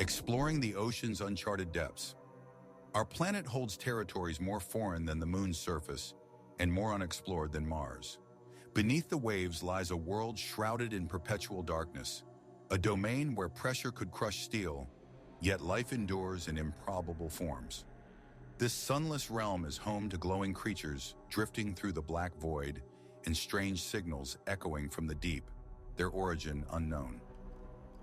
Exploring the ocean's uncharted depths. Our planet holds territories more foreign than the moon's surface and more unexplored than Mars. Beneath the waves lies a world shrouded in perpetual darkness, a domain where pressure could crush steel, yet life endures in improbable forms. This sunless realm is home to glowing creatures drifting through the black void and strange signals echoing from the deep, their origin unknown.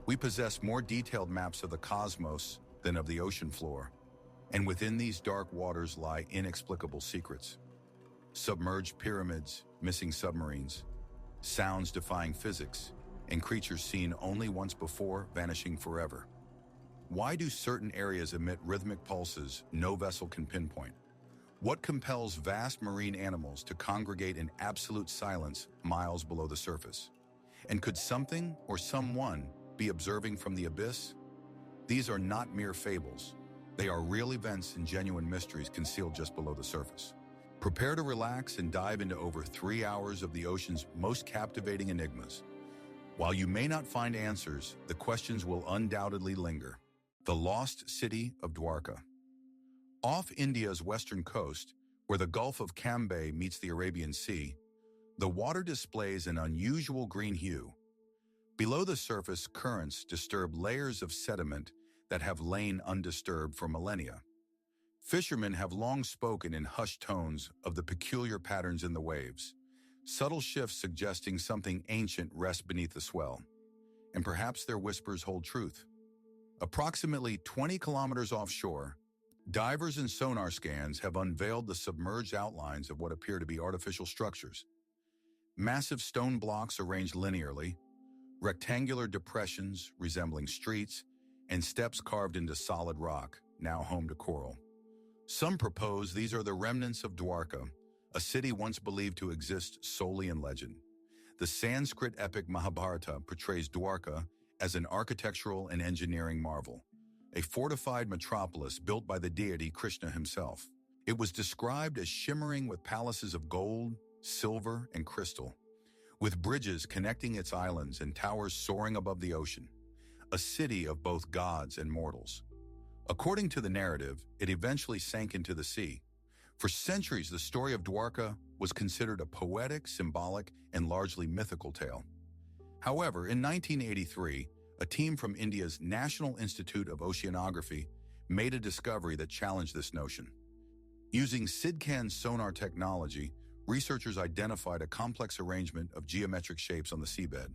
We possess more detailed maps of the cosmos than of the ocean floor, and within these dark waters lie inexplicable secrets. Submerged pyramids, missing submarines, sounds defying physics, and creatures seen only once before vanishing forever. Why do certain areas emit rhythmic pulses no vessel can pinpoint? What compels vast marine animals to congregate in absolute silence miles below the surface? And could something or someone be observing from the abyss? These are not mere fables. They are real events and genuine mysteries concealed just below the surface. Prepare to relax and dive into over 3 hours of the ocean's most captivating enigmas. While you may not find answers, the questions will undoubtedly linger. The lost city of Dwarka. Off India's western coast, where the Gulf of Cambay meets the Arabian Sea, the water displays an unusual green hue. Below the surface, currents disturb layers of sediment that have lain undisturbed for millennia. Fishermen have long spoken in hushed tones of the peculiar patterns in the waves, subtle shifts suggesting something ancient rests beneath the swell. And perhaps their whispers hold truth. Approximately 20 kilometers offshore, divers and sonar scans have unveiled the submerged outlines of what appear to be artificial structures. Massive stone blocks arranged linearly, rectangular depressions resembling streets, and steps carved into solid rock, now home to coral. Some propose these are the remnants of Dwarka, a city once believed to exist solely in legend. The Sanskrit epic Mahabharata portrays Dwarka as an architectural and engineering marvel, a fortified metropolis built by the deity Krishna himself. It was described as shimmering with palaces of gold, silver, and crystal, with bridges connecting its islands and towers soaring above the ocean, a city of both gods and mortals. According to the narrative, it eventually sank into the sea. For centuries, the story of Dwarka was considered a poetic, symbolic, and largely mythical tale. However, in 1983, a team from India's National Institute of Oceanography made a discovery that challenged this notion. Using SIDCAN sonar technology, researchers identified a complex arrangement of geometric shapes on the seabed.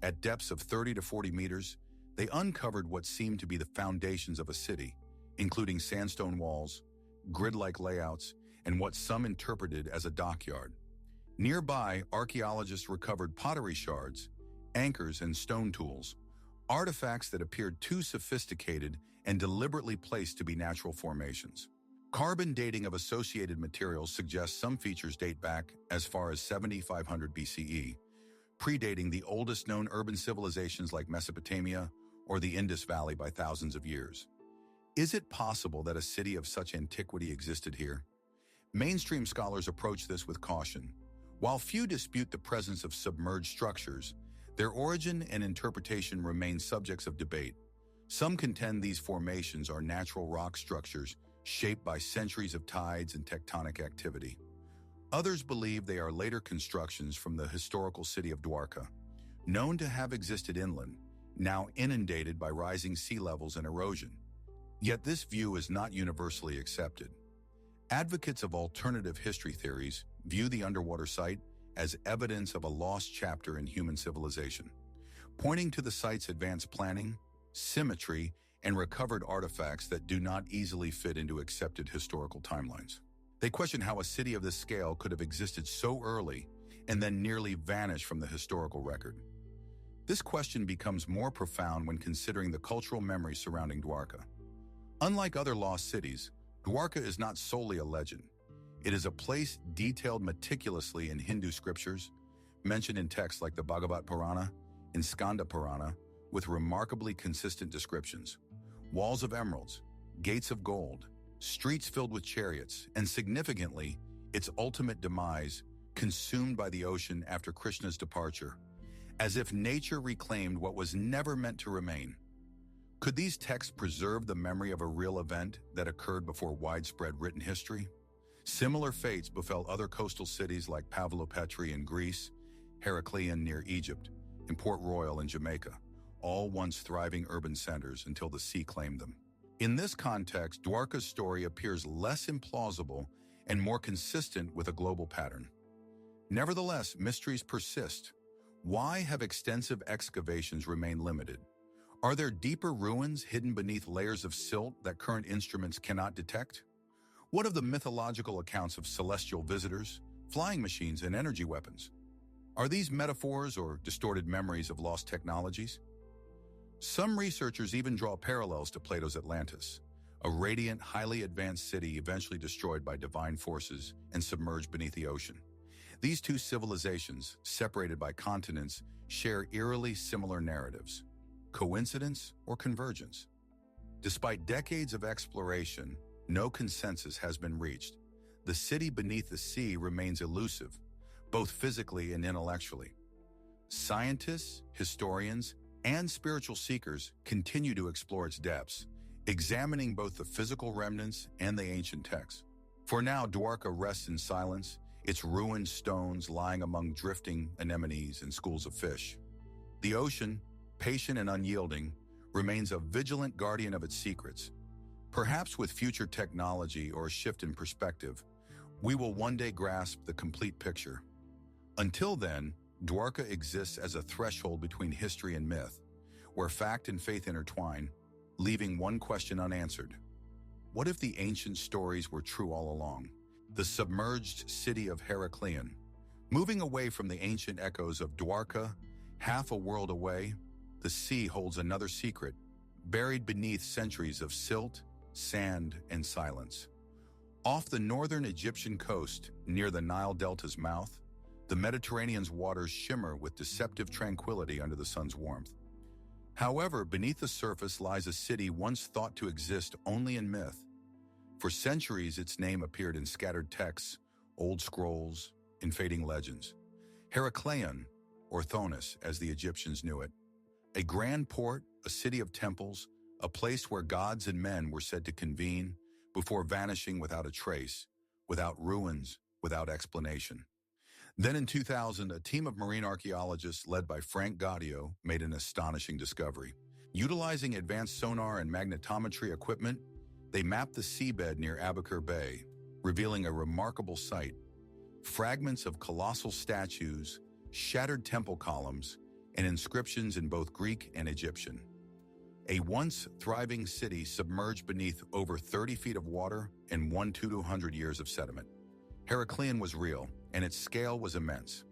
At depths of 30 to 40 meters, they uncovered what seemed to be the foundations of a city, including sandstone walls, grid-like layouts, and what some interpreted as a dockyard. Nearby, archaeologists recovered pottery shards, anchors, and stone tools, artifacts that appeared too sophisticated and deliberately placed to be natural formations. Carbon dating of associated materials suggests some features date back as far as 7500 BCE, predating the oldest known urban civilizations like Mesopotamia or the Indus Valley by thousands of years. Is it possible that a city of such antiquity existed here? Mainstream scholars approach this with caution. While few dispute the presence of submerged structures, their origin and interpretation remain subjects of debate. Some contend these formations are natural rock structures shaped by centuries of tides and tectonic activity. Others believe they are later constructions from the historical city of Dwarka, known to have existed inland, now inundated by rising sea levels and erosion. Yet this view is not universally accepted. Advocates of alternative history theories view the underwater site as evidence of a lost chapter in human civilization, pointing to the site's advanced planning, symmetry, and recovered artifacts that do not easily fit into accepted historical timelines. They question how a city of this scale could have existed so early and then nearly vanished from the historical record. This question becomes more profound when considering the cultural memory surrounding Dwarka. Unlike other lost cities, Dwarka is not solely a legend. It is a place detailed meticulously in Hindu scriptures, mentioned in texts like the Bhagavad Purana and Skanda Purana, with remarkably consistent descriptions. Walls of emeralds, gates of gold, streets filled with chariots, and significantly, its ultimate demise, consumed by the ocean after Krishna's departure, as if nature reclaimed what was never meant to remain. Could these texts preserve the memory of a real event that occurred before widespread written history? Similar fates befell other coastal cities like Pavlopetri in Greece, Heracleion near Egypt, and Port Royal in Jamaica, all once thriving urban centers until the sea claimed them. In this context, Dwarka's story appears less implausible and more consistent with a global pattern. Nevertheless, mysteries persist. Why have extensive excavations remained limited? Are there deeper ruins hidden beneath layers of silt that current instruments cannot detect? What of the mythological accounts of celestial visitors, flying machines, and energy weapons? Are these metaphors or distorted memories of lost technologies? Some researchers even draw parallels to Plato's Atlantis, a radiant, highly advanced city eventually destroyed by divine forces and submerged beneath the ocean. These two civilizations, separated by continents, share eerily similar narratives. Coincidence or convergence? Despite decades of exploration, no consensus has been reached. The city beneath the sea remains elusive, both physically and intellectually. Scientists, historians, and spiritual seekers continue to explore its depths, examining both the physical remnants and the ancient texts. For now, Dwarka rests in silence, its ruined stones lying among drifting anemones and schools of fish. The ocean, patient and unyielding, remains a vigilant guardian of its secrets. Perhaps with future technology or a shift in perspective, we will one day grasp the complete picture. Until then, Dwarka exists as a threshold between history and myth, where fact and faith intertwine, leaving one question unanswered. What if the ancient stories were true all along? The submerged city of Heracleion. Moving away from the ancient echoes of Dwarka, half a world away, the sea holds another secret, buried beneath centuries of silt, sand, and silence. Off the northern Egyptian coast, near the Nile Delta's mouth, the Mediterranean's waters shimmer with deceptive tranquility under the sun's warmth. However, beneath the surface lies a city once thought to exist only in myth. For centuries, its name appeared in scattered texts, old scrolls, and fading legends. Heracleion, or Thonis as the Egyptians knew it, a grand port, a city of temples, a place where gods and men were said to convene before vanishing without a trace, without ruins, without explanation. Then in 2000, a team of marine archaeologists led by Frank Gaudio made an astonishing discovery. Utilizing advanced sonar and magnetometry equipment, they mapped the seabed near Abukir Bay, revealing a remarkable sight. Fragments of colossal statues, shattered temple columns, and inscriptions in both Greek and Egyptian. A once thriving city submerged beneath over 30 feet of water and 200 years of sediment. Heracleion was real, and its scale was immense.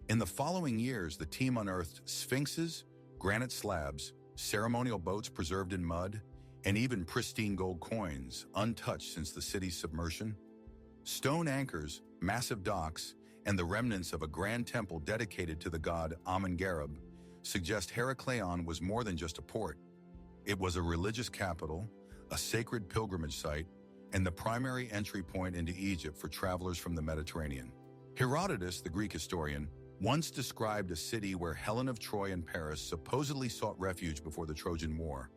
In the following years, the team unearthed sphinxes, granite slabs, ceremonial boats preserved in mud, and even pristine gold coins, untouched since the city's submersion. Stone anchors, massive docks, and the remnants of a grand temple dedicated to the god Amun-Gareb suggest Heracleion was more than just a port. It was a religious capital, a sacred pilgrimage site, and the primary entry point into Egypt for travelers from the Mediterranean. Herodotus, the Greek historian, once described a city where Helen of Troy and Paris supposedly sought refuge before the Trojan War,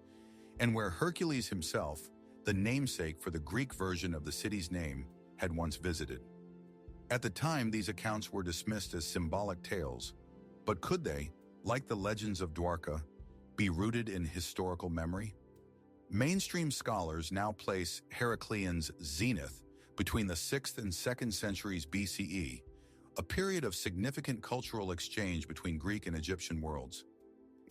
and where Hercules himself, the namesake for the Greek version of the city's name, had once visited. At the time, these accounts were dismissed as symbolic tales, but could they, like the legends of Dwarka, be rooted in historical memory? Mainstream scholars now place Heracleion's zenith between the 6th and 2nd centuries BCE, a period of significant cultural exchange between Greek and Egyptian worlds.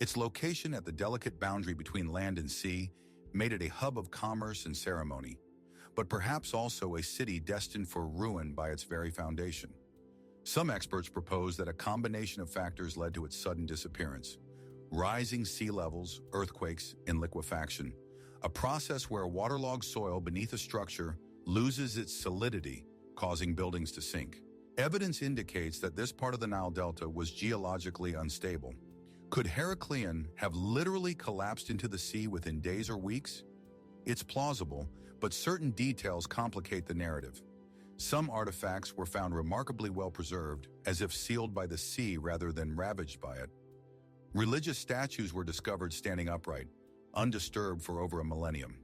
Its location at the delicate boundary between land and sea made it a hub of commerce and ceremony, but perhaps also a city destined for ruin by its very foundation. Some experts propose that a combination of factors led to its sudden disappearance: rising sea levels, earthquakes, and liquefaction, a process where waterlogged soil beneath a structure loses its solidity, causing buildings to sink. Evidence indicates that this part of the Nile Delta was geologically unstable. Could Heracleion have literally collapsed into the sea within days or weeks? It's plausible, but certain details complicate the narrative. Some artifacts were found remarkably well preserved, as if sealed by the sea rather than ravaged by it. Religious statues were discovered standing upright, undisturbed for over a millennium.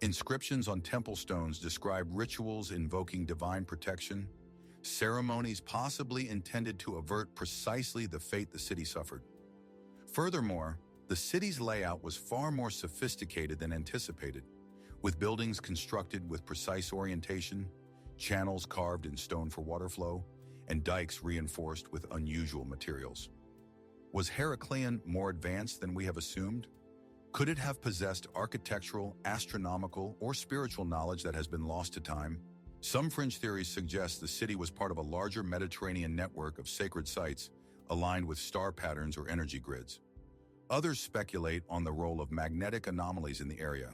Inscriptions on temple stones describe rituals invoking divine protection, ceremonies possibly intended to avert precisely the fate the city suffered. Furthermore, the city's layout was far more sophisticated than anticipated, with buildings constructed with precise orientation, channels carved in stone for water flow, and dikes reinforced with unusual materials. Was Heracleion more advanced than we have assumed? Could it have possessed architectural, astronomical, or spiritual knowledge that has been lost to time? Some fringe theories suggest the city was part of a larger Mediterranean network of sacred sites aligned with star patterns or energy grids. Others speculate on the role of magnetic anomalies in the area,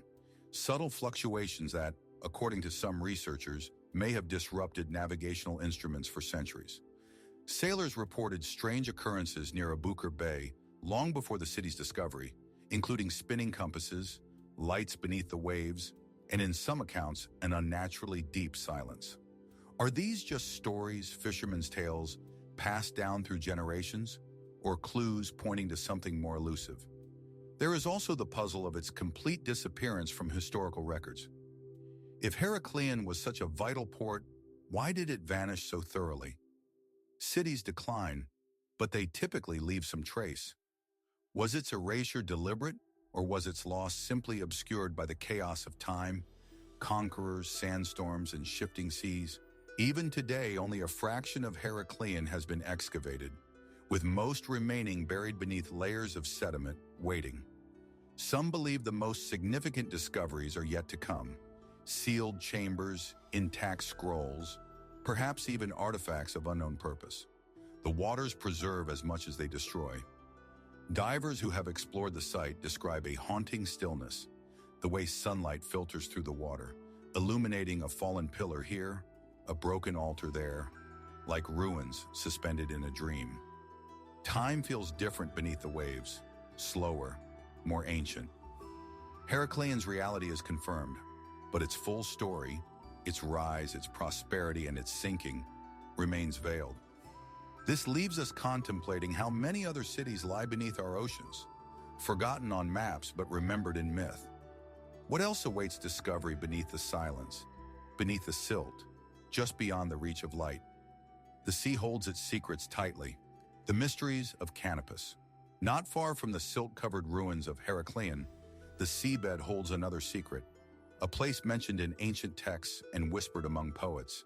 subtle fluctuations that, according to some researchers, may have disrupted navigational instruments for centuries. Sailors reported strange occurrences near Baiae Bay long before the city's discovery, including spinning compasses, lights beneath the waves, and in some accounts, an unnaturally deep silence. Are these just stories, fishermen's tales, passed down through generations, or clues pointing to something more elusive? There is also the puzzle of its complete disappearance from historical records. If Heracleion was such a vital port, why did it vanish so thoroughly? Cities decline, but they typically leave some trace. Was its erasure deliberate, or was its loss simply obscured by the chaos of time, conquerors, sandstorms, and shifting seas? Even today, only a fraction of Heracleion has been excavated, with most remaining buried beneath layers of sediment, waiting. Some believe the most significant discoveries are yet to come: sealed chambers, intact scrolls, perhaps even artifacts of unknown purpose. The waters preserve as much as they destroy. Divers who have explored the site describe a haunting stillness, the way sunlight filters through the water, illuminating a fallen pillar here, a broken altar there, like ruins suspended in a dream. Time feels different beneath the waves, slower, more ancient. Heracleion's reality is confirmed, but its full story, its rise, its prosperity, and its sinking, remains veiled. This leaves us contemplating how many other cities lie beneath our oceans, forgotten on maps but remembered in myth. What else awaits discovery beneath the silence, beneath the silt, just beyond the reach of light? The sea holds its secrets tightly. The mysteries of Canopus. Not far from the silt-covered ruins of Heracleion, the seabed holds another secret, a place mentioned in ancient texts and whispered among poets,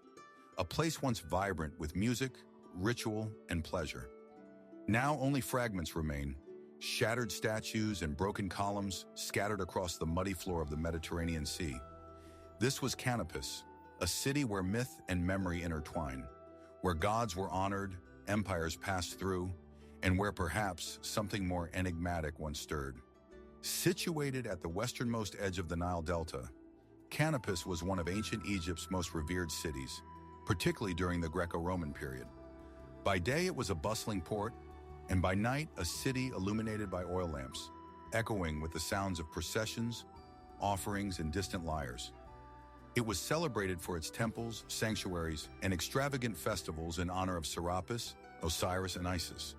a place once vibrant with music, ritual, and pleasure. Now only fragments remain, shattered statues and broken columns scattered across the muddy floor of the Mediterranean Sea. This was Canopus, a city where myth and memory intertwine, where gods were honored, empires passed through, and where perhaps something more enigmatic once stirred. Situated at the westernmost edge of the Nile Delta, Canopus was one of ancient Egypt's most revered cities, particularly during the Greco-Roman period. By day it was a bustling port, and by night a city illuminated by oil lamps, echoing with the sounds of processions, offerings, and distant lyres. It was celebrated for its temples, sanctuaries, and extravagant festivals in honor of Serapis, Osiris, and Isis,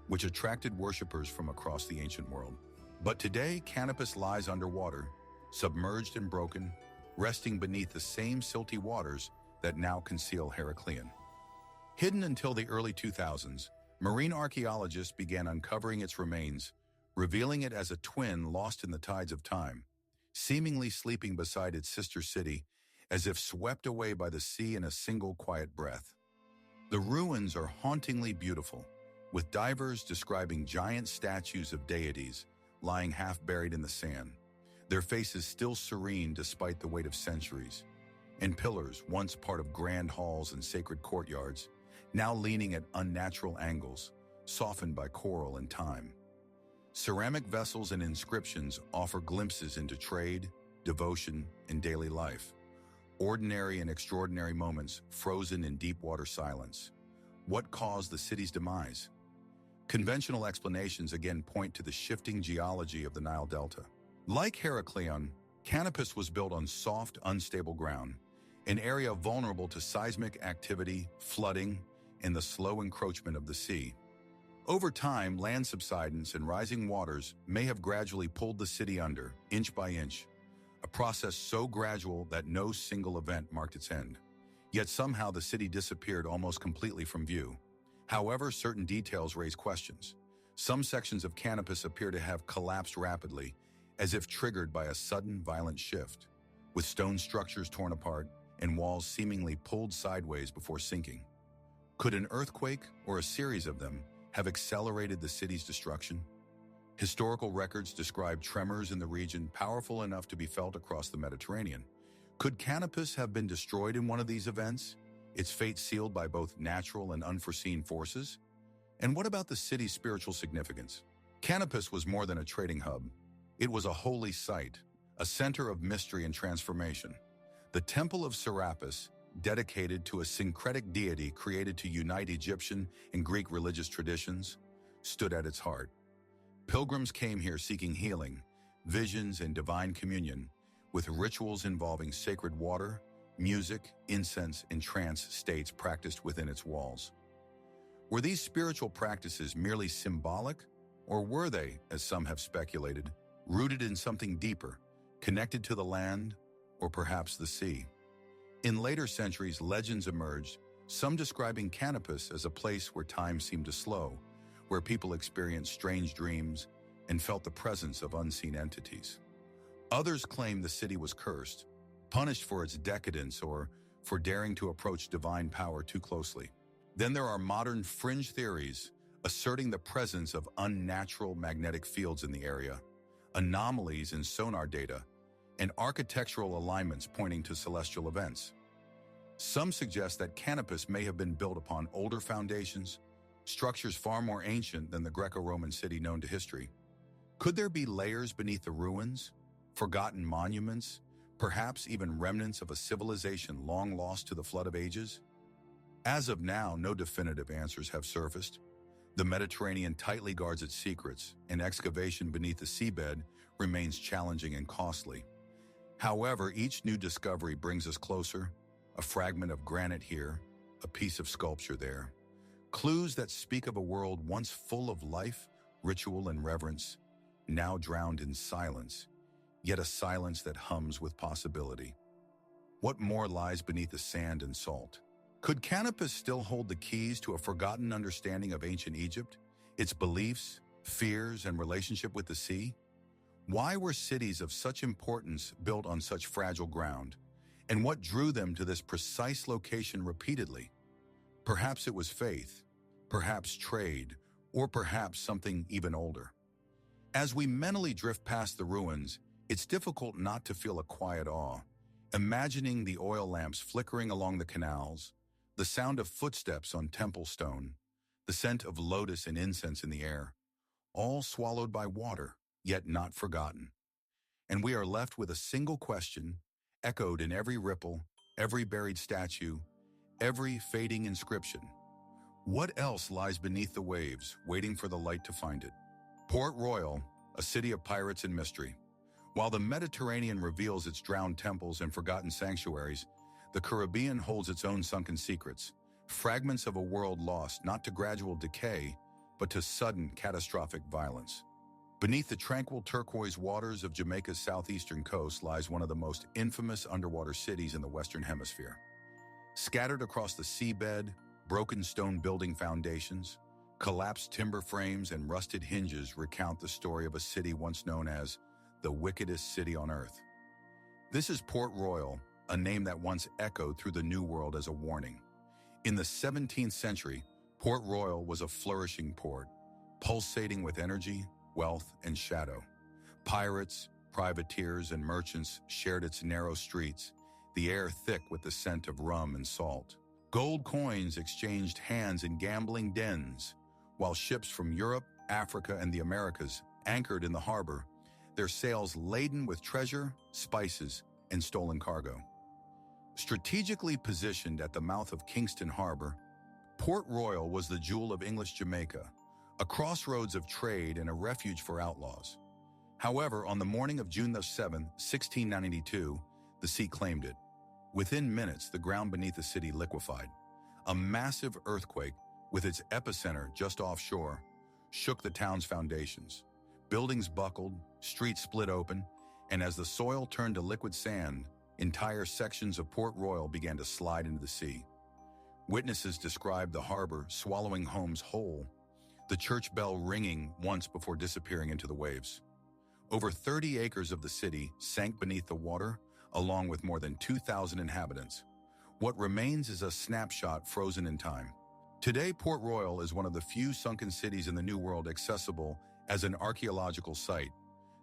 which attracted worshippers from across the ancient world. But today, Canopus lies underwater, submerged and broken, resting beneath the same silty waters that now conceal Heracleion. Hidden until the early 2000s, marine archaeologists began uncovering its remains, revealing it as a twin lost in the tides of time, seemingly sleeping beside its sister city, as if swept away by the sea in a single quiet breath. The ruins are hauntingly beautiful, with divers describing giant statues of deities lying half buried in the sand, their faces still serene despite the weight of centuries, and pillars, once part of grand halls and sacred courtyards, now leaning at unnatural angles, softened by coral and time. Ceramic vessels and inscriptions offer glimpses into trade, devotion, and daily life. Ordinary and extraordinary moments frozen in deep water silence. What caused the city's demise? Conventional explanations again point to the shifting geology of the Nile Delta. Like Heracleion, Canopus was built on soft, unstable ground, an area vulnerable to seismic activity, flooding, and the slow encroachment of the sea. Over time, land subsidence and rising waters may have gradually pulled the city under, inch by inch, a process so gradual that no single event marked its end. Yet somehow the city disappeared almost completely from view. However, certain details raise questions. Some sections of Canopus appear to have collapsed rapidly, as if triggered by a sudden violent shift, with stone structures torn apart and walls seemingly pulled sideways before sinking. Could an earthquake, or a series of them, have accelerated the city's destruction? Historical records describe tremors in the region powerful enough to be felt across the Mediterranean. Could Canopus have been destroyed in one of these events, its fate sealed by both natural and unforeseen forces? And what about the city's spiritual significance? Canopus was more than a trading hub. It was a holy site, a center of mystery and transformation. The Temple of Serapis, dedicated to a syncretic deity created to unite Egyptian and Greek religious traditions, stood at its heart. Pilgrims came here seeking healing, visions, and divine communion, with rituals involving sacred water, music, incense, and trance states practiced within its walls. Were these spiritual practices merely symbolic, or were they, as some have speculated, rooted in something deeper, connected to the land, or perhaps the sea? In later centuries, legends emerged, some describing Canopus as a place where time seemed to slow, where people experienced strange dreams and felt the presence of unseen entities. Others claimed the city was cursed, punished for its decadence or for daring to approach divine power too closely. Then there are modern fringe theories asserting the presence of unnatural magnetic fields in the area, anomalies in sonar data, and architectural alignments pointing to celestial events. Some suggest that Canopus may have been built upon older foundations, structures far more ancient than the Greco-Roman city known to history. Could there be layers beneath the ruins, forgotten monuments, perhaps even remnants of a civilization long lost to the flood of ages? As of now, no definitive answers have surfaced. The Mediterranean tightly guards its secrets, and excavation beneath the seabed remains challenging and costly. However, each new discovery brings us closer, a fragment of granite here, a piece of sculpture there. Clues that speak of a world once full of life, ritual, and reverence, now drowned in silence, yet a silence that hums with possibility. What more lies beneath the sand and salt? Could Canopus still hold the keys to a forgotten understanding of ancient Egypt, its beliefs, fears, and relationship with the sea? Why were cities of such importance built on such fragile ground? And what drew them to this precise location repeatedly? Perhaps it was faith, perhaps trade, or perhaps something even older. As we mentally drift past the ruins, it's difficult not to feel a quiet awe, imagining the oil lamps flickering along the canals, the sound of footsteps on temple stone, the scent of lotus and incense in the air, all swallowed by water, yet not forgotten. And we are left with a single question, echoed in every ripple, every buried statue, every fading inscription. What else lies beneath the waves, waiting for the light to find it? Port Royal, a city of pirates and mystery. While the Mediterranean reveals its drowned temples and forgotten sanctuaries, the Caribbean holds its own sunken secrets, fragments of a world lost not to gradual decay, but to sudden catastrophic violence. Beneath the tranquil turquoise waters of Jamaica's southeastern coast lies one of the most infamous underwater cities in the Western Hemisphere. Scattered across the seabed, broken stone building foundations, collapsed timber frames, and rusted hinges recount the story of a city once known as the wickedest city on earth. This is Port Royal, a name that once echoed through the New World as a warning. In the 17th century, Port Royal was a flourishing port, pulsating with energy, wealth, and shadow. Pirates, privateers, and merchants shared its narrow streets, the air thick with the scent of rum and salt. Gold coins exchanged hands in gambling dens, while ships from Europe, Africa, and the Americas anchored in the harbor, their sails laden with treasure, spices, and stolen cargo. Strategically positioned at the mouth of Kingston Harbor, Port Royal was the jewel of English Jamaica, a crossroads of trade and a refuge for outlaws. However, on the morning of June 7, 1692, the sea claimed it. Within minutes, the ground beneath the city liquefied. A massive earthquake, with its epicenter just offshore, shook the town's foundations. Buildings buckled, streets split open, and as the soil turned to liquid sand, entire sections of Port Royal began to slide into the sea. Witnesses described the harbor swallowing homes whole, the church bell ringing once before disappearing into the waves. Over 30 acres of the city sank beneath the water, along with more than 2,000 inhabitants. What remains is a snapshot frozen in time. Today, Port Royal is one of the few sunken cities in the New World accessible as an archaeological site.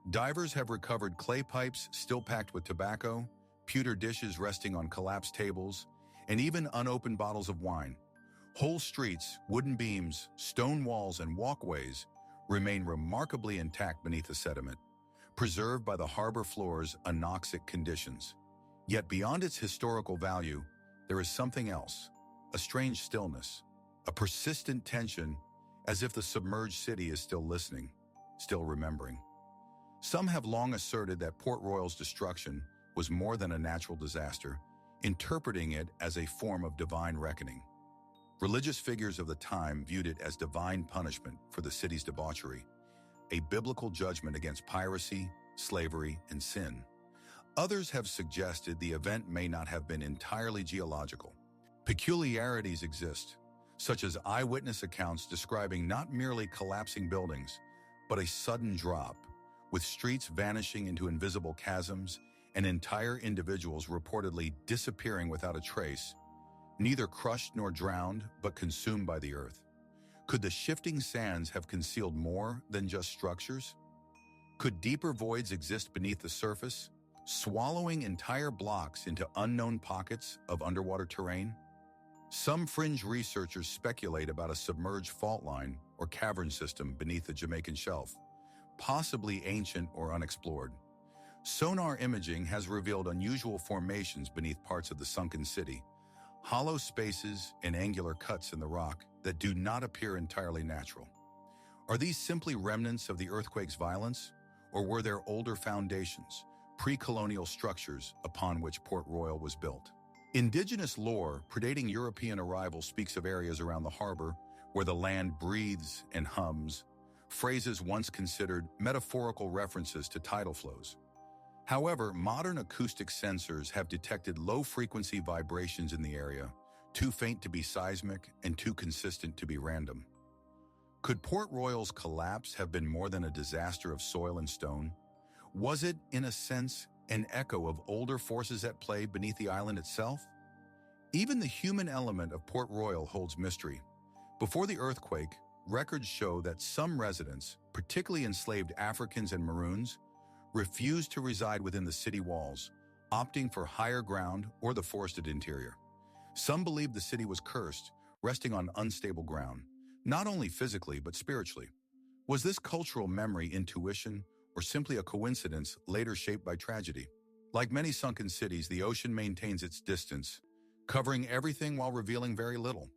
Divers have recovered clay pipes still packed with tobacco, pewter dishes resting on collapsed tables, and even unopened bottles of wine. Whole streets, wooden beams, stone walls, and walkways remain remarkably intact beneath the sediment, preserved by the harbor floor's anoxic conditions. Yet beyond its historical value, there is something else, a strange stillness, a persistent tension, as if the submerged city is still listening, still remembering. Some have long asserted that Port Royal's destruction was more than a natural disaster, interpreting it as a form of divine reckoning. Religious figures of the time viewed it as divine punishment for the city's debauchery, a biblical judgment against piracy, slavery, and sin. Others have suggested the event may not have been entirely geological. Peculiarities exist, such as eyewitness accounts describing not merely collapsing buildings, but a sudden drop, with streets vanishing into invisible chasms and entire individuals reportedly disappearing without a trace, neither crushed nor drowned, but consumed by the earth. Could the shifting sands have concealed more than just structures? Could deeper voids exist beneath the surface, swallowing entire blocks into unknown pockets of underwater terrain? Some fringe researchers speculate about a submerged fault line or cavern system beneath the Jamaican shelf, possibly ancient or unexplored. Sonar imaging has revealed unusual formations beneath parts of the sunken city, hollow spaces and angular cuts in the rock that do not appear entirely natural. Are these simply remnants of the earthquake's violence, or were there older foundations, pre-colonial structures upon which Port Royal was built? Indigenous lore predating European arrival speaks of areas around the harbor where the land breathes and hums, phrases once considered metaphorical references to tidal flows. However, modern acoustic sensors have detected low-frequency vibrations in the area, too faint to be seismic and too consistent to be random. Could Port Royal's collapse have been more than a disaster of soil and stone? Was it, in a sense, an echo of older forces at play beneath the island itself? Even the human element of Port Royal holds mystery. Before the earthquake, records show that some residents, particularly enslaved Africans and Maroons, refused to reside within the city walls, opting for higher ground or the forested interior. Some believed the city was cursed, resting on unstable ground, not only physically but spiritually. Was this cultural memory intuition, or simply a coincidence later shaped by tragedy? Like many sunken cities, the ocean maintains its distance, covering everything while revealing very little.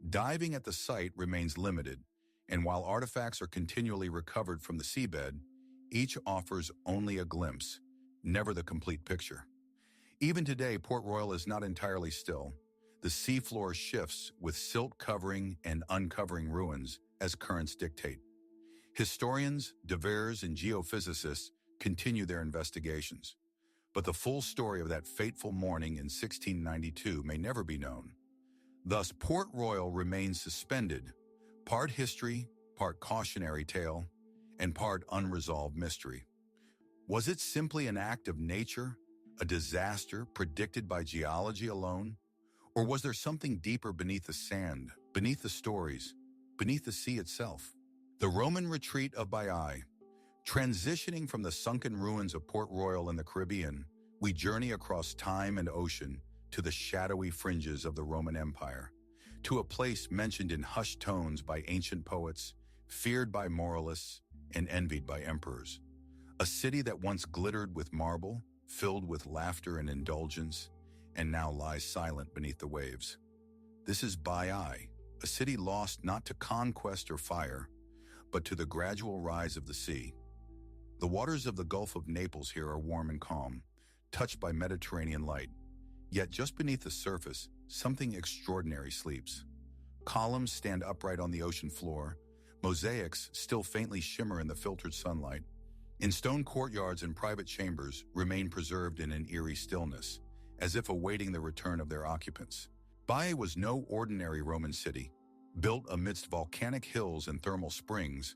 Diving at the site remains limited, and while artifacts are continually recovered from the seabed, each offers only a glimpse, never the complete picture. Even today, Port Royal is not entirely still. The seafloor shifts with silt covering and uncovering ruins as currents dictate. Historians, divers, and geophysicists continue their investigations, but the full story of that fateful morning in 1692 may never be known. Thus, Port Royal remains suspended, part history, part cautionary tale, and part unresolved mystery. Was it simply an act of nature, a disaster predicted by geology alone? Or was there something deeper beneath the sand, beneath the stories, beneath the sea itself? The Roman retreat of Baiae. Transitioning from the sunken ruins of Port Royal in the Caribbean, we journey across time and ocean to the shadowy fringes of the Roman Empire, to a place mentioned in hushed tones by ancient poets, feared by moralists, and envied by emperors. A city that once glittered with marble, filled with laughter and indulgence, and now lies silent beneath the waves. This is Baiae, a city lost not to conquest or fire, but to the gradual rise of the sea. The waters of the Gulf of Naples here are warm and calm, touched by Mediterranean light. Yet just beneath the surface, something extraordinary sleeps. Columns stand upright on the ocean floor, Mosaics still faintly shimmer in the filtered sunlight, and stone courtyards and private chambers remain preserved in an eerie stillness, as if awaiting the return of their occupants. Baiae was no ordinary Roman city. Built amidst volcanic hills and thermal springs,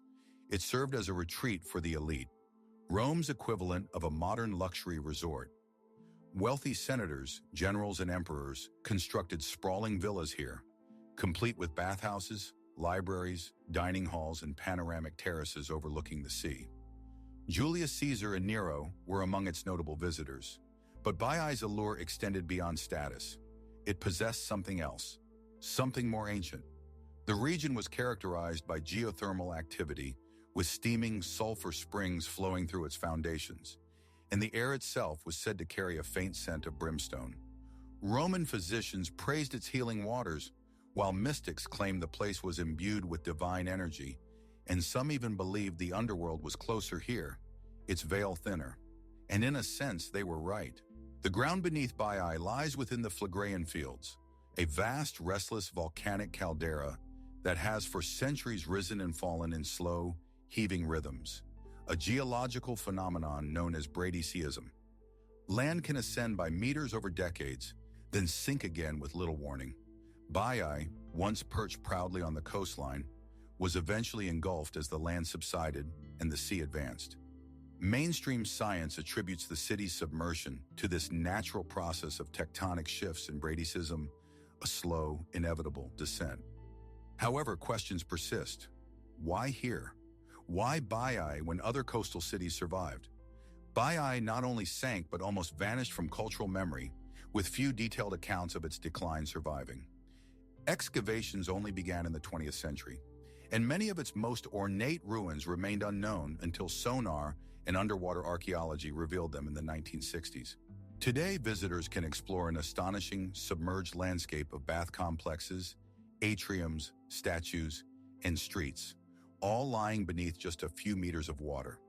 it served as a retreat for the elite, Rome's equivalent of a modern luxury resort. Wealthy senators, generals, and emperors constructed sprawling villas here, complete with bathhouses, libraries, dining halls, and panoramic terraces overlooking the sea. Julius Caesar and Nero were among its notable visitors, but Baiae's allure extended beyond status. It possessed something else, something more ancient. The region was characterized by geothermal activity, with steaming sulfur springs flowing through its foundations, and the air itself was said to carry a faint scent of brimstone. Roman physicians praised its healing waters, while mystics claimed the place was imbued with divine energy, and some even believed the underworld was closer here, its veil thinner. And in a sense, they were right. The ground beneath Baiae lies within the Phlegraean Fields, a vast, restless volcanic caldera that has for centuries risen and fallen in slow, heaving rhythms, a geological phenomenon known as bradyseism. Land can ascend by meters over decades, then sink again with little warning. Baiae, once perched proudly on the coastline, was eventually engulfed as the land subsided and the sea advanced. Mainstream science attributes the city's submersion to this natural process of tectonic shifts and bradyseism, a slow, inevitable descent. However, questions persist. Why here? Why Baiae when other coastal cities survived? Baiae not only sank but almost vanished from cultural memory, with few detailed accounts of its decline surviving. Excavations only began in the 20th century, and many of its most ornate ruins remained unknown until sonar and underwater archaeology revealed them in the 1960s. Today, visitors can explore an astonishing submerged landscape of bath complexes, atriums, statues, and streets, all lying beneath just a few meters of water.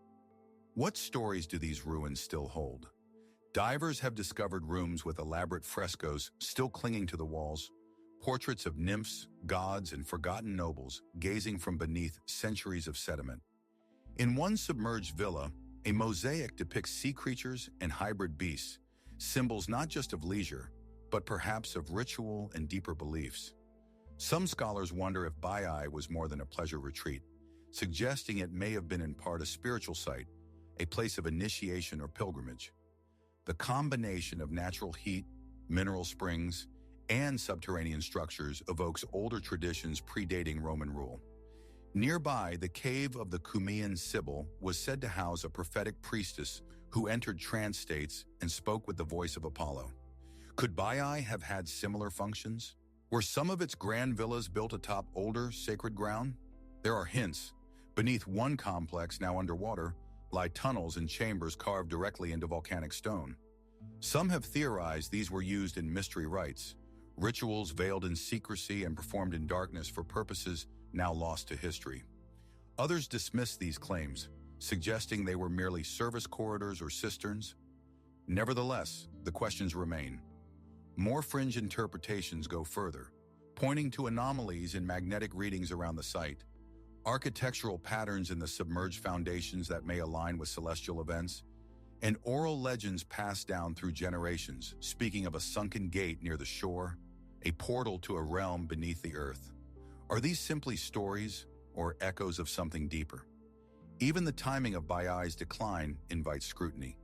What stories do these ruins still hold? Divers have discovered rooms with elaborate frescoes still clinging to the walls, portraits of nymphs, gods, and forgotten nobles gazing from beneath centuries of sediment. In one submerged villa, a mosaic depicts sea creatures and hybrid beasts, symbols not just of leisure, but perhaps of ritual and deeper beliefs. Some scholars wonder if Baiae was more than a pleasure retreat, suggesting it may have been in part a spiritual site, a place of initiation or pilgrimage. The combination of natural heat, mineral springs, and subterranean structures evokes older traditions predating Roman rule. Nearby, the cave of the Cumaean Sibyl was said to house a prophetic priestess who entered trance states and spoke with the voice of Apollo. Could Baiae have had similar functions? Were some of its grand villas built atop older, sacred ground? There are hints. Beneath one complex, now underwater, lie tunnels and chambers carved directly into volcanic stone. Some have theorized these were used in mystery rites, rituals veiled in secrecy and performed in darkness for purposes now lost to history. Others dismiss these claims, suggesting they were merely service corridors or cisterns. Nevertheless, the questions remain. More fringe interpretations go further, pointing to anomalies in magnetic readings around the site, architectural patterns in the submerged foundations that may align with celestial events, and oral legends passed down through generations, speaking of a sunken gate near the shore, a portal to a realm beneath the earth. Are these simply stories or echoes of something deeper? Even the timing of Baiae's decline invites scrutiny.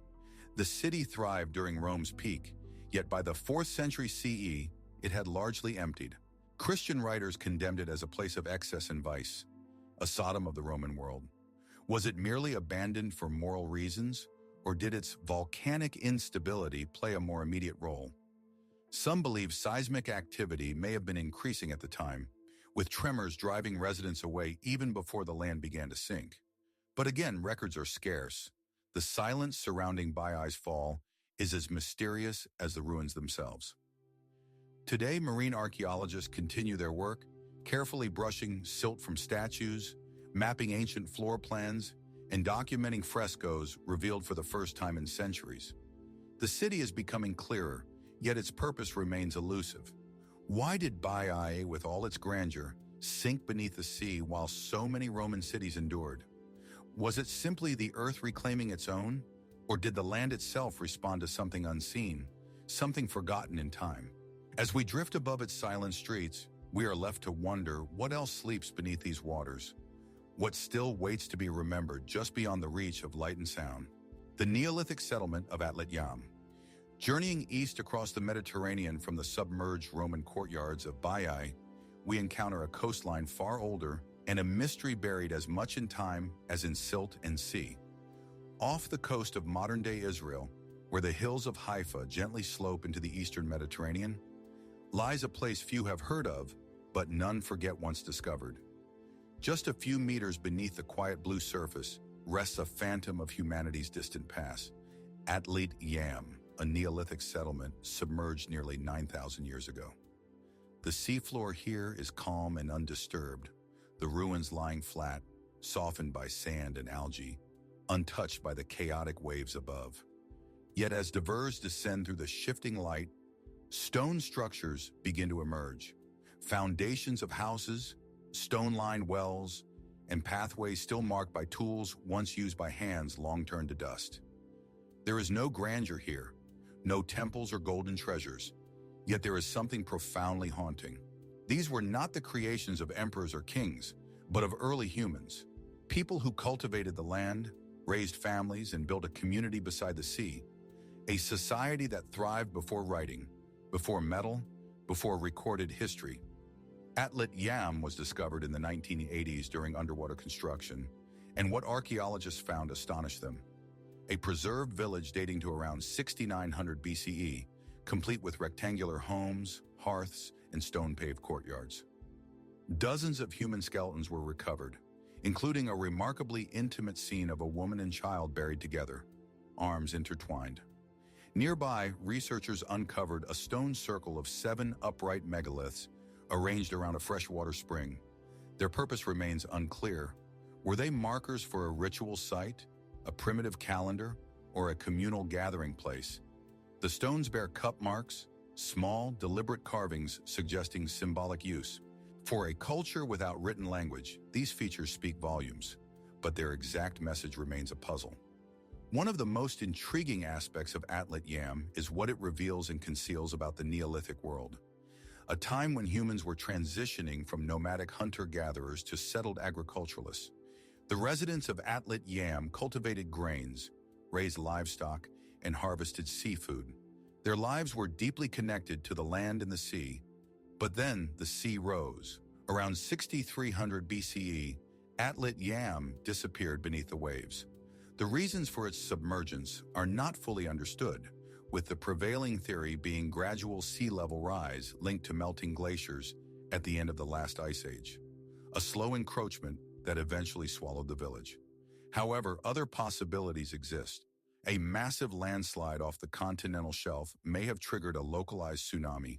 The city thrived during Rome's peak, yet by the 4th century CE, it had largely emptied. Christian writers condemned it as a place of excess and vice, a Sodom of the Roman world. Was it merely abandoned for moral reasons, or did its volcanic instability play a more immediate role? Some believe seismic activity may have been increasing at the time, with tremors driving residents away even before the land began to sink. But again, records are scarce. The silence surrounding Baiae's fall is as mysterious as the ruins themselves. Today, marine archaeologists continue their work, carefully brushing silt from statues, mapping ancient floor plans, and documenting frescoes revealed for the first time in centuries. The city is becoming clearer, yet its purpose remains elusive. Why did Baiae, with all its grandeur, sink beneath the sea while so many Roman cities endured? Was it simply the earth reclaiming its own? Or did the land itself respond to something unseen, something forgotten in time? As we drift above its silent streets, we are left to wonder what else sleeps beneath these waters, what still waits to be remembered just beyond the reach of light and sound. The Neolithic settlement of Atlit Yam. Journeying east across the Mediterranean from the submerged Roman courtyards of Baiae, we encounter a coastline far older and a mystery buried as much in time as in silt and sea. Off the coast of modern-day Israel, where the hills of Haifa gently slope into the eastern Mediterranean, lies a place few have heard of, but none forget once discovered. Just a few meters beneath the quiet blue surface rests a phantom of humanity's distant past, Atlit Yam, a Neolithic settlement submerged nearly 9,000 years ago. The seafloor here is calm and undisturbed, the ruins lying flat, softened by sand and algae, untouched by the chaotic waves above. Yet as divers descend through the shifting light, stone structures begin to emerge. Foundations of houses, stone-lined wells, and pathways still marked by tools once used by hands long turned to dust. There is no grandeur here, no temples or golden treasures, yet there is something profoundly haunting. These were not the creations of emperors or kings, but of early humans, people who cultivated the land, raised families, and built a community beside the sea, a society that thrived before writing, before metal, before recorded history. Atlit Yam was discovered in the 1980s during underwater construction, and what archaeologists found astonished them. A preserved village dating to around 6900 BCE, complete with rectangular homes, hearths, and stone-paved courtyards. Dozens of human skeletons were recovered, including a remarkably intimate scene of a woman and child buried together, arms intertwined. Nearby, researchers uncovered a stone circle of 7 upright megaliths arranged around a freshwater spring. Their purpose remains unclear. Were they markers for a ritual site, a primitive calendar, or a communal gathering place? The stones bear cup marks, small, deliberate carvings suggesting symbolic use. For a culture without written language, these features speak volumes, but their exact message remains a puzzle. One of the most intriguing aspects of Atlit Yam is what it reveals and conceals about the Neolithic world, a time when humans were transitioning from nomadic hunter-gatherers to settled agriculturalists. The residents of Atlit Yam cultivated grains, raised livestock, and harvested seafood. Their lives were deeply connected to the land and the sea, but then the sea rose. Around 6300 BCE, Atlit Yam disappeared beneath the waves. The reasons for its submergence are not fully understood, with the prevailing theory being gradual sea level rise linked to melting glaciers at the end of the last ice age, a slow encroachment that eventually swallowed the village. However, other possibilities exist. A massive landslide off the continental shelf may have triggered a localized tsunami,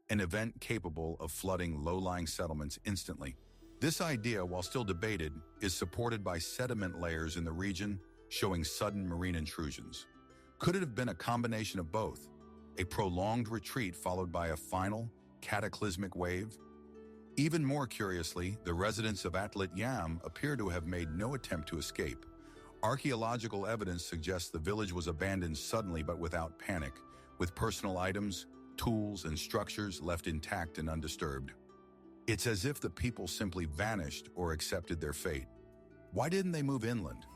an event capable of flooding low-lying settlements instantly. This idea, while still debated, is supported by sediment layers in the region showing sudden marine intrusions. Could it have been a combination of both, a prolonged retreat followed by a final, cataclysmic wave? Even more curiously, the residents of Atlit Yam appear to have made no attempt to escape. Archaeological evidence suggests the village was abandoned suddenly but without panic, with personal items, tools, and structures left intact and undisturbed. It's as if the people simply vanished or accepted their fate. Why didn't they move inland?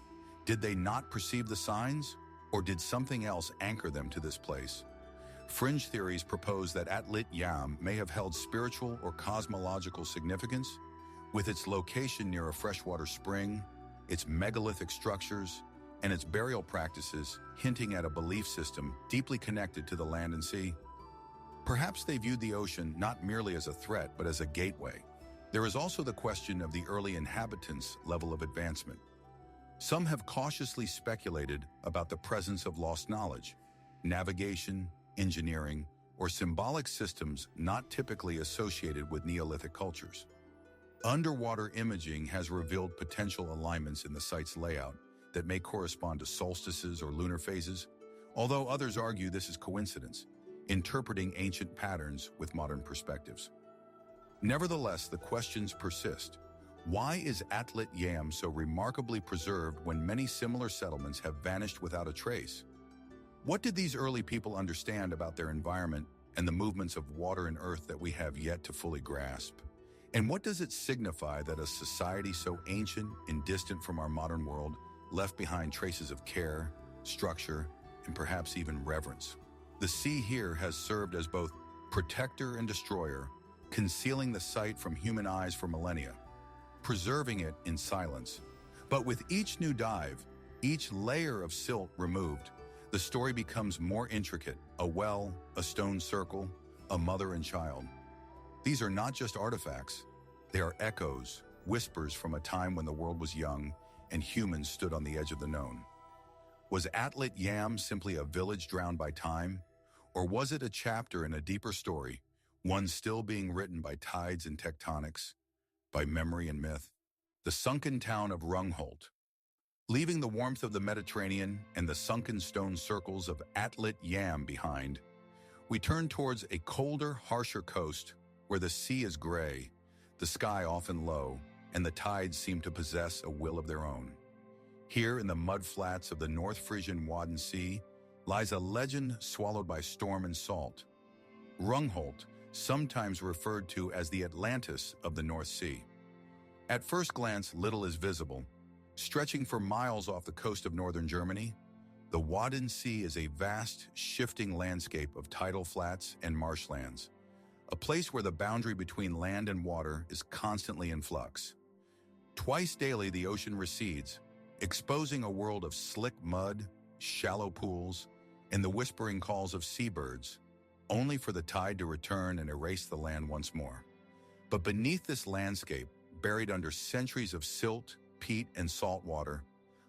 Did they not perceive the signs? Or did something else anchor them to this place? Fringe theories propose that Atlit Yam may have held spiritual or cosmological significance, with its location near a freshwater spring, its megalithic structures, and its burial practices hinting at a belief system deeply connected to the land and sea. Perhaps they viewed the ocean not merely as a threat but as a gateway. There is also the question of the early inhabitants' level of advancement. Some have cautiously speculated about the presence of lost knowledge, navigation, engineering, or symbolic systems not typically associated with Neolithic cultures. Underwater imaging has revealed potential alignments in the site's layout that may correspond to solstices or lunar phases, although others argue this is coincidence, interpreting ancient patterns with modern perspectives. Nevertheless, the questions persist. Why is Atlit Yam so remarkably preserved when many similar settlements have vanished without a trace? What did these early people understand about their environment and the movements of water and earth that we have yet to fully grasp? And what does it signify that a society so ancient and distant from our modern world left behind traces of care, structure, and perhaps even reverence? The sea here has served as both protector and destroyer, concealing the site from human eyes for millennia, preserving it in silence. But with each new dive, each layer of silt removed, the story becomes more intricate: a well, a stone circle, a mother and child. These are not just artifacts, they are echoes, whispers from a time when the world was young and humans stood on the edge of the known. Was Atlit Yam simply a village drowned by time? Or was it a chapter in a deeper story, one still being written by tides and tectonics, by memory and myth? The sunken town of Rungholt. Leaving the warmth of the Mediterranean and the sunken stone circles of Atlit Yam behind, we turn towards a colder, harsher coast where the sea is gray, the sky often low, and the tides seem to possess a will of their own. Here in the mudflats of the North Frisian Wadden Sea lies a legend swallowed by storm and salt. Rungholt, sometimes referred to as the Atlantis of the North Sea. At first glance, little is visible. Stretching for miles off the coast of northern Germany, the Wadden Sea is a vast, shifting landscape of tidal flats and marshlands, a place where the boundary between land and water is constantly in flux. Twice daily, the ocean recedes, exposing a world of slick mud, shallow pools, and the whispering calls of seabirds, only for the tide to return and erase the land once more. But beneath this landscape, buried under centuries of silt, peat, and salt water,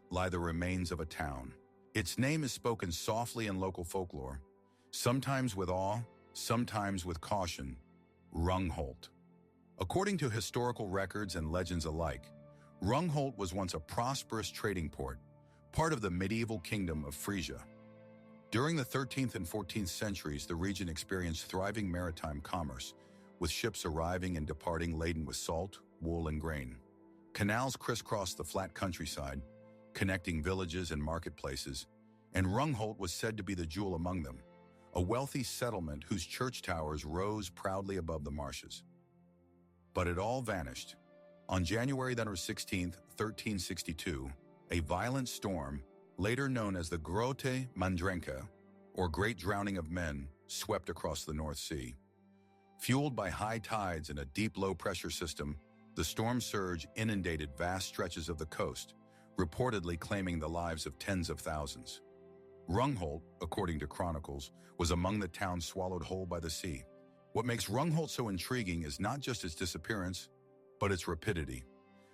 lie the remains of a town. Its name is spoken softly in local folklore, sometimes with awe, sometimes with caution: Rungholt. According to historical records and legends alike, Rungholt was once a prosperous trading port, part of the medieval kingdom of Frisia. During the 13th and 14th centuries, the region experienced thriving maritime commerce, with ships arriving and departing laden with salt, wool, and grain. Canals crisscrossed the flat countryside, connecting villages and marketplaces, and Rungholt was said to be the jewel among them, a wealthy settlement whose church towers rose proudly above the marshes. But it all vanished. On January 16, 1362, a violent storm, later known as the Grote Mandrenka, or Great Drowning of Men, swept across the North Sea. Fueled by high tides and a deep low-pressure system, the storm surge inundated vast stretches of the coast, reportedly claiming the lives of tens of thousands. Rungholt, according to chronicles, was among the towns swallowed whole by the sea. What makes Rungholt so intriguing is not just its disappearance, but its rapidity.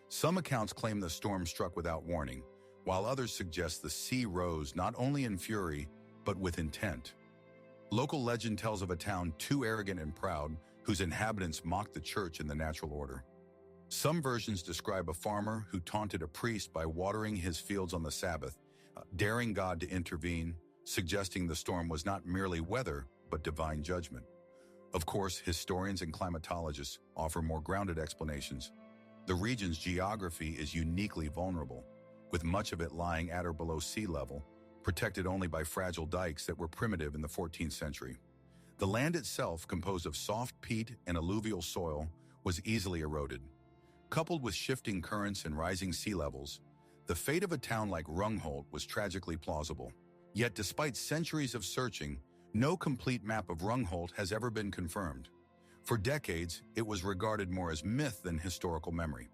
Some accounts claim the storm struck without warning, while others suggest the sea rose not only in fury, but with intent. Local legend tells of a town too arrogant and proud, whose inhabitants mocked the church and the natural order. Some versions describe a farmer who taunted a priest by watering his fields on the Sabbath, daring God to intervene, suggesting the storm was not merely weather, but divine judgment. Of course, historians and climatologists offer more grounded explanations. The region's geography is uniquely vulnerable, with much of it lying at or below sea level, protected only by fragile dikes that were primitive in the 14th century. The land itself, composed of soft peat and alluvial soil, was easily eroded. Coupled with shifting currents and rising sea levels, the fate of a town like Rungholt was tragically plausible. Yet despite centuries of searching, no complete map of Rungholt has ever been confirmed. For decades, it was regarded more as myth than historical memory.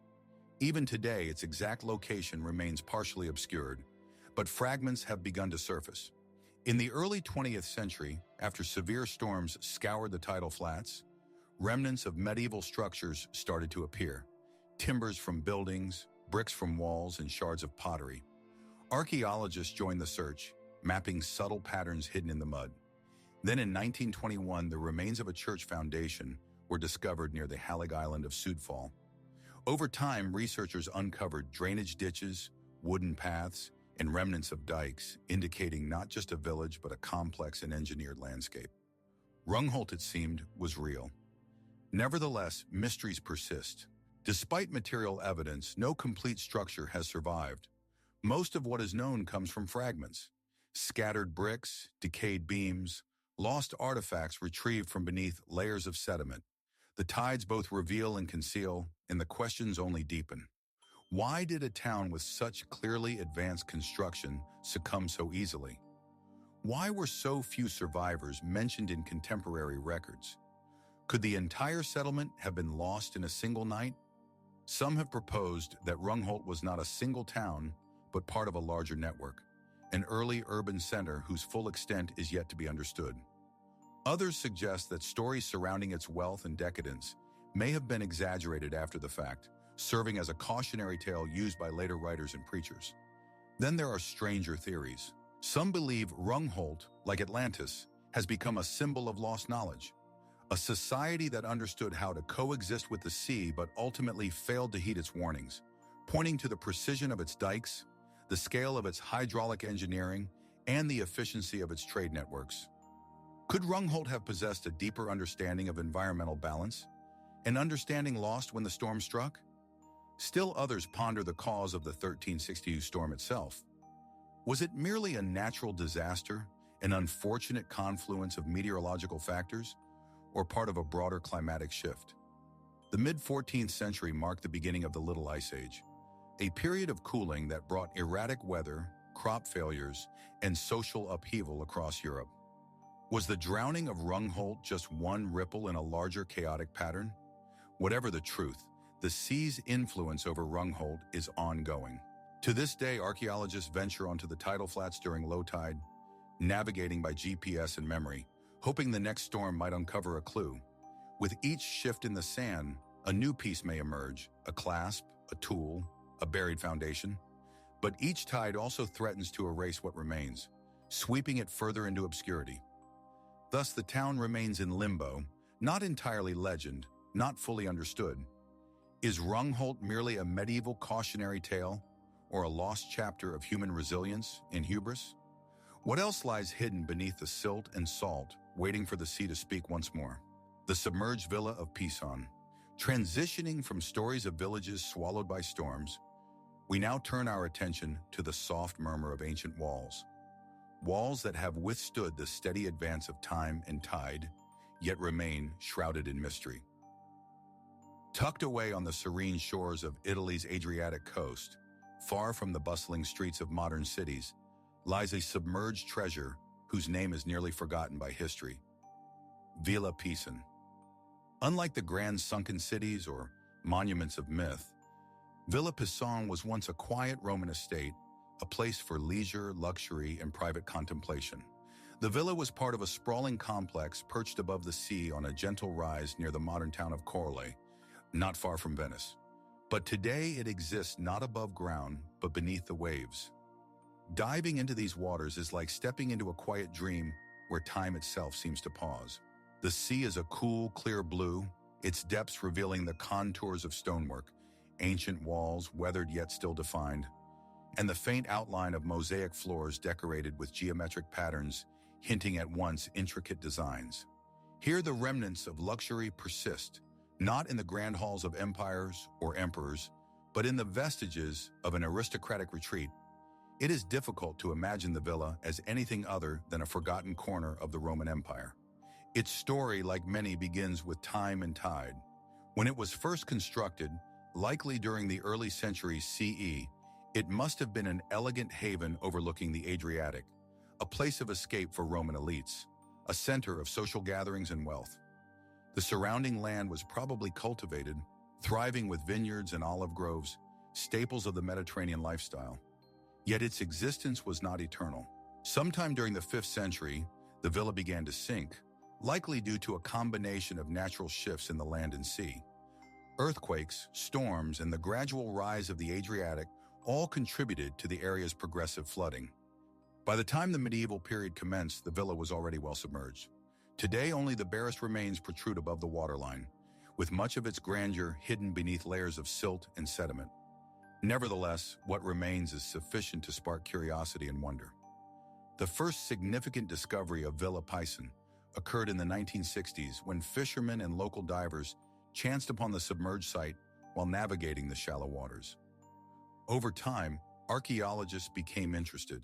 Even today, its exact location remains partially obscured, but fragments have begun to surface. In the early 20th century, after severe storms scoured the tidal flats, remnants of medieval structures started to appear. Timbers from buildings, bricks from walls, and shards of pottery. Archaeologists joined the search, mapping subtle patterns hidden in the mud. Then in 1921, the remains of a church foundation were discovered near the Hallig island of Sudfall. Over time, researchers uncovered drainage ditches, wooden paths, and remnants of dikes, indicating not just a village but a complex and engineered landscape. Rungholt, it seemed, was real. Nevertheless, mysteries persist. Despite material evidence, no complete structure has survived. Most of what is known comes from fragments. Scattered bricks, decayed beams, lost artifacts retrieved from beneath layers of sediment. The tides both reveal and conceal, and the questions only deepen. Why did a town with such clearly advanced construction succumb so easily? Why were so few survivors mentioned in contemporary records? Could the entire settlement have been lost in a single night? Some have proposed that Rungholt was not a single town, but part of a larger network, an early urban center whose full extent is yet to be understood. Others suggest that stories surrounding its wealth and decadence may have been exaggerated after the fact, serving as a cautionary tale used by later writers and preachers. Then there are stranger theories. Some believe Rungholt, like Atlantis, has become a symbol of lost knowledge, a society that understood how to coexist with the sea but ultimately failed to heed its warnings, pointing to the precision of its dikes, the scale of its hydraulic engineering, and the efficiency of its trade networks. Could Rungholt have possessed a deeper understanding of environmental balance, an understanding lost when the storm struck? Still others ponder the cause of the 1362 storm itself. Was it merely a natural disaster, an unfortunate confluence of meteorological factors, or part of a broader climatic shift? The mid-14th century marked the beginning of the Little Ice Age, a period of cooling that brought erratic weather, crop failures, and social upheaval across Europe. Was the drowning of Rungholt just one ripple in a larger chaotic pattern? Whatever the truth, the sea's influence over Rungholt is ongoing. To this day, archaeologists venture onto the tidal flats during low tide, navigating by GPS and memory, hoping the next storm might uncover a clue. With each shift in the sand, a new piece may emerge, a clasp, a tool, a buried foundation. But each tide also threatens to erase what remains, sweeping it further into obscurity. Thus, the town remains in limbo, not entirely legend, not fully understood. Is Rungholt merely a medieval cautionary tale, or a lost chapter of human resilience and hubris? What else lies hidden beneath the silt and salt, waiting for the sea to speak once more? The submerged villa of Pison. Transitioning from stories of villages swallowed by storms, we now turn our attention to the soft murmur of ancient walls. Walls that have withstood the steady advance of time and tide, yet remain shrouded in mystery. Tucked away on the serene shores of Italy's Adriatic coast, far from the bustling streets of modern cities, lies a submerged treasure whose name is nearly forgotten by history. Villa Pison. Unlike the grand sunken cities or monuments of myth, Villa Pison was once a quiet Roman estate, a place for leisure, luxury, and private contemplation. The villa was part of a sprawling complex perched above the sea on a gentle rise near the modern town of Corle, not far from Venice. But today it exists not above ground, but beneath the waves. Diving into these waters is like stepping into a quiet dream where time itself seems to pause. The sea is a cool, clear blue, its depths revealing the contours of stonework, ancient walls weathered yet still defined, and the faint outline of mosaic floors decorated with geometric patterns hinting at once intricate designs. Here the remnants of luxury persist, not in the grand halls of empires or emperors, but in the vestiges of an aristocratic retreat. It is difficult to imagine the villa as anything other than a forgotten corner of the Roman Empire. Its story, like many, begins with time and tide. When it was first constructed, likely during the early centuries CE, it must have been an elegant haven overlooking the Adriatic, a place of escape for Roman elites, a center of social gatherings and wealth. The surrounding land was probably cultivated, thriving with vineyards and olive groves, staples of the Mediterranean lifestyle. Yet its existence was not eternal. Sometime during the 5th century, the villa began to sink, likely due to a combination of natural shifts in the land and sea. Earthquakes, storms, and the gradual rise of the Adriatic all contributed to the area's progressive flooding. By the time the medieval period commenced, the villa was already well submerged. Today, only the barest remains protrude above the waterline, with much of its grandeur hidden beneath layers of silt and sediment. Nevertheless, what remains is sufficient to spark curiosity and wonder. The first significant discovery of Villa Pison occurred in the 1960s when fishermen and local divers chanced upon the submerged site while navigating the shallow waters. Over time, archaeologists became interested,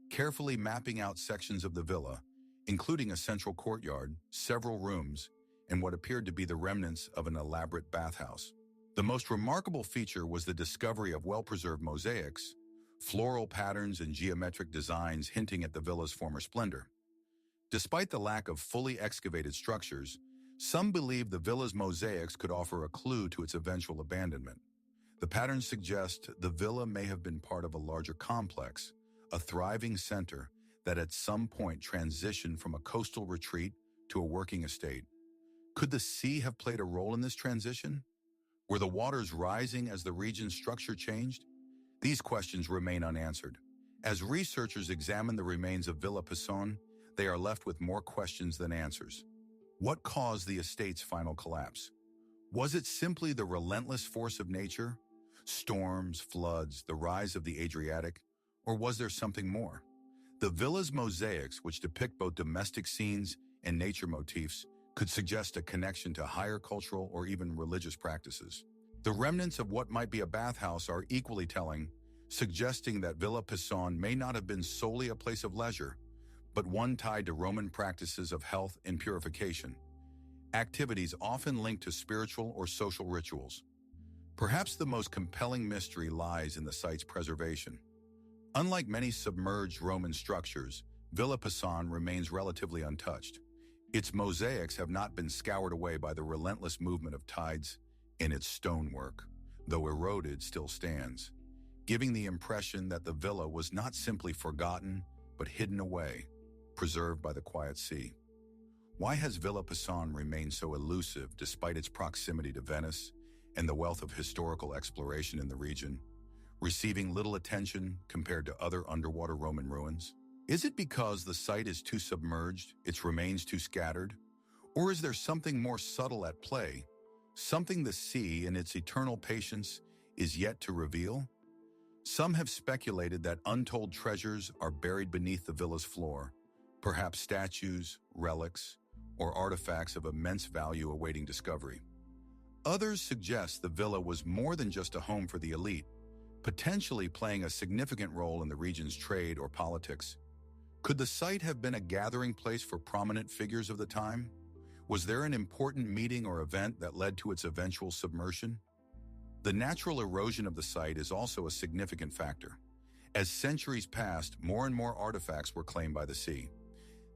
carefully mapping out sections of the villa, including a central courtyard, several rooms, and what appeared to be the remnants of an elaborate bathhouse. The most remarkable feature was the discovery of well-preserved mosaics, floral patterns and geometric designs hinting at the villa's former splendor. Despite the lack of fully excavated structures, some believe the villa's mosaics could offer a clue to its eventual abandonment. The patterns suggest the villa may have been part of a larger complex, a thriving center that at some point transitioned from a coastal retreat to a working estate. Could the sea have played a role in this transition? Were the waters rising as the region's structure changed? These questions remain unanswered. As researchers examine the remains of Villa Pisson, they are left with more questions than answers. What caused the estate's final collapse? Was it simply the relentless force of nature? Storms, floods, the rise of the Adriatic? Or was there something more? The villa's mosaics, which depict both domestic scenes and nature motifs, could suggest a connection to higher cultural or even religious practices. The remnants of what might be a bathhouse are equally telling, suggesting that Villa Pisson may not have been solely a place of leisure, but one tied to Roman practices of health and purification, activities often linked to spiritual or social rituals. Perhaps the most compelling mystery lies in the site's preservation. Unlike many submerged Roman structures, Villa Pisson remains relatively untouched. Its mosaics have not been scoured away by the relentless movement of tides, and its stonework, though eroded, still stands, giving the impression that the villa was not simply forgotten, but hidden away, preserved by the quiet sea. Why has Villa Pisson remained so elusive despite its proximity to Venice and the wealth of historical exploration in the region, receiving little attention compared to other underwater Roman ruins? Is it because the site is too submerged, its remains too scattered? Or is there something more subtle at play, something the sea in its eternal patience is yet to reveal? Some have speculated that untold treasures are buried beneath the villa's floor, perhaps statues, relics, or artifacts of immense value awaiting discovery. Others suggest the villa was more than just a home for the elite, potentially playing a significant role in the region's trade or politics. Could the site have been a gathering place for prominent figures of the time? Was there an important meeting or event that led to its eventual submersion? The natural erosion of the site is also a significant factor. As centuries passed, more and more artifacts were claimed by the sea.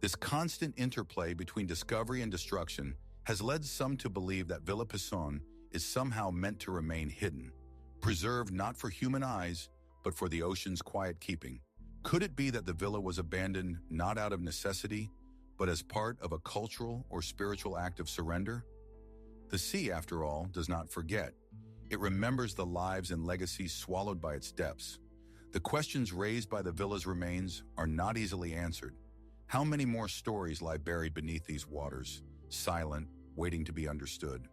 This constant interplay between discovery and destruction has led some to believe that Villa Pisson is somehow meant to remain hidden, preserved not for human eyes, but for the ocean's quiet keeping. Could it be that the villa was abandoned not out of necessity, but as part of a cultural or spiritual act of surrender? The sea, after all, does not forget. It remembers the lives and legacies swallowed by its depths. The questions raised by the villa's remains are not easily answered. How many more stories lie buried beneath these waters, silent, waiting to be understood?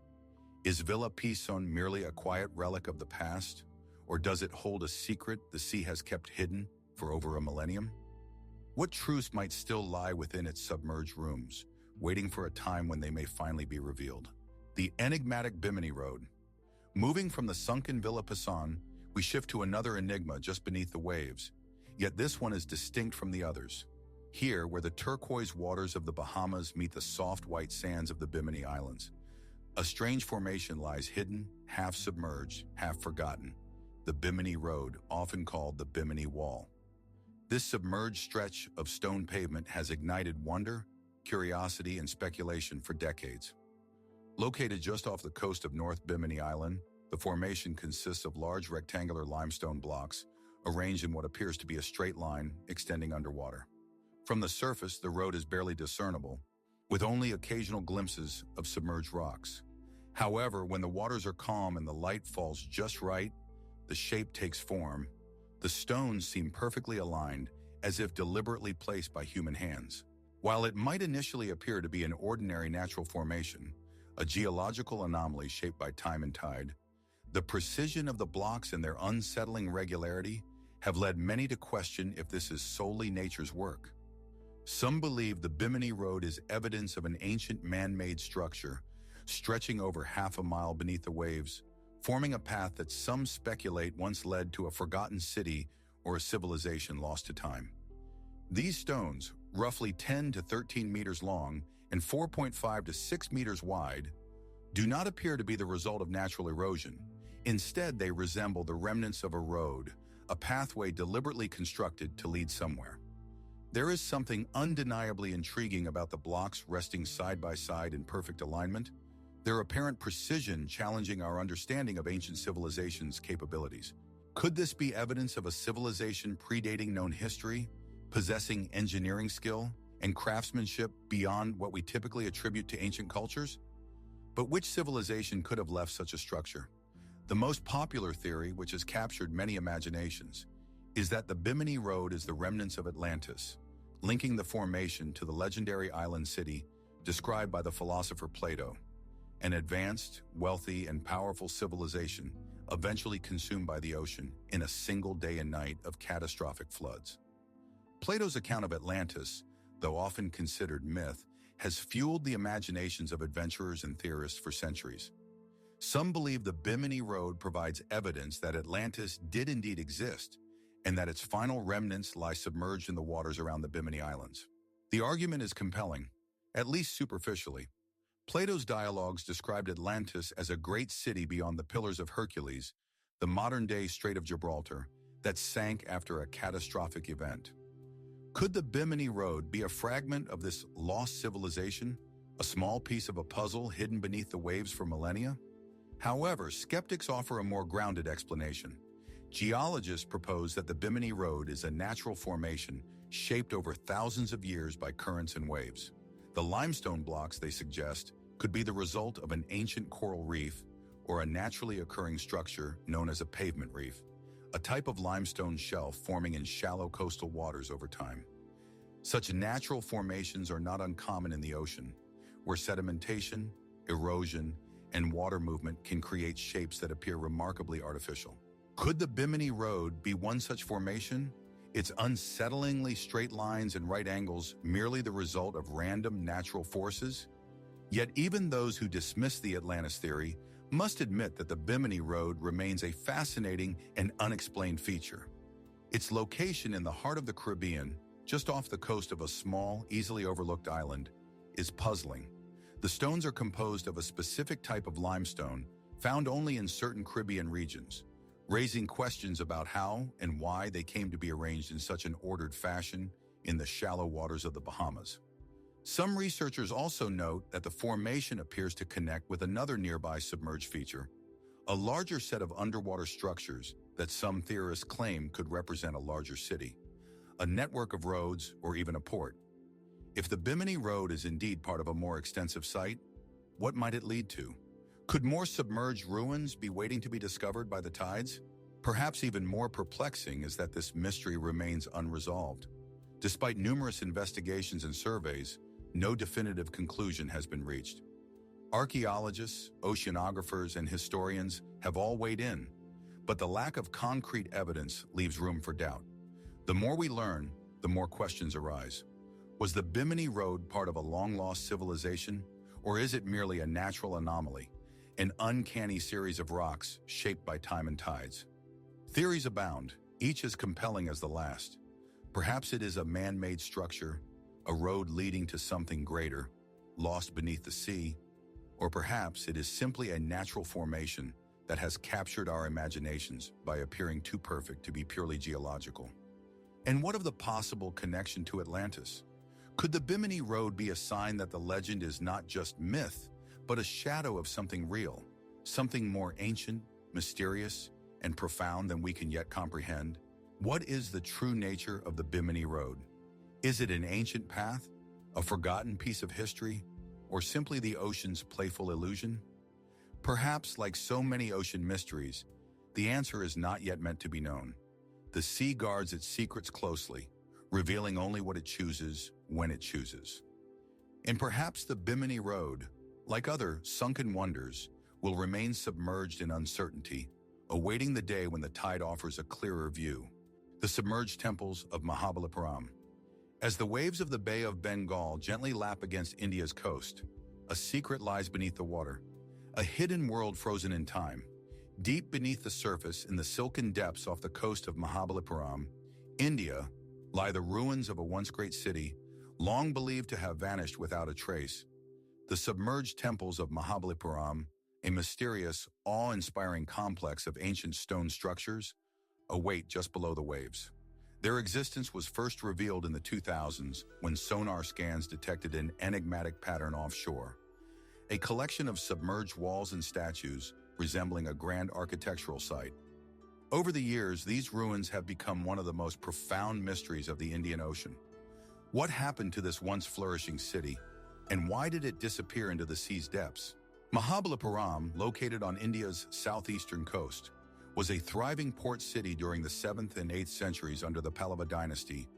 Is Villa Pisson merely a quiet relic of the past, or does it hold a secret the sea has kept hidden for over a millennium? What truths might still lie within its submerged rooms, waiting for a time when they may finally be revealed? The enigmatic Bimini Road. Moving from the sunken Villa Pisson, we shift to another enigma just beneath the waves, yet this one is distinct from the others. Here, where the turquoise waters of the Bahamas meet the soft white sands of the Bimini Islands, a strange formation lies hidden, half submerged, half forgotten, the Bimini Road, often called the Bimini Wall. This submerged stretch of stone pavement has ignited wonder, curiosity, and speculation for decades. Located just off the coast of North Bimini Island, the formation consists of large rectangular limestone blocks arranged in what appears to be a straight line extending underwater. From the surface, the road is barely discernible, with only occasional glimpses of submerged rocks. However, when the waters are calm and the light falls just right, the shape takes form. The stones seem perfectly aligned, as if deliberately placed by human hands. While it might initially appear to be an ordinary natural formation, a geological anomaly shaped by time and tide, the precision of the blocks and their unsettling regularity have led many to question if this is solely nature's work. Some believe the Bimini Road is evidence of an ancient man-made structure, stretching over half a mile beneath the waves, forming a path that some speculate once led to a forgotten city or a civilization lost to time. These stones, roughly 10 to 13 meters long and 4.5 to 6 meters wide, do not appear to be the result of natural erosion. Instead, they resemble the remnants of a road, a pathway deliberately constructed to lead somewhere. There is something undeniably intriguing about the blocks resting side by side in perfect alignment, their apparent precision challenging our understanding of ancient civilizations' capabilities. Could this be evidence of a civilization predating known history, possessing engineering skill and craftsmanship beyond what we typically attribute to ancient cultures? But which civilization could have left such a structure? The most popular theory, which has captured many imaginations, is that the Bimini Road is the remnants of Atlantis, linking the formation to the legendary island city described by the philosopher Plato, an advanced, wealthy, and powerful civilization eventually consumed by the ocean in a single day and night of catastrophic floods. Plato's account of Atlantis, though often considered myth, has fueled the imaginations of adventurers and theorists for centuries. Some believe the Bimini Road provides evidence that Atlantis did indeed exist, and that its final remnants lie submerged in the waters around the Bimini Islands. The argument is compelling, at least superficially. Plato's dialogues described Atlantis as a great city beyond the Pillars of Hercules, the modern-day Strait of Gibraltar, that sank after a catastrophic event. Could the Bimini Road be a fragment of this lost civilization, a small piece of a puzzle hidden beneath the waves for millennia? However, skeptics offer a more grounded explanation. Geologists propose that the Bimini Road is a natural formation shaped over thousands of years by currents and waves. The limestone blocks, they suggest, could be the result of an ancient coral reef or a naturally occurring structure known as a pavement reef, a type of limestone shelf forming in shallow coastal waters over time. Such natural formations are not uncommon in the ocean, where sedimentation, erosion, and water movement can create shapes that appear remarkably artificial. Could the Bimini Road be one such formation? Its unsettlingly straight lines and right angles merely the result of random natural forces? Yet even those who dismiss the Atlantis theory must admit that the Bimini Road remains a fascinating and unexplained feature. Its location in the heart of the Caribbean, just off the coast of a small, easily overlooked island, is puzzling. The stones are composed of a specific type of limestone found only in certain Caribbean regions, raising questions about how and why they came to be arranged in such an ordered fashion in the shallow waters of the Bahamas. Some researchers also note that the formation appears to connect with another nearby submerged feature, a larger set of underwater structures that some theorists claim could represent a larger city, a network of roads, or even a port. If the Bimini Road is indeed part of a more extensive site, what might it lead to? Could more submerged ruins be waiting to be discovered by the tides? Perhaps even more perplexing is that this mystery remains unresolved. Despite numerous investigations and surveys, no definitive conclusion has been reached. Archaeologists, oceanographers, and historians have all weighed in, but the lack of concrete evidence leaves room for doubt. The more we learn, the more questions arise. Was the Bimini Road part of a long-lost civilization, or is it merely a natural anomaly, an uncanny series of rocks shaped by time and tides? Theories abound, each as compelling as the last. Perhaps it is a man-made structure, a road leading to something greater, lost beneath the sea, or perhaps it is simply a natural formation that has captured our imaginations by appearing too perfect to be purely geological. And what of the possible connection to Atlantis? Could the Bimini Road be a sign that the legend is not just myth, but a shadow of something real, something more ancient, mysterious, and profound than we can yet comprehend? What is the true nature of the Bimini Road? Is it an ancient path, a forgotten piece of history, or simply the ocean's playful illusion? Perhaps, like so many ocean mysteries, the answer is not yet meant to be known. The sea guards its secrets closely, revealing only what it chooses when it chooses. And perhaps the Bimini Road, like other sunken wonders, will remain submerged in uncertainty, awaiting the day when the tide offers a clearer view. The submerged temples of Mahabalipuram. As the waves of the Bay of Bengal gently lap against India's coast, a secret lies beneath the water, a hidden world frozen in time. Deep beneath the surface, in the silken depths off the coast of Mahabalipuram, India, lie the ruins of a once great city, long believed to have vanished without a trace. The submerged temples of Mahabalipuram, a mysterious, awe-inspiring complex of ancient stone structures, await just below the waves. Their existence was first revealed in the 2000s when sonar scans detected an enigmatic pattern offshore. A collection of submerged walls and statues resembling a grand architectural site. Over the years, these ruins have become one of the most profound mysteries of the Indian Ocean. What happened to this once flourishing city, and why did it disappear into the sea's depths? Mahabalipuram, located on India's southeastern coast, was a thriving port city during the 7th and 8th centuries under the Pallava dynasty,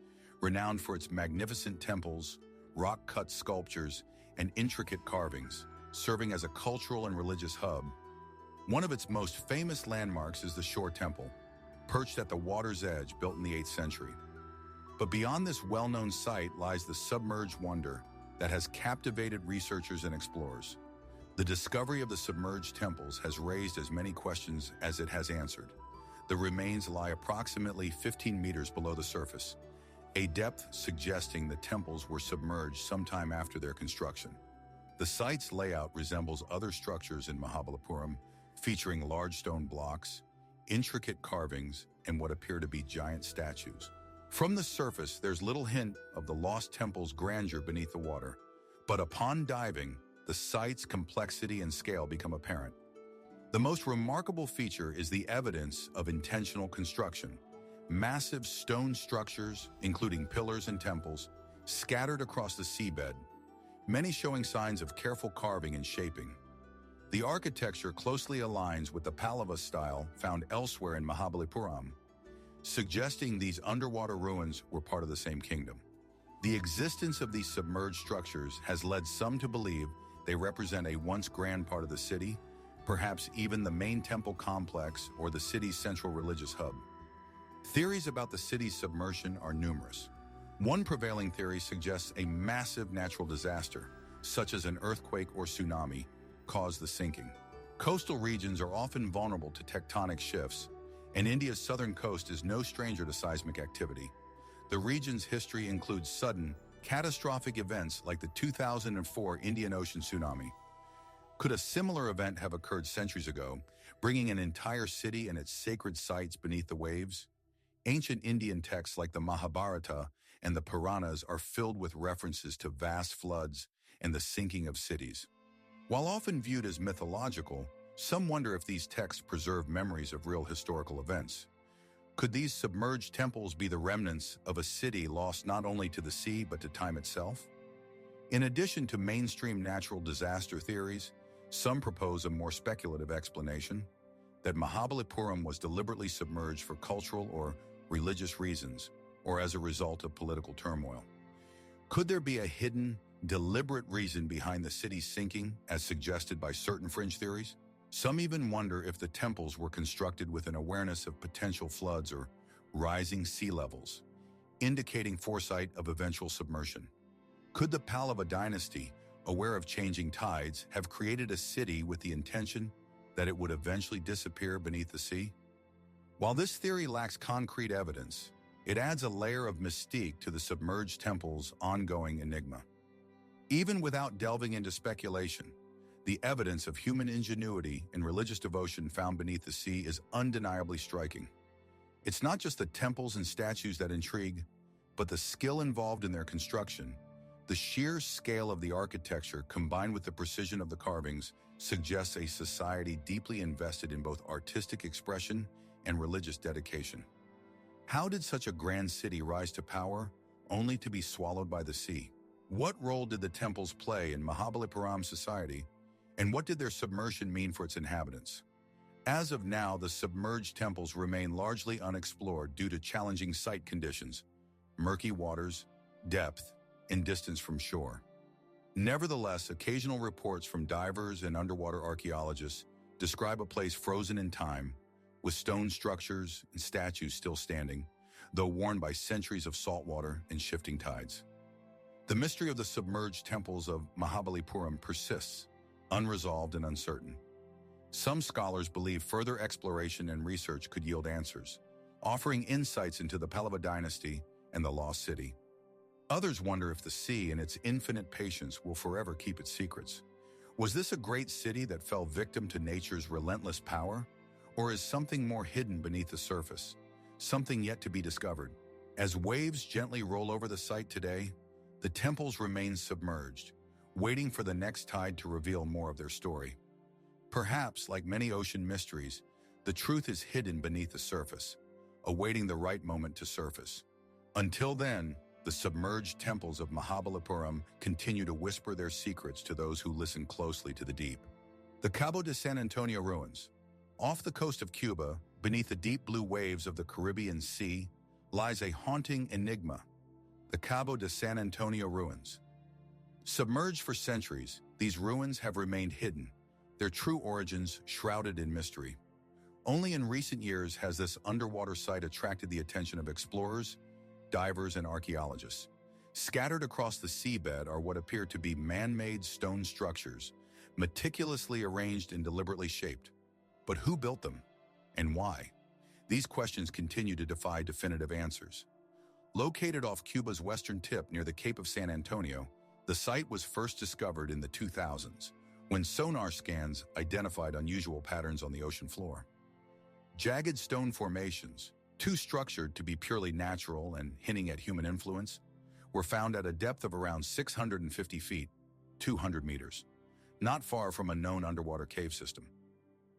renowned for its magnificent temples, rock-cut sculptures, and intricate carvings, serving as a cultural and religious hub. One of its most famous landmarks is the Shore Temple, perched at the water's edge, built in the 8th century. But beyond this well-known site lies the submerged wonder that has captivated researchers and explorers. The discovery of the submerged temples has raised as many questions as it has answered. The remains lie approximately 15 meters below the surface, a depth suggesting the temples were submerged sometime after their construction. The site's layout resembles other structures in Mahabalipuram, featuring large stone blocks, intricate carvings, and what appear to be giant statues. From the surface, there's little hint of the lost temple's grandeur beneath the water, but upon diving, the site's complexity and scale become apparent. The most remarkable feature is the evidence of intentional construction. Massive stone structures, including pillars and temples, scattered across the seabed, many showing signs of careful carving and shaping. The architecture closely aligns with the Pallava style found elsewhere in Mahabalipuram, suggesting these underwater ruins were part of the same kingdom. The existence of these submerged structures has led some to believe they represent a once grand part of the city, perhaps even the main temple complex or the city's central religious hub. Theories about the city's submersion are numerous. One prevailing theory suggests a massive natural disaster, such as an earthquake or tsunami, caused the sinking. Coastal regions are often vulnerable to tectonic shifts, and India's southern coast is no stranger to seismic activity. The region's history includes sudden, catastrophic events like the 2004 Indian Ocean tsunami. Could a similar event have occurred centuries ago, bringing an entire city and its sacred sites beneath the waves? Ancient Indian texts like the Mahabharata and the Puranas are filled with references to vast floods and the sinking of cities. While often viewed as mythological, some wonder if these texts preserve memories of real historical events. Could these submerged temples be the remnants of a city lost not only to the sea but to time itself? In addition to mainstream natural disaster theories, some propose a more speculative explanation, that Mahabalipuram was deliberately submerged for cultural or religious reasons, or as a result of political turmoil. Could there be a hidden, deliberate reason behind the city's sinking, as suggested by certain fringe theories? Some even wonder if the temples were constructed with an awareness of potential floods or rising sea levels, indicating foresight of eventual submersion. Could the Pallava dynasty, aware of changing tides, have created a city with the intention that it would eventually disappear beneath the sea? While this theory lacks concrete evidence, it adds a layer of mystique to the submerged temple's ongoing enigma. Even without delving into speculation, the evidence of human ingenuity and religious devotion found beneath the sea is undeniably striking. It's not just the temples and statues that intrigue, but the skill involved in their construction. The sheer scale of the architecture, combined with the precision of the carvings, suggests a society deeply invested in both artistic expression and religious dedication. How did such a grand city rise to power, only to be swallowed by the sea? What role did the temples play in Mahabalipuram society, and what did their submersion mean for its inhabitants? As of now, the submerged temples remain largely unexplored due to challenging site conditions, murky waters, depth, and distance from shore. Nevertheless, occasional reports from divers and underwater archaeologists describe a place frozen in time, with stone structures and statues still standing. though worn by centuries of salt water and shifting tides. The mystery of the submerged temples of Mahabalipuram persists, unresolved and uncertain. Some scholars believe further exploration and research could yield answers, offering insights into the Pallava dynasty and the lost city. Others wonder if the sea and its infinite patience will forever keep its secrets. Was this a great city that fell victim to nature's relentless power? Or is something more hidden beneath the surface, something yet to be discovered? As waves gently roll over the site today, the temples remain submerged, waiting for the next tide to reveal more of their story. Perhaps, like many ocean mysteries, the truth is hidden beneath the surface, awaiting the right moment to surface. Until then, the submerged temples of Mahabalipuram continue to whisper their secrets to those who listen closely to the deep. The Cabo de San Antonio ruins. Off the coast of Cuba, beneath the deep blue waves of the Caribbean Sea, lies a haunting enigma, the Cabo de San Antonio ruins. Submerged for centuries, these ruins have remained hidden, their true origins shrouded in mystery. Only in recent years has this underwater site attracted the attention of explorers, divers, and archaeologists. Scattered across the seabed are what appear to be man-made stone structures, meticulously arranged and deliberately shaped. But who built them, and why? These questions continue to defy definitive answers. Located off Cuba's western tip near the Cape of San Antonio, the site was first discovered in the 2000s, when sonar scans identified unusual patterns on the ocean floor. Jagged stone formations, too structured to be purely natural and hinting at human influence, were found at a depth of around 650 feet, 200 meters, not far from a known underwater cave system.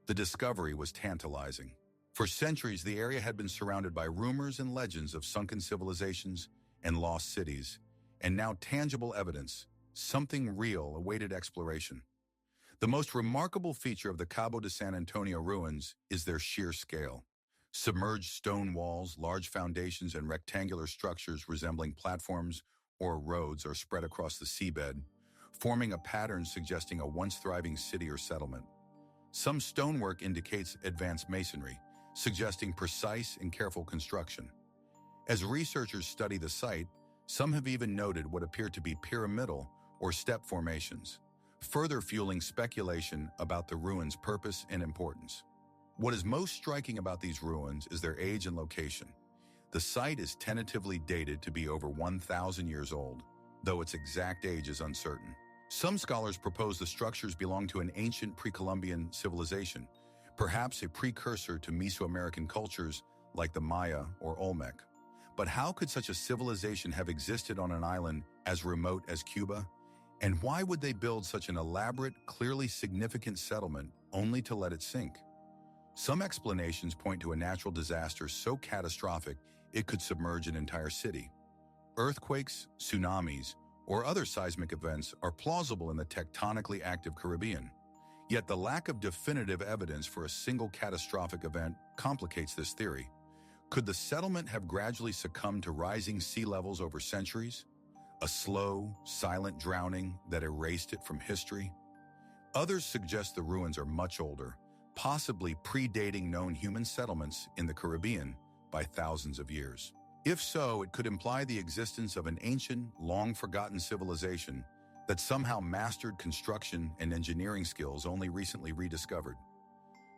The discovery was tantalizing. For centuries, the area had been surrounded by rumors and legends of sunken civilizations and lost cities, and now tangible evidence, something real, awaited exploration. The most remarkable feature of the Cabo de San Antonio ruins is their sheer scale. Submerged stone walls, large foundations, and rectangular structures resembling platforms or roads are spread across the seabed, forming a pattern suggesting a once thriving city or settlement. Some stonework indicates advanced masonry, suggesting precise and careful construction. As researchers study the site, some have even noted what appear to be pyramidal or step formations, further fueling speculation about the ruins' purpose and importance. What is most striking about these ruins is their age and location. The site is tentatively dated to be over 1,000 years old, though its exact age is uncertain. Some scholars propose the structures belong to an ancient pre-Columbian civilization, perhaps a precursor to Mesoamerican cultures like the Maya or Olmec. But how could such a civilization have existed on an island as remote as Cuba? And why would they build such an elaborate, clearly significant settlement only to let it sink? Some explanations point to a natural disaster so catastrophic it could submerge an entire city. Earthquakes, tsunamis, or other seismic events are plausible in the tectonically active Caribbean. Yet the lack of definitive evidence for a single catastrophic event complicates this theory. Could the settlement have gradually succumbed to rising sea levels over centuries? A slow, silent drowning that erased it from history? Others suggest the ruins are much older, possibly predating known human settlements in the Caribbean by thousands of years. If so, it could imply the existence of an ancient, long-forgotten civilization that somehow mastered construction and engineering skills only recently rediscovered.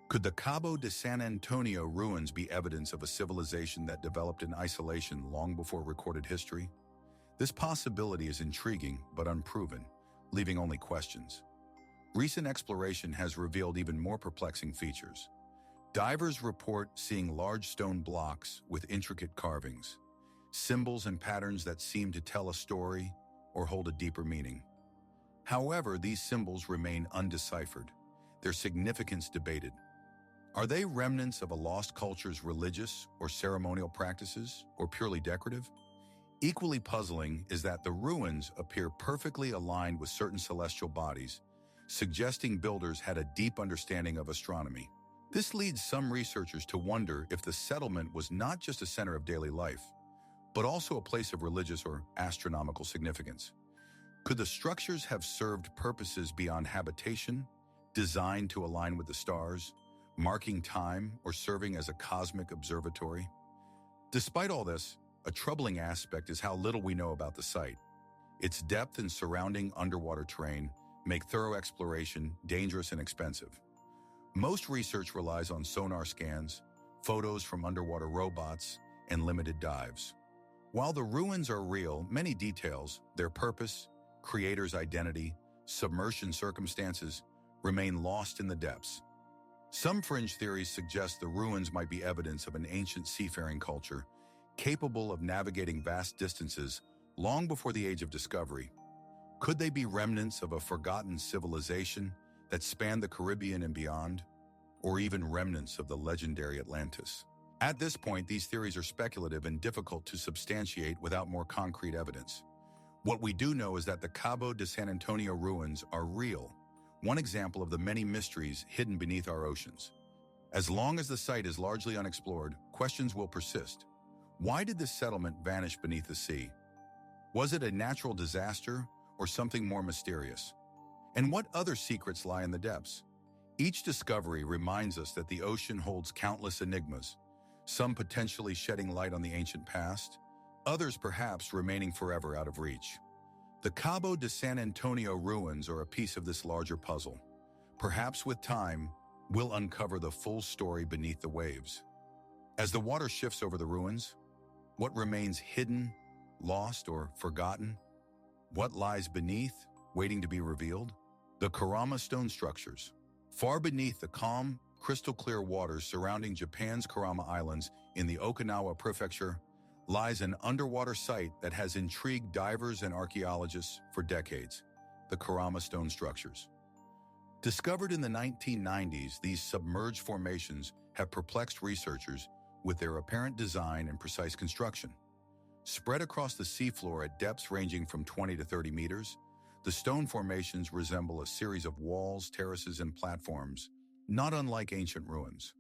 Could the Cabo de San Antonio ruins be evidence of a civilization that developed in isolation long before recorded history? This possibility is intriguing but unproven, leaving only questions. Recent exploration has revealed even more perplexing features. Divers report seeing large stone blocks with intricate carvings, symbols and patterns that seem to tell a story or hold a deeper meaning. However, these symbols remain undeciphered, their significance debated. Are they remnants of a lost culture's religious or ceremonial practices, or purely decorative? Equally puzzling is that the ruins appear perfectly aligned with certain celestial bodies, suggesting builders had a deep understanding of astronomy. This leads some researchers to wonder if the settlement was not just a center of daily life, but also a place of religious or astronomical significance. Could the structures have served purposes beyond habitation, designed to align with the stars, marking time, or serving as a cosmic observatory? Despite all this, a troubling aspect is how little we know about the site. Its depth and surrounding underwater terrain make thorough exploration dangerous and expensive. Most research relies on sonar scans, photos from underwater robots, and limited dives. While the ruins are real, many details, their purpose, creator's identity, submersion circumstances, remain lost in the depths. Some fringe theories suggest the ruins might be evidence of an ancient seafaring culture capable of navigating vast distances long before the Age of Discovery. Could they be remnants of a forgotten civilization that spanned the Caribbean and beyond, or even remnants of the legendary Atlantis? At this point, these theories are speculative and difficult to substantiate without more concrete evidence. What we do know is that the Cabo de San Antonio ruins are real, one example of the many mysteries hidden beneath our oceans. As long as the site is largely unexplored, questions will persist. Why did this settlement vanish beneath the sea? Was it a natural disaster or something more mysterious? And what other secrets lie in the depths? Each discovery reminds us that the ocean holds countless enigmas, some potentially shedding light on the ancient past, others perhaps remaining forever out of reach. The Cabo de San Antonio ruins are a piece of this larger puzzle. Perhaps with time, we'll uncover the full story beneath the waves. As the water shifts over the ruins, what remains hidden, lost, or forgotten? What lies beneath, waiting to be revealed? The Karama stone structures. Far beneath the calm, crystal-clear waters surrounding Japan's Karama Islands in the Okinawa Prefecture lies an underwater site that has intrigued divers and archaeologists for decades, the Karama stone structures. Discovered in the 1990s, these submerged formations have perplexed researchers with their apparent design and precise construction. Spread across the seafloor at depths ranging from 20 to 30 meters, the stone formations resemble a series of walls, terraces, and platforms, not unlike ancient ruins.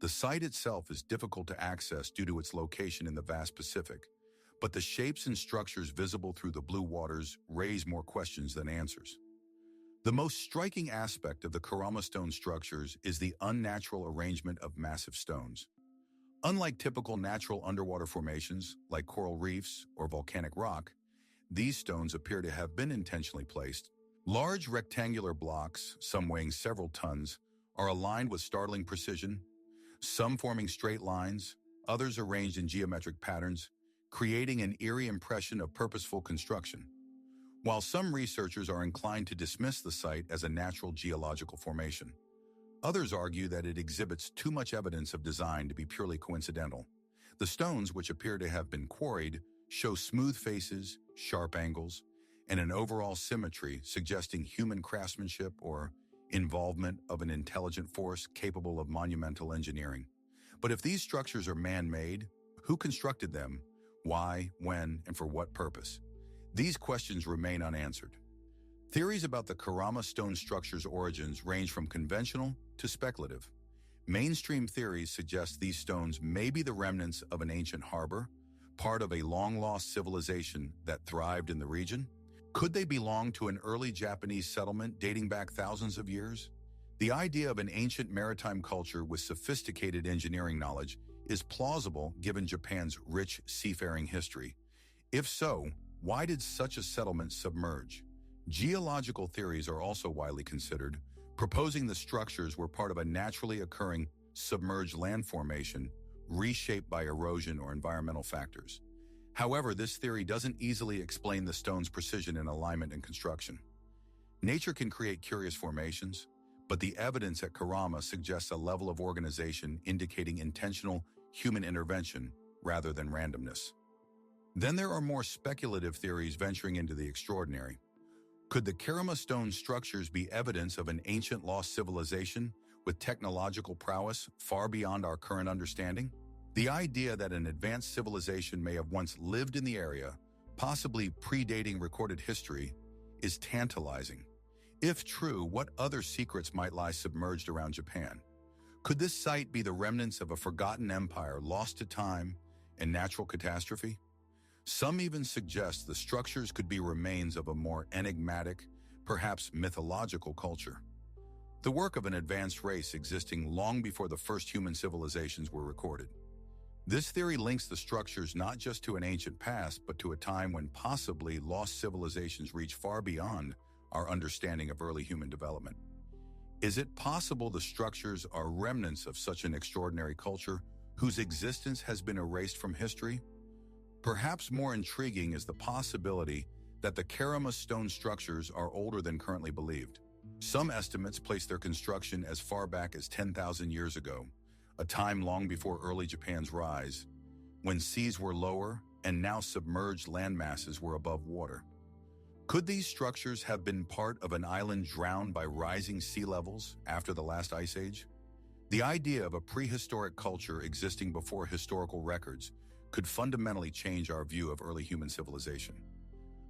The site itself is difficult to access due to its location in the vast Pacific, but the shapes and structures visible through the blue waters raise more questions than answers. The most striking aspect of the Karama stone structures is the unnatural arrangement of massive stones. Unlike typical natural underwater formations, like coral reefs or volcanic rock, these stones appear to have been intentionally placed. Large rectangular blocks, some weighing several tons, are aligned with startling precision, some forming straight lines, others arranged in geometric patterns, creating an eerie impression of purposeful construction. While some researchers are inclined to dismiss the site as a natural geological formation, others argue that it exhibits too much evidence of design to be purely coincidental. The stones, which appear to have been quarried, show smooth faces, sharp angles, and an overall symmetry suggesting human craftsmanship or involvement of an intelligent force capable of monumental engineering. But if these structures are man-made, who constructed them, why, when, and for what purpose? These questions remain unanswered. Theories about the Karama stone structure's origins range from conventional to speculative. Mainstream theories suggest these stones may be the remnants of an ancient harbor, part of a long-lost civilization that thrived in the region. Could they belong to an early Japanese settlement dating back thousands of years? The idea of an ancient maritime culture with sophisticated engineering knowledge is plausible given Japan's rich seafaring history. If so, why did such a settlement submerge? Geological theories are also widely considered, proposing the structures were part of a naturally occurring submerged land formation reshaped by erosion or environmental factors. However, this theory doesn't easily explain the stone's precision in alignment and construction. Nature can create curious formations, but the evidence at Karama suggests a level of organization indicating intentional human intervention rather than randomness. Then there are more speculative theories venturing into the extraordinary. Could the Karama stone structures be evidence of an ancient lost civilization with technological prowess far beyond our current understanding? The idea that an advanced civilization may have once lived in the area, possibly predating recorded history, is tantalizing. If true, what other secrets might lie submerged around Japan? Could this site be the remnants of a forgotten empire lost to time and natural catastrophe? Some even suggest the structures could be remains of a more enigmatic, perhaps mythological culture. The work of an advanced race existing long before the first human civilizations were recorded. This theory links the structures not just to an ancient past, but to a time when possibly lost civilizations reach far beyond our understanding of early human development. Is it possible the structures are remnants of such an extraordinary culture whose existence has been erased from history? Perhaps more intriguing is the possibility that the Kerama stone structures are older than currently believed. Some estimates place their construction as far back as 10,000 years ago, a time long before early Japan's rise, when seas were lower and now submerged land masses were above water. Could these structures have been part of an island drowned by rising sea levels after the last ice age? The idea of a prehistoric culture existing before historical records could fundamentally change our view of early human civilization.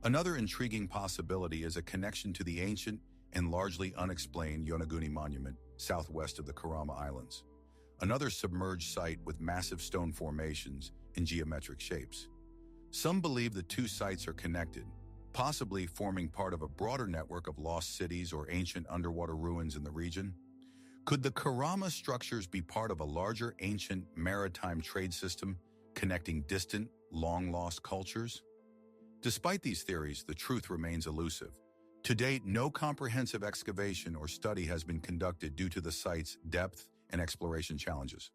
Another intriguing possibility is a connection to the ancient and largely unexplained Yonaguni Monument, southwest of the Kerama Islands, another submerged site with massive stone formations in geometric shapes. Some believe the two sites are connected, possibly forming part of a broader network of lost cities or ancient underwater ruins in the region. Could the Kerama structures be part of a larger ancient maritime trade system connecting distant, long-lost cultures? Despite these theories, the truth remains elusive. To date, no comprehensive excavation or study has been conducted due to the site's depth and exploration challenges.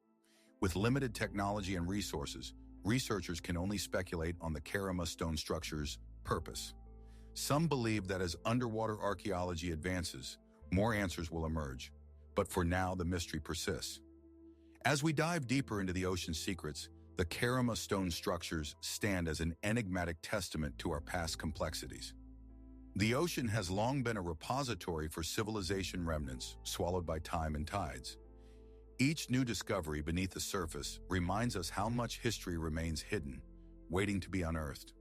With limited technology and resources, researchers can only speculate on the Kerama stone structure's purpose. Some believe that as underwater archaeology advances, more answers will emerge. But for now, the mystery persists. As we dive deeper into the ocean's secrets, the Kerama stone structures stand as an enigmatic testament to our past complexities. The ocean has long been a repository for civilization remnants swallowed by time and tides. Each new discovery beneath the surface reminds us how much history remains hidden, waiting to be unearthed.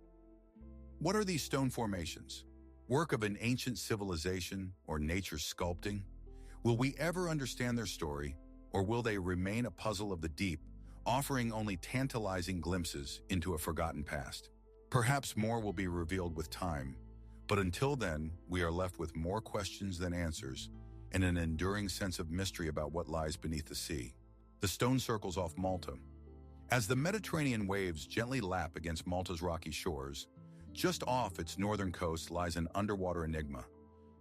What are these stone formations? Work of an ancient civilization or nature's sculpting? Will we ever understand their story, or will they remain a puzzle of the deep, offering only tantalizing glimpses into a forgotten past? Perhaps more will be revealed with time, but until then, we are left with more questions than answers and an enduring sense of mystery about what lies beneath the sea. The stone circles off Malta. As the Mediterranean waves gently lap against Malta's rocky shores, just off its northern coast lies an underwater enigma,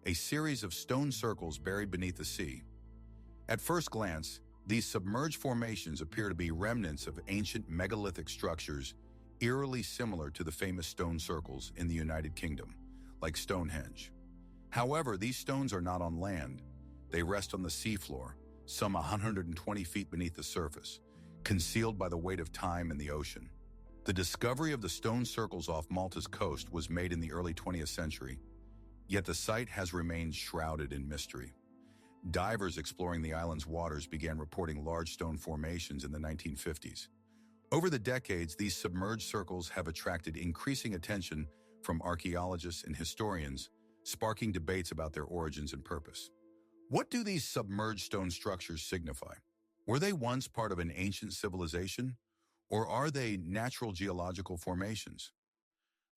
a series of stone circles buried beneath the sea. At first glance, these submerged formations appear to be remnants of ancient megalithic structures eerily similar to the famous stone circles in the United Kingdom, like Stonehenge. However, these stones are not on land. They rest on the seafloor, some 120 feet beneath the surface, concealed by the weight of time and the ocean. The discovery of the stone circles off Malta's coast was made in the early 20th century, yet the site has remained shrouded in mystery. Divers exploring the island's waters began reporting large stone formations in the 1950s. Over the decades, these submerged circles have attracted increasing attention from archaeologists and historians, sparking debates about their origins and purpose. What do these submerged stone structures signify? Were they once part of an ancient civilization, or are they natural geological formations?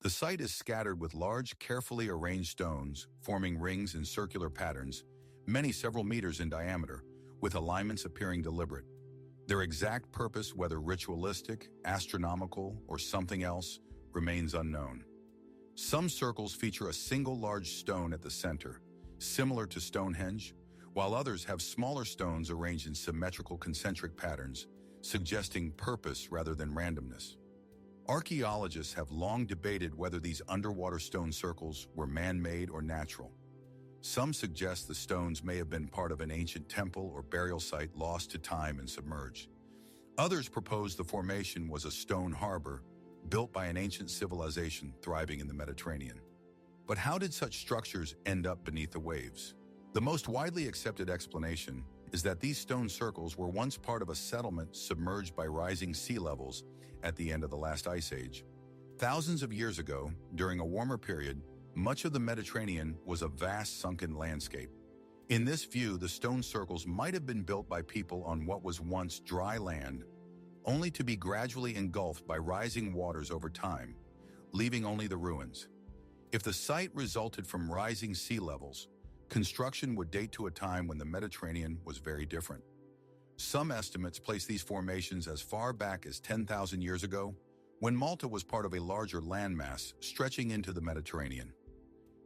The site is scattered with large, carefully arranged stones, forming rings in circular patterns, many several meters in diameter, with alignments appearing deliberate. Their exact purpose, whether ritualistic, astronomical, or something else, remains unknown. Some circles feature a single large stone at the center, similar to Stonehenge, while others have smaller stones arranged in symmetrical concentric patterns, suggesting purpose rather than randomness. Archaeologists have long debated whether these underwater stone circles were man-made or natural. Some suggest the stones may have been part of an ancient temple or burial site lost to time and submerged. Others propose the formation was a stone harbor built by an ancient civilization thriving in the Mediterranean. But how did such structures end up beneath the waves? The most widely accepted explanation is that these stone circles were once part of a settlement submerged by rising sea levels at the end of the last ice age. Thousands of years ago, during a warmer period, much of the Mediterranean was a vast sunken landscape. In this view, the stone circles might have been built by people on what was once dry land, only to be gradually engulfed by rising waters over time, leaving only the ruins. If the site resulted from rising sea levels, construction would date to a time when the Mediterranean was very different. Some estimates place these formations as far back as 10,000 years ago, when Malta was part of a larger landmass stretching into the Mediterranean.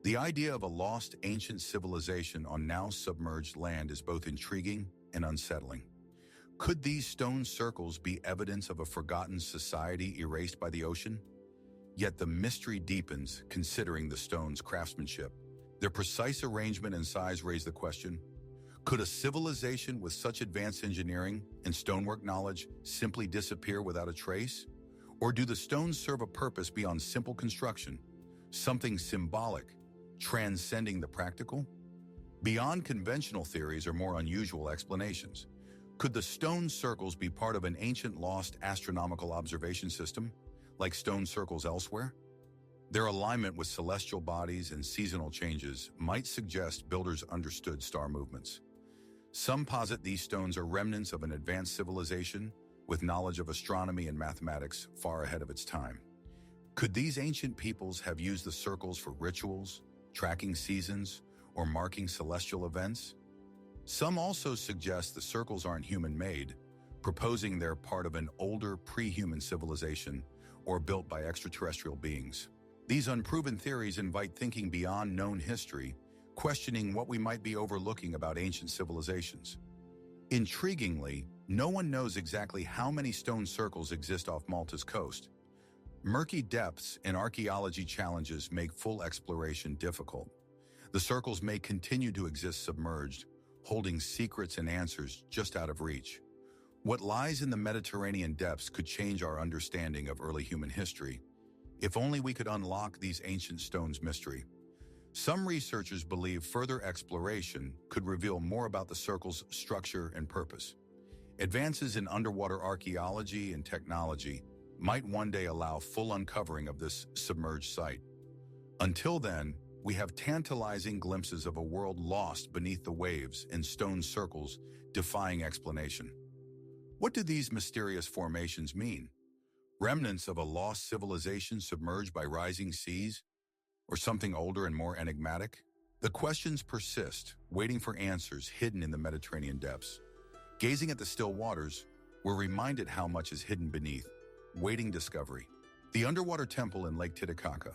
The idea of a lost ancient civilization on now submerged land is both intriguing and unsettling. Could these stone circles be evidence of a forgotten society erased by the ocean? Yet the mystery deepens considering the stone's craftsmanship. Their precise arrangement and size raise the question, could a civilization with such advanced engineering and stonework knowledge simply disappear without a trace? Or do the stones serve a purpose beyond simple construction, something symbolic, transcending the practical? Beyond conventional theories or more unusual explanations, could the stone circles be part of an ancient lost astronomical observation system, like stone circles elsewhere? Their alignment with celestial bodies and seasonal changes might suggest builders understood star movements. Some posit these stones are remnants of an advanced civilization with knowledge of astronomy and mathematics far ahead of its time. Could these ancient peoples have used the circles for rituals, tracking seasons, or marking celestial events? Some also suggest the circles aren't human-made, proposing they're part of an older pre-human civilization or built by extraterrestrial beings. These unproven theories invite thinking beyond known history, questioning what we might be overlooking about ancient civilizations. Intriguingly, no one knows exactly how many stone circles exist off Malta's coast. Murky depths and archaeology challenges make full exploration difficult. The circles may continue to exist submerged, holding secrets and answers just out of reach. What lies in the Mediterranean depths could change our understanding of early human history, if only we could unlock these ancient stones' mystery. Some researchers believe further exploration could reveal more about the circle's structure and purpose. Advances in underwater archaeology and technology might one day allow full uncovering of this submerged site. Until then, we have tantalizing glimpses of a world lost beneath the waves and stone circles defying explanation. What do these mysterious formations mean? Remnants of a lost civilization submerged by rising seas? Or something older and more enigmatic? The questions persist, waiting for answers hidden in the Mediterranean depths. Gazing at the still waters, we're reminded how much is hidden beneath, waiting discovery. The underwater temple in Lake Titicaca.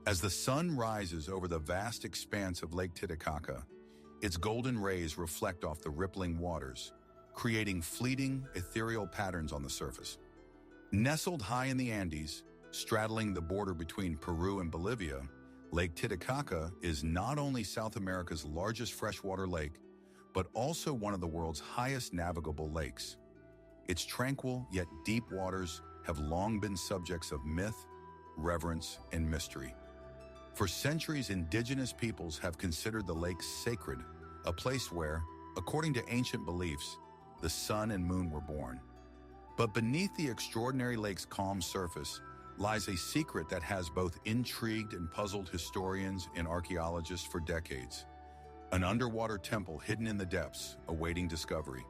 As the sun rises over the vast expanse of Lake Titicaca, its golden rays reflect off the rippling waters, creating fleeting, ethereal patterns on the surface. Nestled high in the Andes, straddling the border between Peru and Bolivia, Lake Titicaca is not only South America's largest freshwater lake, but also one of the world's highest navigable lakes. Its tranquil yet deep waters have long been subjects of myth, reverence, and mystery. For centuries, indigenous peoples have considered the lake sacred, a place where, according to ancient beliefs, the sun and moon were born. But beneath the extraordinary lake's calm surface lies a secret that has both intrigued and puzzled historians and archaeologists for decades. An underwater temple hidden in the depths, awaiting discovery.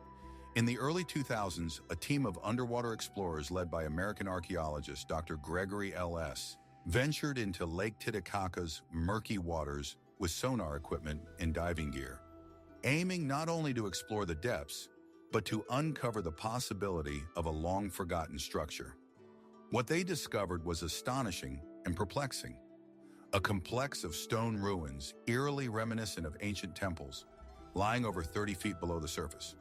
In the early 2000s, a team of underwater explorers led by American archaeologist Dr. Gregory L.S. ventured into Lake Titicaca's murky waters with sonar equipment and diving gear, aiming not only to explore the depths, but to uncover the possibility of a long-forgotten structure. What they discovered was astonishing and perplexing. A complex of stone ruins, eerily reminiscent of ancient temples, lying over 30 feet below the surface.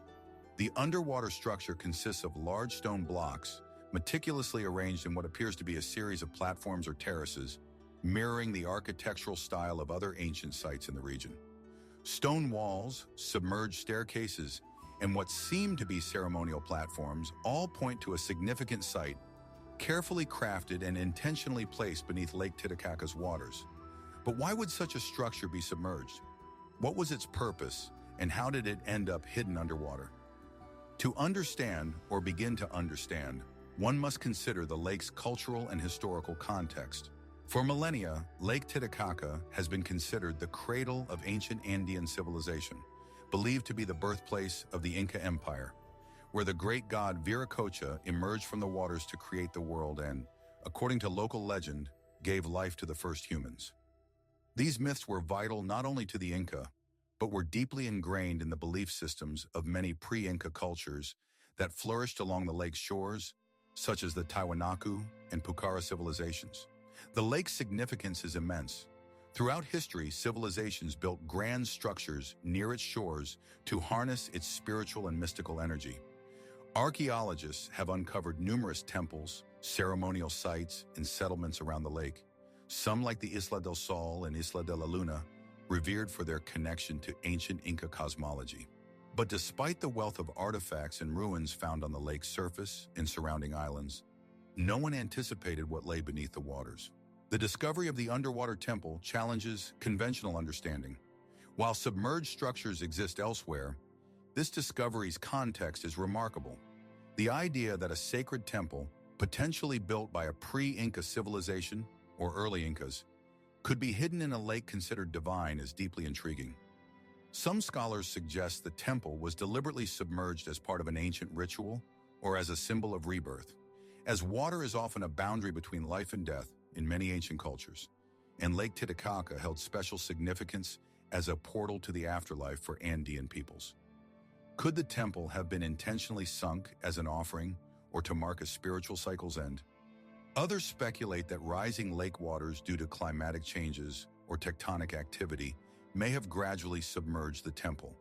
The underwater structure consists of large stone blocks, meticulously arranged in what appears to be a series of platforms or terraces, mirroring the architectural style of other ancient sites in the region. Stone walls, submerged staircases, and what seem to be ceremonial platforms all point to a significant site, carefully crafted and intentionally placed beneath Lake Titicaca's waters. But why would such a structure be submerged? What was its purpose, and how did it end up hidden underwater? To understand, or begin to understand, one must consider the lake's cultural and historical context. For millennia, Lake Titicaca has been considered the cradle of ancient Andean civilization, believed to be the birthplace of the Inca Empire, where the great god Viracocha emerged from the waters to create the world and, according to local legend, gave life to the first humans. These myths were vital not only to the Inca, but were deeply ingrained in the belief systems of many pre-Inca cultures that flourished along the lake's shores, such as the Tiwanaku and Pucara civilizations. The lake's significance is immense. Throughout history, civilizations built grand structures near its shores to harness its spiritual and mystical energy. Archaeologists have uncovered numerous temples, ceremonial sites, and settlements around the lake. Some, like the Isla del Sol and Isla de la Luna, revered for their connection to ancient Inca cosmology. But despite the wealth of artifacts and ruins found on the lake's surface and surrounding islands, no one anticipated what lay beneath the waters. The discovery of the underwater temple challenges conventional understanding. While submerged structures exist elsewhere, this discovery's context is remarkable. The idea that a sacred temple, potentially built by a pre-Inca civilization or early Incas, could be hidden in a lake considered divine is deeply intriguing. Some scholars suggest the temple was deliberately submerged as part of an ancient ritual or as a symbol of rebirth, as water is often a boundary between life and death in many ancient cultures, and Lake Titicaca held special significance as a portal to the afterlife for Andean peoples. Could the temple have been intentionally sunk as an offering or to mark a spiritual cycle's end? Others speculate that rising lake waters due to climatic changes or tectonic activity may have gradually submerged the temple.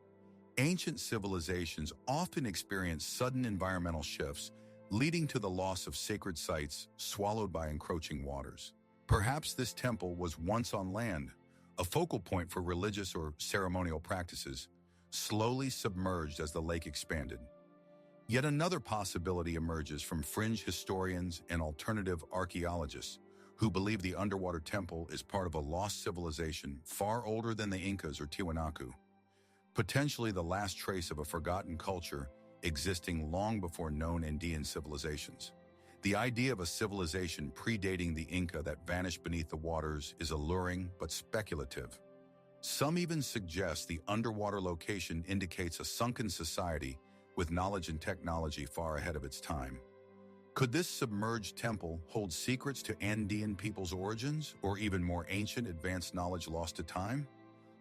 Ancient civilizations often experience sudden environmental shifts, leading to the loss of sacred sites swallowed by encroaching waters. Perhaps this temple was once on land, a focal point for religious or ceremonial practices, slowly submerged as the lake expanded. Yet another possibility emerges from fringe historians and alternative archaeologists who believe the underwater temple is part of a lost civilization far older than the Incas or Tiwanaku, potentially the last trace of a forgotten culture existing long before known Andean civilizations. The idea of a civilization predating the Inca that vanished beneath the waters is alluring but speculative. Some even suggest the underwater location indicates a sunken society with knowledge and technology far ahead of its time. Could this submerged temple hold secrets to Andean people's origins, or even more ancient advanced knowledge lost to time?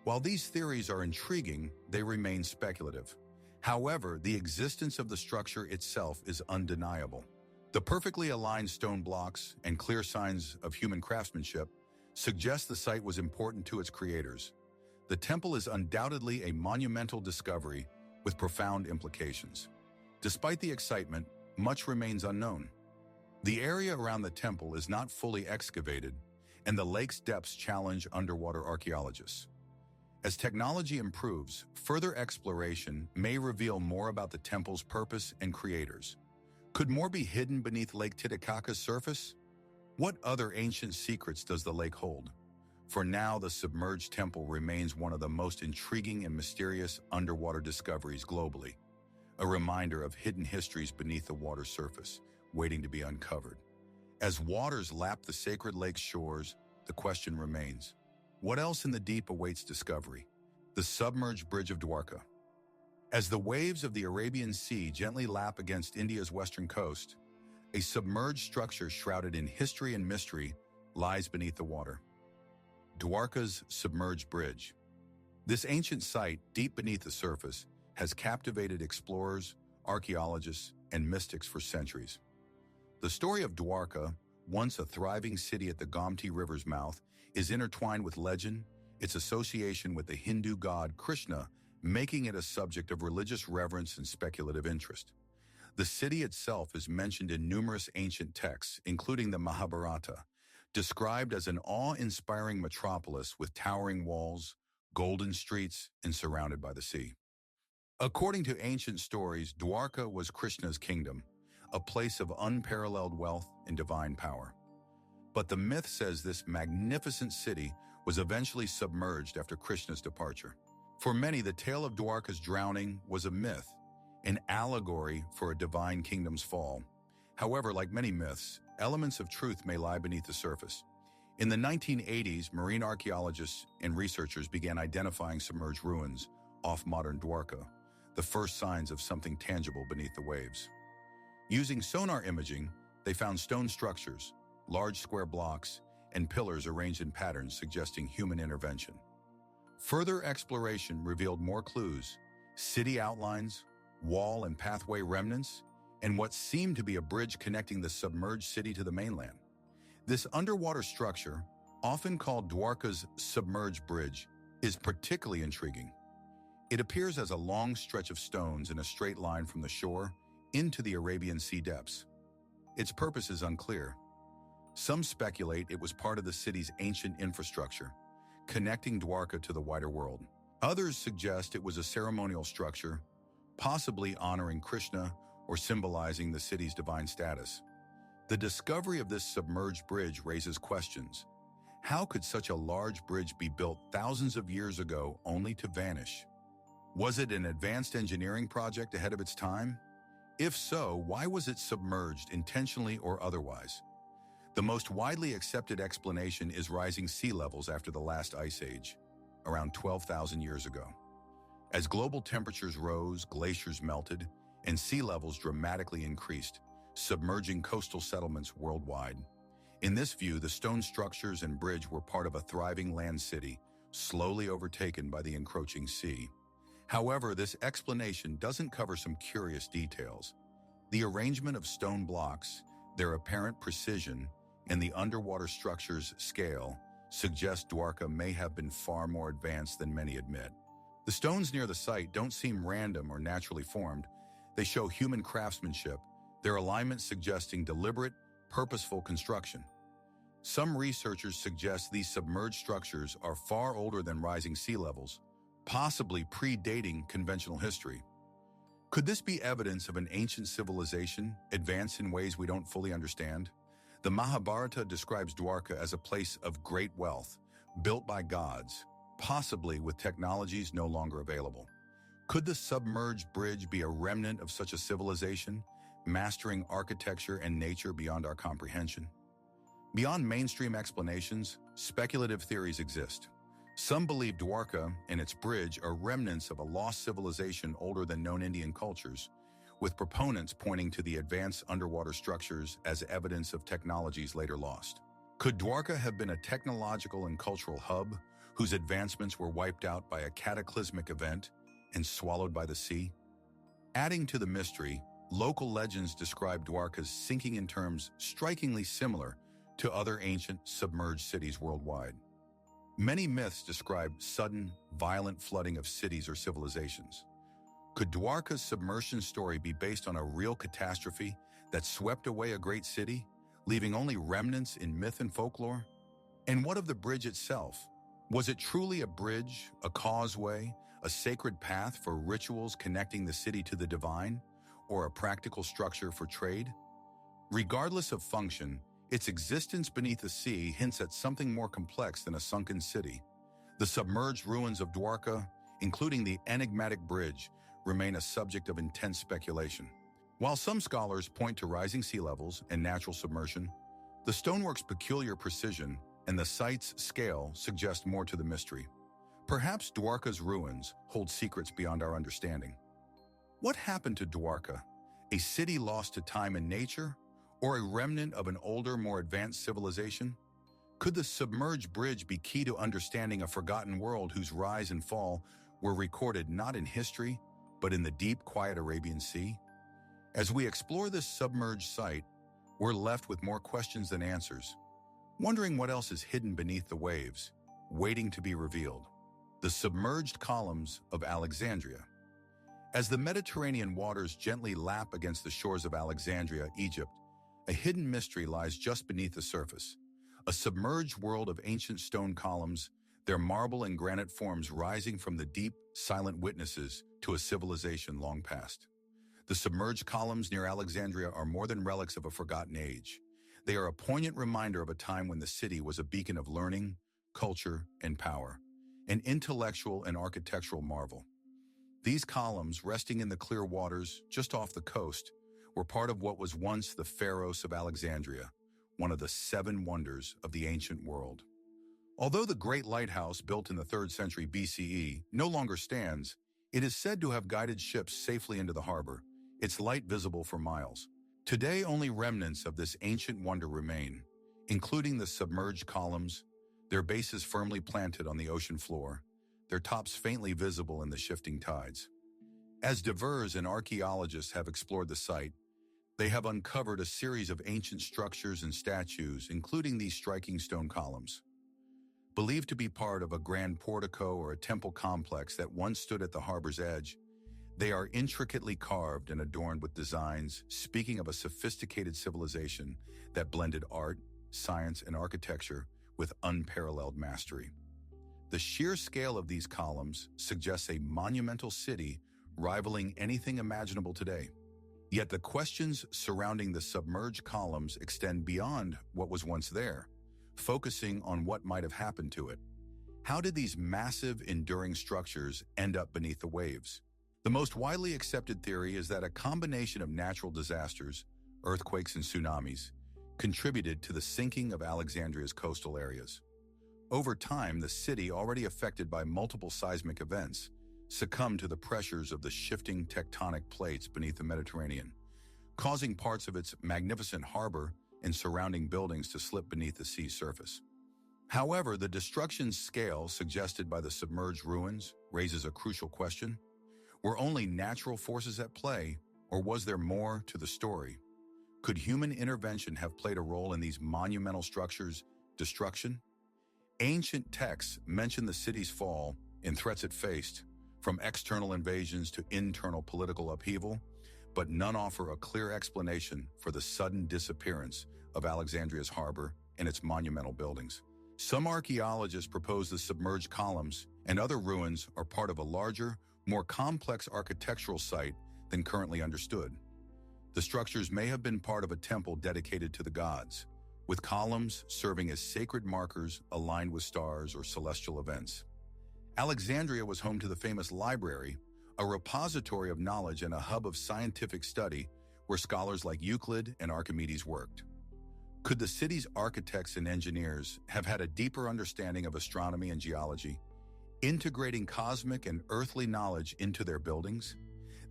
While these theories are intriguing, they remain speculative. However, the existence of the structure itself is undeniable. The perfectly aligned stone blocks and clear signs of human craftsmanship suggest the site was important to its creators. The temple is undoubtedly a monumental discovery with profound implications. Despite the excitement, much remains unknown. The area around the temple is not fully excavated, and the lake's depths challenge underwater archaeologists. As technology improves, further exploration may reveal more about the temple's purpose and creators. Could more be hidden beneath Lake Titicaca's surface? What other ancient secrets does the lake hold? For now, the submerged temple remains one of the most intriguing and mysterious underwater discoveries globally, a reminder of hidden histories beneath the water's surface, waiting to be uncovered. As waters lap the sacred lake's shores, the question remains, what else in the deep awaits discovery? The submerged bridge of Dwarka. As the waves of the Arabian Sea gently lap against India's western coast, a submerged structure shrouded in history and mystery lies beneath the water. Dwarka's submerged bridge. This ancient site, deep beneath the surface, has captivated explorers, archaeologists, and mystics for centuries. The story of Dwarka, once a thriving city at the Gomti River's mouth, is intertwined with legend, its association with the Hindu god Krishna, making it a subject of religious reverence and speculative interest. The city itself is mentioned in numerous ancient texts, including the Mahabharata, described as an awe-inspiring metropolis with towering walls, golden streets, and surrounded by the sea. According to ancient stories, Dwarka was Krishna's kingdom, a place of unparalleled wealth and divine power. But the myth says this magnificent city was eventually submerged after Krishna's departure. For many, the tale of Dwarka's drowning was a myth, an allegory for a divine kingdom's fall. However, like many myths, elements of truth may lie beneath the surface. In the 1980s, marine archaeologists and researchers began identifying submerged ruins off modern Dwarka, the first signs of something tangible beneath the waves. Using sonar imaging, they found stone structures, large square blocks, and pillars arranged in patterns suggesting human intervention. Further exploration revealed more clues: city outlines, wall and pathway remnants, and what seemed to be a bridge connecting the submerged city to the mainland. This underwater structure, often called Dwarka's submerged bridge, is particularly intriguing. It appears as a long stretch of stones in a straight line from the shore into the Arabian Sea depths. Its purpose is unclear. Some speculate it was part of the city's ancient infrastructure, connecting Dwarka to the wider world. Others suggest it was a ceremonial structure, possibly honoring Krishna or symbolizing the city's divine status. The discovery of this submerged bridge raises questions. How could such a large bridge be built thousands of years ago only to vanish? Was it an advanced engineering project ahead of its time? If so, why was it submerged, intentionally or otherwise? The most widely accepted explanation is rising sea levels after the last ice age, around 12,000 years ago. As global temperatures rose, glaciers melted, and sea levels dramatically increased, submerging coastal settlements worldwide. In this view, the stone structures and bridge were part of a thriving land city, slowly overtaken by the encroaching sea. However, this explanation doesn't cover some curious details. The arrangement of stone blocks, their apparent precision, and the underwater structure's scale suggest Dwarka may have been far more advanced than many admit. The stones near the site don't seem random or naturally formed. They show human craftsmanship, their alignment suggesting deliberate, purposeful construction. Some researchers suggest these submerged structures are far older than rising sea levels, possibly predating conventional history. Could this be evidence of an ancient civilization, advanced in ways we don't fully understand? The Mahabharata describes Dwarka as a place of great wealth, built by gods, possibly with technologies no longer available. Could the submerged bridge be a remnant of such a civilization, mastering architecture and nature beyond our comprehension? Beyond mainstream explanations, speculative theories exist. Some believe Dwarka and its bridge are remnants of a lost civilization older than known Indian cultures, with proponents pointing to the advanced underwater structures as evidence of technologies later lost. Could Dwarka have been a technological and cultural hub whose advancements were wiped out by a cataclysmic event and swallowed by the sea? Adding to the mystery, local legends describe Dwarka's sinking in terms strikingly similar to other ancient submerged cities worldwide. Many myths describe sudden, violent flooding of cities or civilizations. Could Dwarka's submersion story be based on a real catastrophe that swept away a great city, leaving only remnants in myth and folklore? And what of the bridge itself? Was it truly a bridge, a causeway, a sacred path for rituals connecting the city to the divine, or a practical structure for trade? Regardless of function, its existence beneath the sea hints at something more complex than a sunken city. The submerged ruins of Dwarka, including the enigmatic bridge, remain a subject of intense speculation. While some scholars point to rising sea levels and natural submersion, the stonework's peculiar precision and the site's scale suggest more to the mystery. Perhaps Dwarka's ruins hold secrets beyond our understanding. What happened to Dwarka? A city lost to time and nature, or a remnant of an older, more advanced civilization? Could the submerged bridge be key to understanding a forgotten world whose rise and fall were recorded not in history, but in the deep, quiet Arabian Sea? As we explore this submerged site, we're left with more questions than answers, wondering what else is hidden beneath the waves, waiting to be revealed. The submerged columns of Alexandria. As the Mediterranean waters gently lap against the shores of Alexandria, Egypt, a hidden mystery lies just beneath the surface. A submerged world of ancient stone columns, their marble and granite forms rising from the deep, silent witnesses to a civilization long past. The submerged columns near Alexandria are more than relics of a forgotten age. They are a poignant reminder of a time when the city was a beacon of learning, culture, and power, an intellectual and architectural marvel. These columns, resting in the clear waters just off the coast, were part of what was once the Pharos of Alexandria, one of the 7 wonders of the ancient world. Although the Great Lighthouse, built in the 3rd century BCE, no longer stands, it is said to have guided ships safely into the harbor, its light visible for miles. Today, only remnants of this ancient wonder remain, including the submerged columns, their bases firmly planted on the ocean floor, their tops faintly visible in the shifting tides. As divers and archaeologists have explored the site, they have uncovered a series of ancient structures and statues, including these striking stone columns. Believed to be part of a grand portico or a temple complex that once stood at the harbor's edge, they are intricately carved and adorned with designs speaking of a sophisticated civilization that blended art, science, and architecture with unparalleled mastery. The sheer scale of these columns suggests a monumental city rivaling anything imaginable today. Yet the questions surrounding the submerged columns extend beyond what was once there, focusing on what might have happened to it. How did these massive, enduring structures end up beneath the waves? The most widely accepted theory is that a combination of natural disasters, earthquakes and tsunamis, contributed to the sinking of Alexandria's coastal areas. Over time, the city, already affected by multiple seismic events, succumbed to the pressures of the shifting tectonic plates beneath the Mediterranean, causing parts of its magnificent harbor and surrounding buildings to slip beneath the sea's surface. However, the destruction scale suggested by the submerged ruins raises a crucial question. Were only natural forces at play, or was there more to the story? Could human intervention have played a role in these monumental structures' destruction? Ancient texts mention the city's fall and threats it faced, from external invasions to internal political upheaval, but none offer a clear explanation for the sudden disappearance of Alexandria's harbor and its monumental buildings. Some archaeologists propose the submerged columns and other ruins are part of a larger, more complex architectural site than currently understood. The structures may have been part of a temple dedicated to the gods, with columns serving as sacred markers aligned with stars or celestial events. Alexandria was home to the famous library, a repository of knowledge and a hub of scientific study where scholars like Euclid and Archimedes worked. Could the city's architects and engineers have had a deeper understanding of astronomy and geology, integrating cosmic and earthly knowledge into their buildings?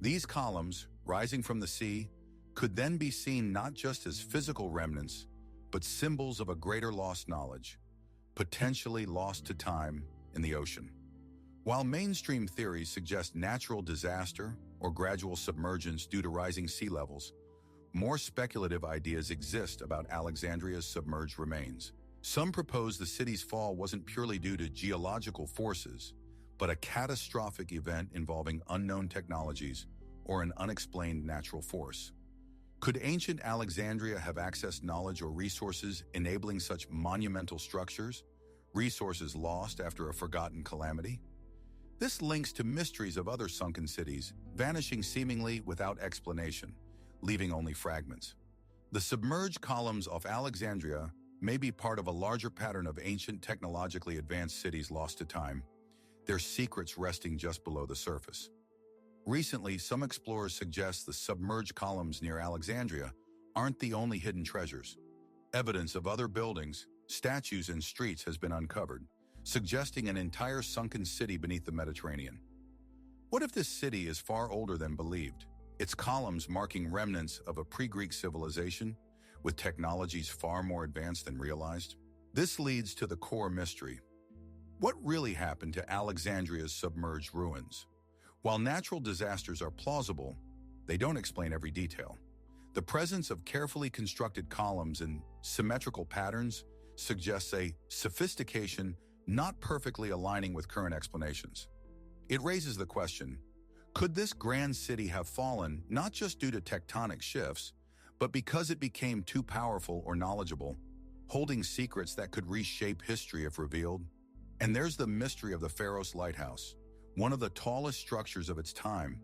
These columns, rising from the sea, could then be seen not just as physical remnants, but symbols of a greater lost knowledge, potentially lost to time in the ocean. While mainstream theories suggest natural disaster or gradual submergence due to rising sea levels, more speculative ideas exist about Alexandria's submerged remains. Some propose the city's fall wasn't purely due to geological forces, but a catastrophic event involving unknown technologies or an unexplained natural force. Could ancient Alexandria have accessed knowledge or resources enabling such monumental structures, resources lost after a forgotten calamity? This links to mysteries of other sunken cities, vanishing seemingly without explanation, leaving only fragments. The submerged columns of Alexandria may be part of a larger pattern of ancient technologically advanced cities lost to time, their secrets resting just below the surface. Recently, some explorers suggest the submerged columns near Alexandria aren't the only hidden treasures. Evidence of other buildings, statues, and streets has been uncovered, suggesting an entire sunken city beneath the Mediterranean. What if this city is far older than believed, its columns marking remnants of a pre-Greek civilization with technologies far more advanced than realized? This leads to the core mystery. What really happened to Alexandria's submerged ruins? While natural disasters are plausible, they don't explain every detail. The presence of carefully constructed columns and symmetrical patterns suggests a sophistication not perfectly aligning with current explanations. It raises the question, could this grand city have fallen not just due to tectonic shifts, but because it became too powerful or knowledgeable, holding secrets that could reshape history if revealed? And there's the mystery of the Pharos Lighthouse, one of the tallest structures of its time,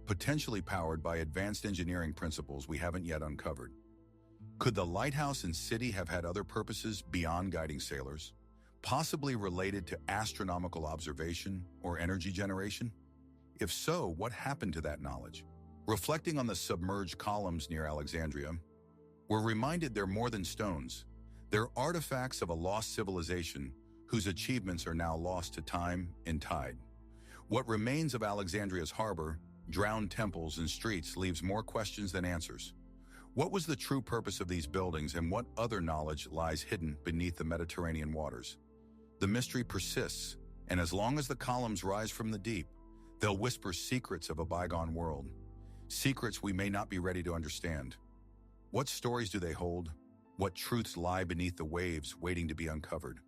potentially powered by advanced engineering principles we haven't yet uncovered. Could the lighthouse and city have had other purposes beyond guiding sailors, possibly related to astronomical observation or energy generation? If so, what happened to that knowledge? Reflecting on the submerged columns near Alexandria, we're reminded they're more than stones. They're artifacts of a lost civilization whose achievements are now lost to time and tide. What remains of Alexandria's harbor, drowned temples and streets leaves more questions than answers. What was the true purpose of these buildings and what other knowledge lies hidden beneath the Mediterranean waters? The mystery persists, and as long as the columns rise from the deep, They'll whisper secrets of a bygone world, secrets we may not be ready to understand. What stories do they hold? What truths lie beneath the waves waiting to be uncovered?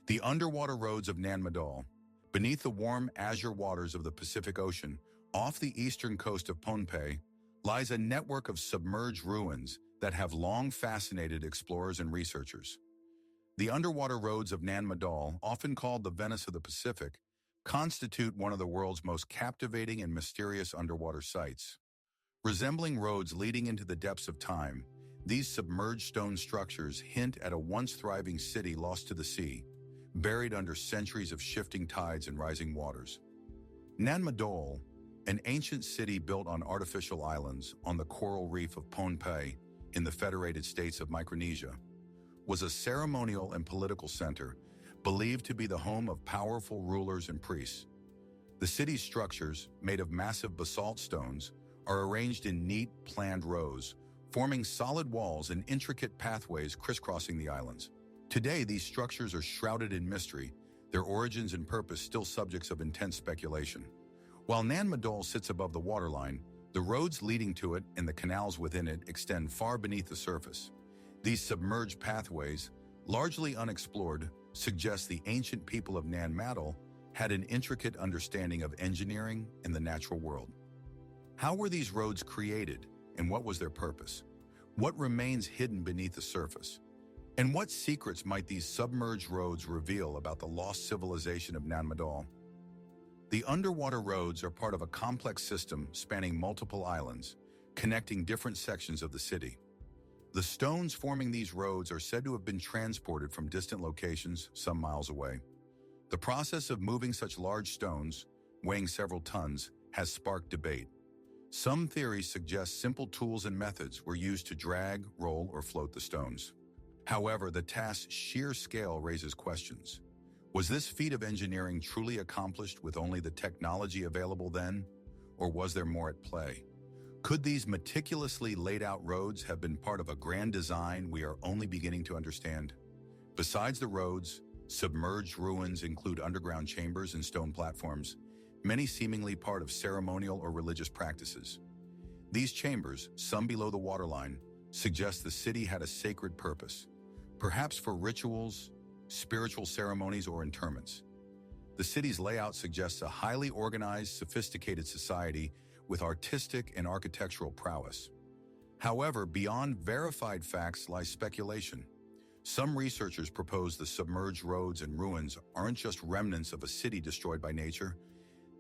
The underwater roads of Nan Madol. Beneath the warm azure waters of the Pacific Ocean, off the eastern coast of Pohnpei, lies a network of submerged ruins that have long fascinated explorers and researchers. The underwater roads of Nan Madol, often called the Venice of the Pacific, constitute one of the world's most captivating and mysterious underwater sites. Resembling roads leading into the depths of time, these submerged stone structures hint at a once thriving city lost to the sea, buried under centuries of shifting tides and rising waters. Nan Madol, an ancient city built on artificial islands on the coral reef of Pohnpei in the Federated States of Micronesia, was a ceremonial and political center believed to be the home of powerful rulers and priests. The city's structures, made of massive basalt stones, are arranged in neat, planned rows, forming solid walls and intricate pathways crisscrossing the islands. Today, these structures are shrouded in mystery, their origins and purpose still subjects of intense speculation. While Nan Madol sits above the waterline, the roads leading to it and the canals within it extend far beneath the surface. These submerged pathways, largely unexplored, suggest the ancient people of Nan Madol had an intricate understanding of engineering and the natural world. How were these roads created, and what was their purpose? What remains hidden beneath the surface? And what secrets might these submerged roads reveal about the lost civilization of Nan Madol? The underwater roads are part of a complex system spanning multiple islands, connecting different sections of the city. The stones forming these roads are said to have been transported from distant locations some miles away. The process of moving such large stones, weighing several tons, has sparked debate. Some theories suggest simple tools and methods were used to drag, roll, or float the stones. However, the task's sheer scale raises questions. Was this feat of engineering truly accomplished with only the technology available then, or was there more at play? Could these meticulously laid out roads have been part of a grand design we are only beginning to understand? Besides the roads, submerged ruins include underground chambers and stone platforms, many seemingly part of ceremonial or religious practices. These chambers, some below the waterline, suggest the city had a sacred purpose, perhaps for rituals, spiritual ceremonies, or interments. The city's layout suggests a highly organized, sophisticated society with artistic and architectural prowess. However, beyond verified facts lies speculation. Some researchers propose the submerged roads and ruins aren't just remnants of a city destroyed by nature.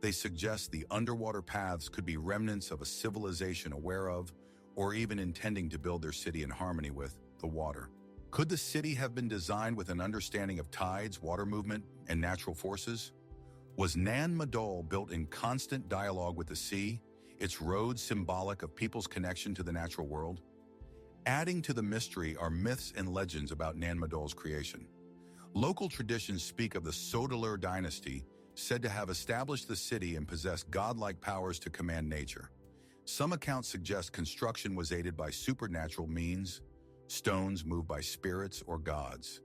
They suggest the underwater paths could be remnants of a civilization aware of, or even intending to build their city in harmony with, the water. Could the city have been designed with an understanding of tides, water movement, and natural forces? Was Nan Madol built in constant dialogue with the sea, its roads symbolic of people's connection to the natural world? Adding to the mystery are myths and legends about Nan Madol's creation. Local traditions speak of the Sodelur dynasty, said to have established the city and possess godlike powers to command nature. Some accounts suggest construction was aided by supernatural means, stones moved by spirits or gods.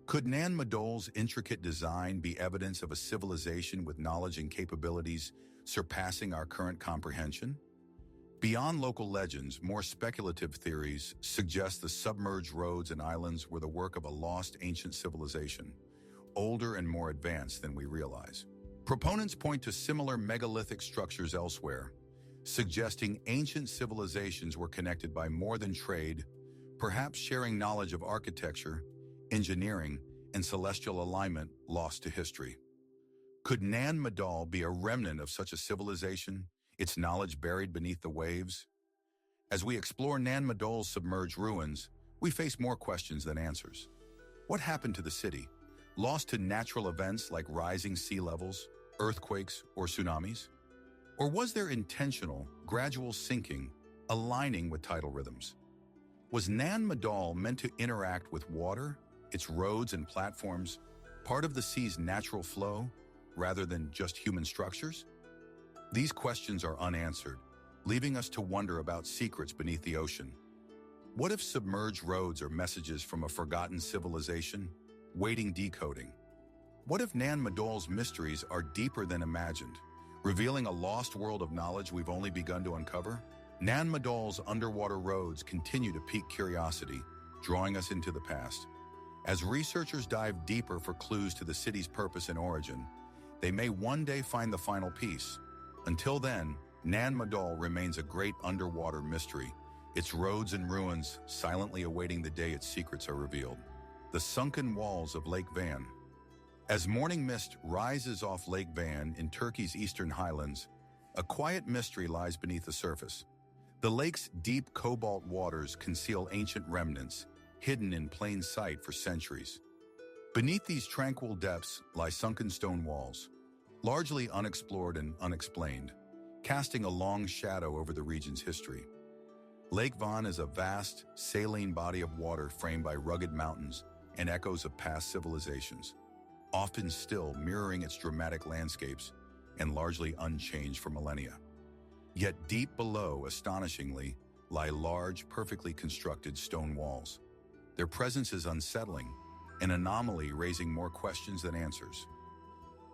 Could Nan Madol's intricate design be evidence of a civilization with knowledge and capabilities surpassing our current comprehension? Beyond local legends, more speculative theories suggest the submerged roads and islands were the work of a lost ancient civilization, older and more advanced than we realize. Proponents point to similar megalithic structures elsewhere, suggesting ancient civilizations were connected by more than trade, perhaps sharing knowledge of architecture, engineering, and celestial alignment lost to history. Could Nan Madol be a remnant of such a civilization, its knowledge buried beneath the waves? As we explore Nan Madol's submerged ruins, we face more questions than answers. What happened to the city? Lost to natural events like rising sea levels, earthquakes, or tsunamis? Or was there intentional, gradual sinking, aligning with tidal rhythms? Was Nan Madol meant to interact with water, its roads and platforms, part of the sea's natural flow, rather than just human structures? These questions are unanswered, leaving us to wonder about secrets beneath the ocean. What if submerged roads are messages from a forgotten civilization, waiting decoding? What if Nan Madol's mysteries are deeper than imagined, revealing a lost world of knowledge we've only begun to uncover? Nan Madol's underwater roads continue to pique curiosity, drawing us into the past. As researchers dive deeper for clues to the city's purpose and origin, they may one day find the final piece. Until then, Nan Madol remains a great underwater mystery, its roads and ruins silently awaiting the day its secrets are revealed. The sunken walls of Lake Van. As morning mist rises off Lake Van in Turkey's eastern highlands, a quiet mystery lies beneath the surface. The lake's deep cobalt waters conceal ancient remnants, hidden in plain sight for centuries. Beneath these tranquil depths lie sunken stone walls, largely unexplored and unexplained, casting a long shadow over the region's history. Lake Van is a vast, saline body of water framed by rugged mountains and echoes of past civilizations, often still mirroring its dramatic landscapes and largely unchanged for millennia. Yet deep below, astonishingly, lie large, perfectly constructed stone walls. Their presence is unsettling, an anomaly raising more questions than answers.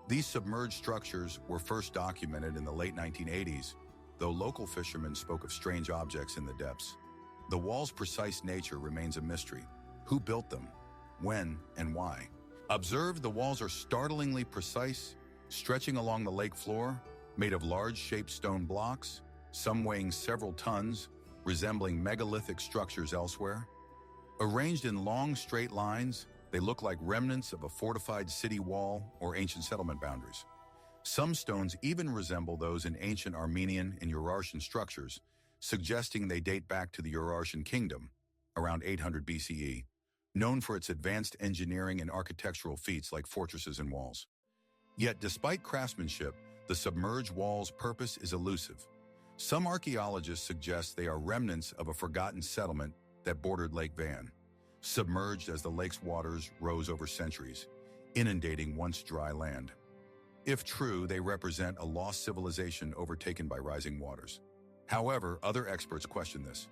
These submerged structures were first documented in the late 1980s, though local fishermen spoke of strange objects in the depths. The walls' precise nature remains a mystery. Who built them? When and why? Observe, the walls are startlingly precise, stretching along the lake floor, made of large-shaped stone blocks, some weighing several tons, resembling megalithic structures elsewhere. Arranged in long, straight lines, they look like remnants of a fortified city wall or ancient settlement boundaries. Some stones even resemble those in ancient Armenian and Urartian structures, suggesting they date back to the Urartian kingdom, around 800 BCE, known for its advanced engineering and architectural feats like fortresses and walls. Yet, despite craftsmanship, the submerged walls' purpose is elusive. Some archaeologists suggest they are remnants of a forgotten settlement that bordered Lake Van, submerged as the lake's waters rose over centuries, inundating once dry land. If true, they represent a lost civilization overtaken by rising waters. However, other experts question this.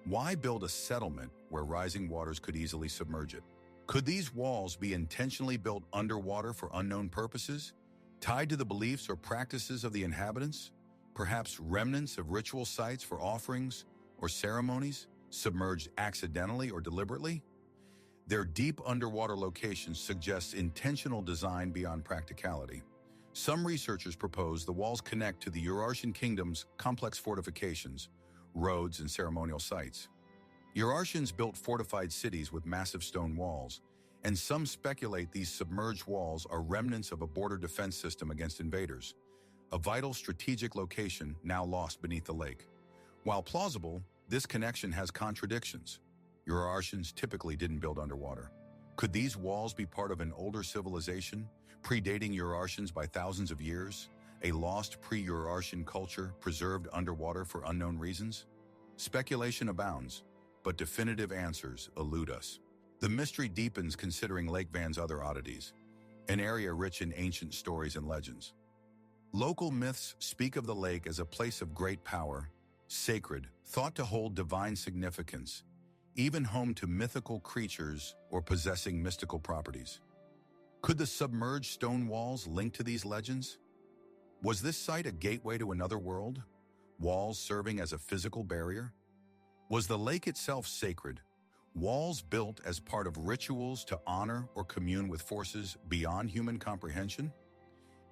Why build a settlement where rising waters could easily submerge it? Could these walls be intentionally built underwater for unknown purposes, tied to the beliefs or practices of the inhabitants? Perhaps remnants of ritual sites for offerings or ceremonies, submerged accidentally or deliberately? Their deep underwater locations suggest intentional design beyond practicality. Some researchers propose the walls connect to the Urartian kingdom's complex fortifications, roads, and ceremonial sites. Urartians built fortified cities with massive stone walls, and some speculate these submerged walls are remnants of a border defense system against invaders, a vital strategic location now lost beneath the lake. While plausible, this connection has contradictions. Urartians typically didn't build underwater. Could these walls be part of an older civilization, predating Urartians by thousands of years, a lost pre-Urartian culture preserved underwater for unknown reasons? Speculation abounds, but definitive answers elude us. The mystery deepens considering Lake Van's other oddities, an area rich in ancient stories and legends. Local myths speak of the lake as a place of great power, sacred, thought to hold divine significance, even home to mythical creatures or possessing mystical properties. Could the submerged stone walls link to these legends? Was this site a gateway to another world, walls serving as a physical barrier? Was the lake itself sacred, walls built as part of rituals to honor or commune with forces beyond human comprehension?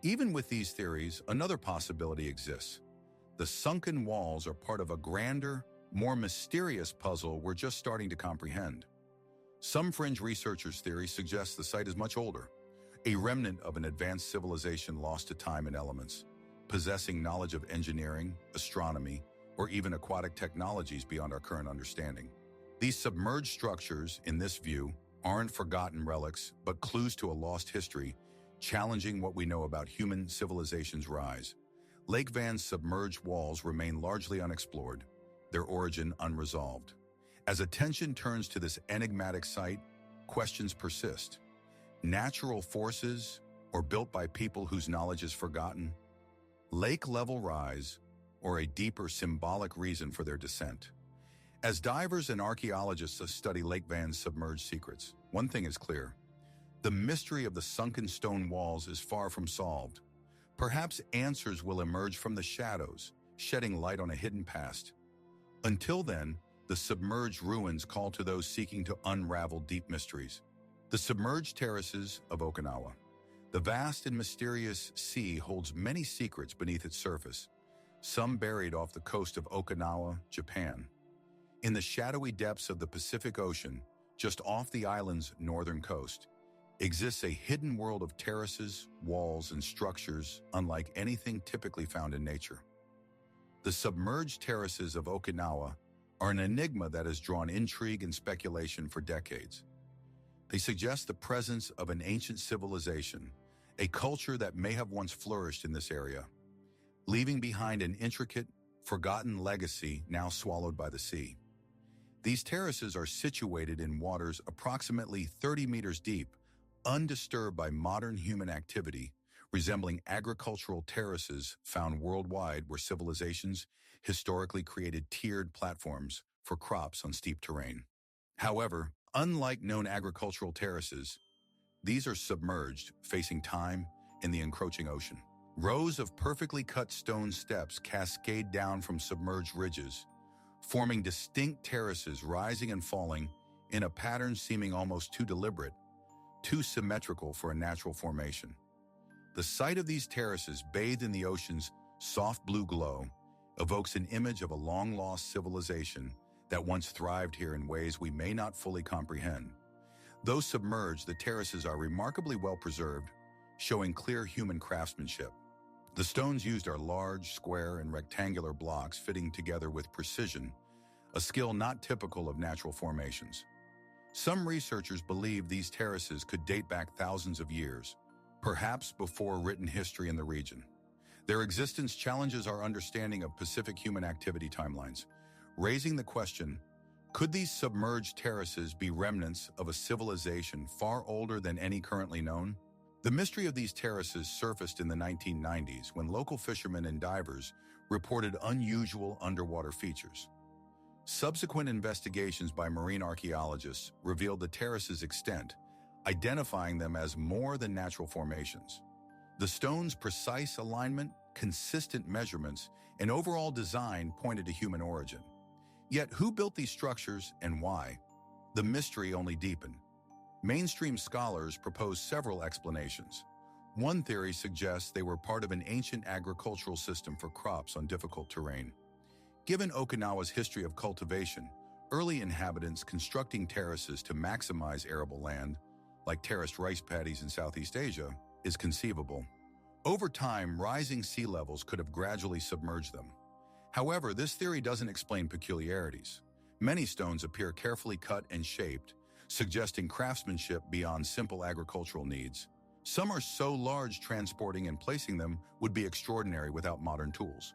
Even with these theories, another possibility exists. The sunken walls are part of a grander, more mysterious puzzle we're just starting to comprehend. Some fringe researchers' theories suggest the site is much older, a remnant of an advanced civilization lost to time and elements, possessing knowledge of engineering, astronomy, or even aquatic technologies beyond our current understanding. These submerged structures, in this view, aren't forgotten relics, but clues to a lost history, challenging what we know about human civilization's rise. Lake Van's submerged walls remain largely unexplored, their origin unresolved. As attention turns to this enigmatic site, questions persist. Natural forces, or built by people whose knowledge is forgotten? Lake level rise, or a deeper symbolic reason for their descent? As divers and archaeologists study Lake Van's submerged secrets, one thing is clear. The mystery of the sunken stone walls is far from solved. Perhaps answers will emerge from the shadows, shedding light on a hidden past. Until then, the submerged ruins call to those seeking to unravel deep mysteries. The submerged terraces of Okinawa. The vast and mysterious sea holds many secrets beneath its surface, some buried off the coast of Okinawa, Japan. In the shadowy depths of the Pacific Ocean, just off the island's northern coast, exists a hidden world of terraces, walls, and structures unlike anything typically found in nature. The submerged terraces of Okinawa are an enigma that has drawn intrigue and speculation for decades. They suggest the presence of an ancient civilization, a culture that may have once flourished in this area, leaving behind an intricate, forgotten legacy now swallowed by the sea. These terraces are situated in waters approximately 30 meters deep, undisturbed by modern human activity, resembling agricultural terraces found worldwide where civilizations historically created tiered platforms for crops on steep terrain. However, unlike known agricultural terraces, these are submerged, facing time and the encroaching ocean. Rows of perfectly cut stone steps cascade down from submerged ridges, forming distinct terraces rising and falling in a pattern seeming almost too deliberate, too symmetrical for a natural formation. The sight of these terraces bathed in the ocean's soft blue glow evokes an image of a long-lost civilization that once thrived here in ways we may not fully comprehend. Though submerged, the terraces are remarkably well preserved, showing clear human craftsmanship. The stones used are large, square, and rectangular blocks fitting together with precision, a skill not typical of natural formations. Some researchers believe these terraces could date back thousands of years, perhaps before written history in the region. Their existence challenges our understanding of Pacific human activity timelines, raising the question, could these submerged terraces be remnants of a civilization far older than any currently known? The mystery of these terraces surfaced in the 1990s when local fishermen and divers reported unusual underwater features. Subsequent investigations by marine archaeologists revealed the terraces' extent, identifying them as more than natural formations. The stones' precise alignment, consistent measurements, and overall design pointed to human origin. Yet who built these structures and why? The mystery only deepened. Mainstream scholars propose several explanations. One theory suggests they were part of an ancient agricultural system for crops on difficult terrain. Given Okinawa's history of cultivation, early inhabitants constructing terraces to maximize arable land, like terraced rice paddies in Southeast Asia, is conceivable. Over time, rising sea levels could have gradually submerged them. However, this theory doesn't explain peculiarities. Many stones appear carefully cut and shaped, suggesting craftsmanship beyond simple agricultural needs. Some are so large transporting and placing them would be extraordinary without modern tools.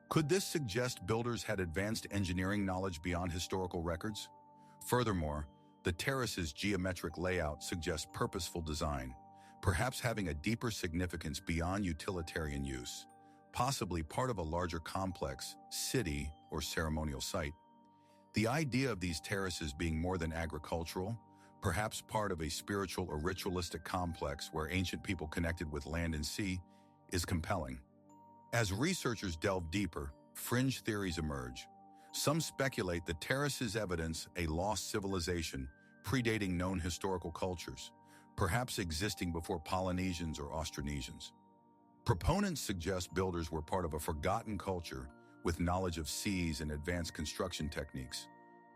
Could this suggest builders had advanced engineering knowledge beyond historical records? Furthermore, the terrace's geometric layout suggests purposeful design, perhaps having a deeper significance beyond utilitarian use, possibly part of a larger complex, city, or ceremonial site. The idea of these terraces being more than agricultural, perhaps part of a spiritual or ritualistic complex where ancient people connected with land and sea, is compelling. As researchers delve deeper, fringe theories emerge. Some speculate the terraces evidence a lost civilization predating known historical cultures, perhaps existing before Polynesians or Austronesians. Proponents suggest builders were part of a forgotten culture with knowledge of seas and advanced construction techniques,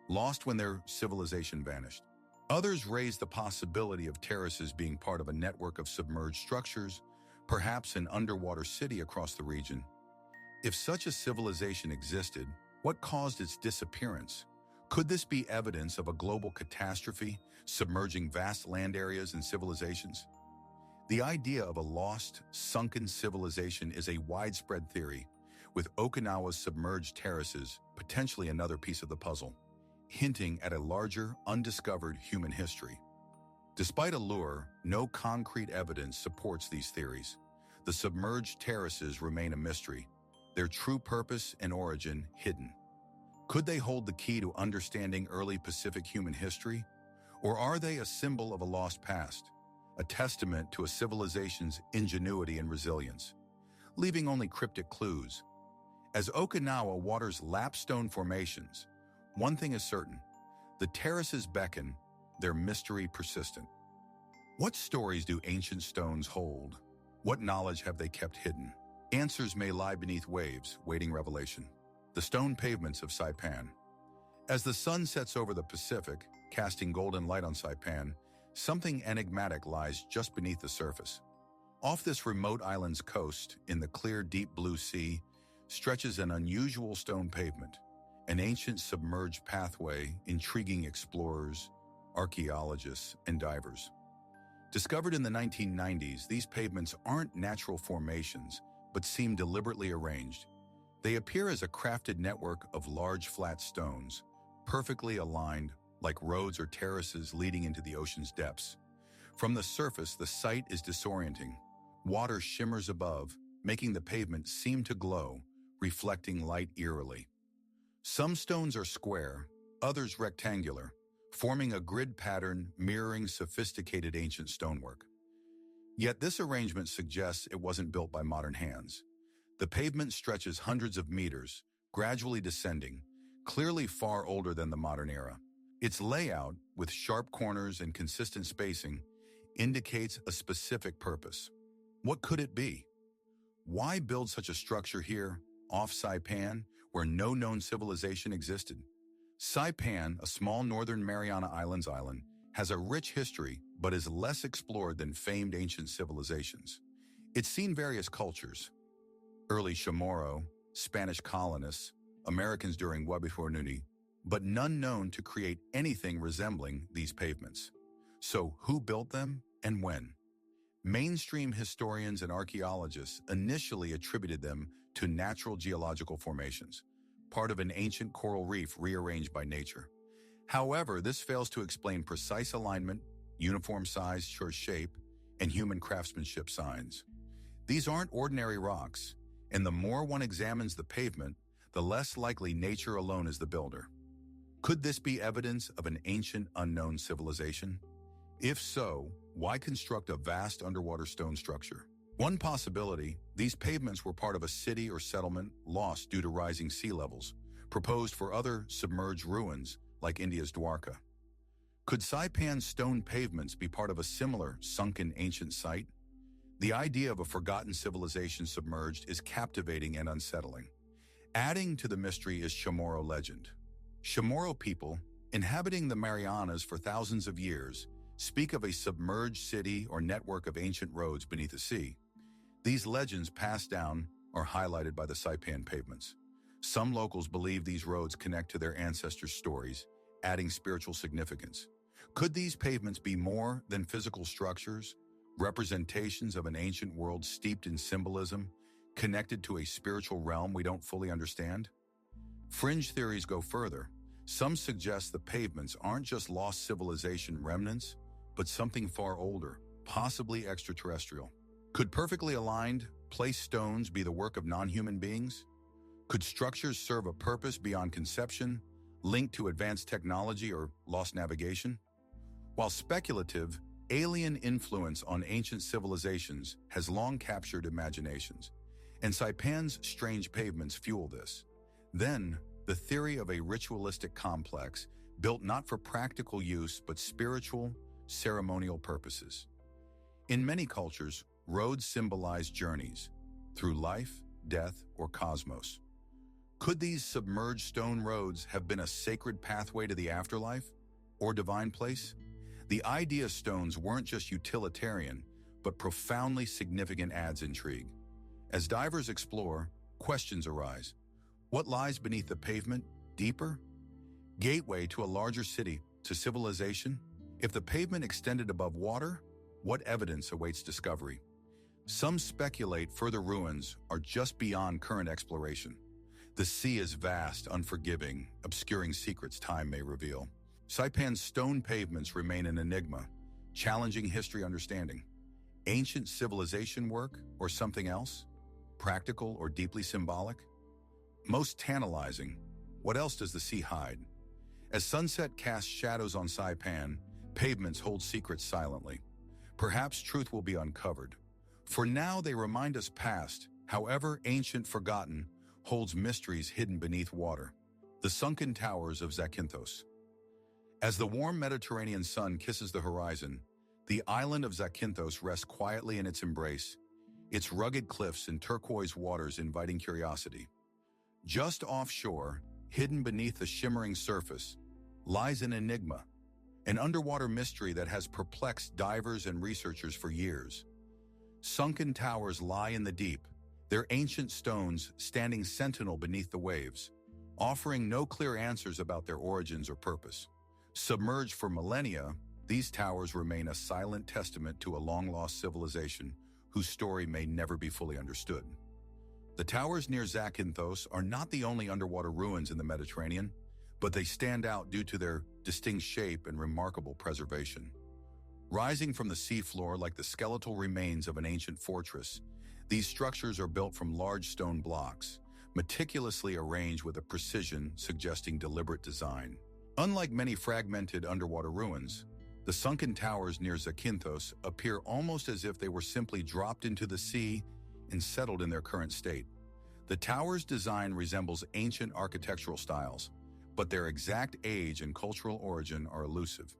lost when their civilization vanished. Others raise the possibility of terraces being part of a network of submerged structures, perhaps an underwater city across the region. If such a civilization existed, what caused its disappearance? Could this be evidence of a global catastrophe, submerging vast land areas and civilizations? The idea of a lost, sunken civilization is a widespread theory, with Okinawa's submerged terraces potentially another piece of the puzzle, hinting at a larger, undiscovered human history. Despite allure, no concrete evidence supports these theories. The submerged terraces remain a mystery, their true purpose and origin hidden. Could they hold the key to understanding early Pacific human history? Or are they a symbol of a lost past, a testament to a civilization's ingenuity and resilience? leaving only cryptic clues. As Okinawa waters lapstone formations, one thing is certain: the terraces beckon, their mystery persistent. What stories do ancient stones hold? What knowledge have they kept hidden? Answers may lie beneath waves, waiting revelation. The stone pavements of Saipan. As the sun sets over the Pacific, casting golden light on Saipan, something enigmatic lies just beneath the surface. Off this remote island's coast, in the clear, deep blue sea, stretches an unusual stone pavement, an ancient submerged pathway intriguing explorers, archaeologists, and divers. Discovered in the 1990s, these pavements aren't natural formations, but seem deliberately arranged. They appear as a crafted network of large flat stones, perfectly aligned, like roads or terraces leading into the ocean's depths. From the surface, the sight is disorienting. Water shimmers above, making the pavement seem to glow, reflecting light eerily. Some stones are square, others rectangular, forming a grid pattern mirroring sophisticated ancient stonework. Yet this arrangement suggests it wasn't built by modern hands. The pavement stretches hundreds of meters, gradually descending, clearly far older than the modern era. Its layout, with sharp corners and consistent spacing, indicates a specific purpose. What could it be? Why build such a structure here, off Saipan, where no known civilization existed? Saipan, a small northern Mariana Islands island, has a rich history but is less explored than famed ancient civilizations. It's seen various cultures: early Chamorro, Spanish colonists, Americans during Wabihornuni, but none known to create anything resembling these pavements. So who built them and when? Mainstream historians and archaeologists initially attributed them to natural geological formations, part of an ancient coral reef rearranged by nature. However, this fails to explain precise alignment, uniform size, sure shape, and human craftsmanship signs. These aren't ordinary rocks, and the more one examines the pavement, the less likely nature alone is the builder. Could this be evidence of an ancient, unknown civilization? If so, why construct a vast underwater stone structure? One possibility: these pavements were part of a city or settlement lost due to rising sea levels, proposed for other submerged ruins like India's Dwarka. Could Saipan's stone pavements be part of a similar sunken ancient site? The idea of a forgotten civilization submerged is captivating and unsettling. Adding to the mystery is Chamorro legend. Chamorro people, inhabiting the Marianas for thousands of years, speak of a submerged city or network of ancient roads beneath the sea. These legends passed down are highlighted by the Saipan pavements. Some locals believe these roads connect to their ancestors' stories, adding spiritual significance. Could these pavements be more than physical structures, representations of an ancient world steeped in symbolism, connected to a spiritual realm we don't fully understand? Fringe theories go further. Some suggest the pavements aren't just lost civilization remnants, but something far older, possibly extraterrestrial. Could perfectly aligned, placed stones be the work of non-human beings? Could structures serve a purpose beyond conception, linked to advanced technology or lost navigation? While speculative, alien influence on ancient civilizations has long captured imaginations, and Saipan's strange pavements fuel this. Then, the theory of a ritualistic complex built not for practical use but spiritual, ceremonial purposes. In many cultures, roads symbolize journeys through life, death, or cosmos. Could these submerged stone roads have been a sacred pathway to the afterlife or divine place? The idea stones weren't just utilitarian, but profoundly significant adds intrigue. As divers explore, questions arise. What lies beneath the pavement? Deeper? Gateway to a larger city, to civilization? If the pavement extended above water, what evidence awaits discovery? Some speculate further ruins are just beyond current exploration. The sea is vast, unforgiving, obscuring secrets time may reveal. Saipan's stone pavements remain an enigma, challenging history understanding. Ancient civilization work or something else? Practical or deeply symbolic? Most tantalizing, what else does the sea hide? As sunset casts shadows on Saipan, pavements hold secrets silently. Perhaps truth will be uncovered. For now, they remind us past however ancient, forgotten, holds mysteries hidden beneath water. The sunken towers of Zakynthos. As the warm Mediterranean sun kisses the horizon, the island of Zakynthos rests quietly in its embrace, its rugged cliffs and turquoise waters inviting curiosity. Just offshore, hidden beneath the shimmering surface, lies an enigma, an underwater mystery that has perplexed divers and researchers for years. Sunken towers lie in the deep, their ancient stones standing sentinel beneath the waves, offering no clear answers about their origins or purpose. Submerged for millennia, these towers remain a silent testament to a long-lost civilization whose story may never be fully understood. The towers near Zakynthos are not the only underwater ruins in the Mediterranean, but they stand out due to their distinct shape and remarkable preservation. Rising from the seafloor like the skeletal remains of an ancient fortress, these structures are built from large stone blocks, meticulously arranged with a precision suggesting deliberate design. Unlike many fragmented underwater ruins, the sunken towers near Zakynthos appear almost as if they were simply dropped into the sea and settled in their current state. The tower's design resembles ancient architectural styles, but their exact age and cultural origin are elusive.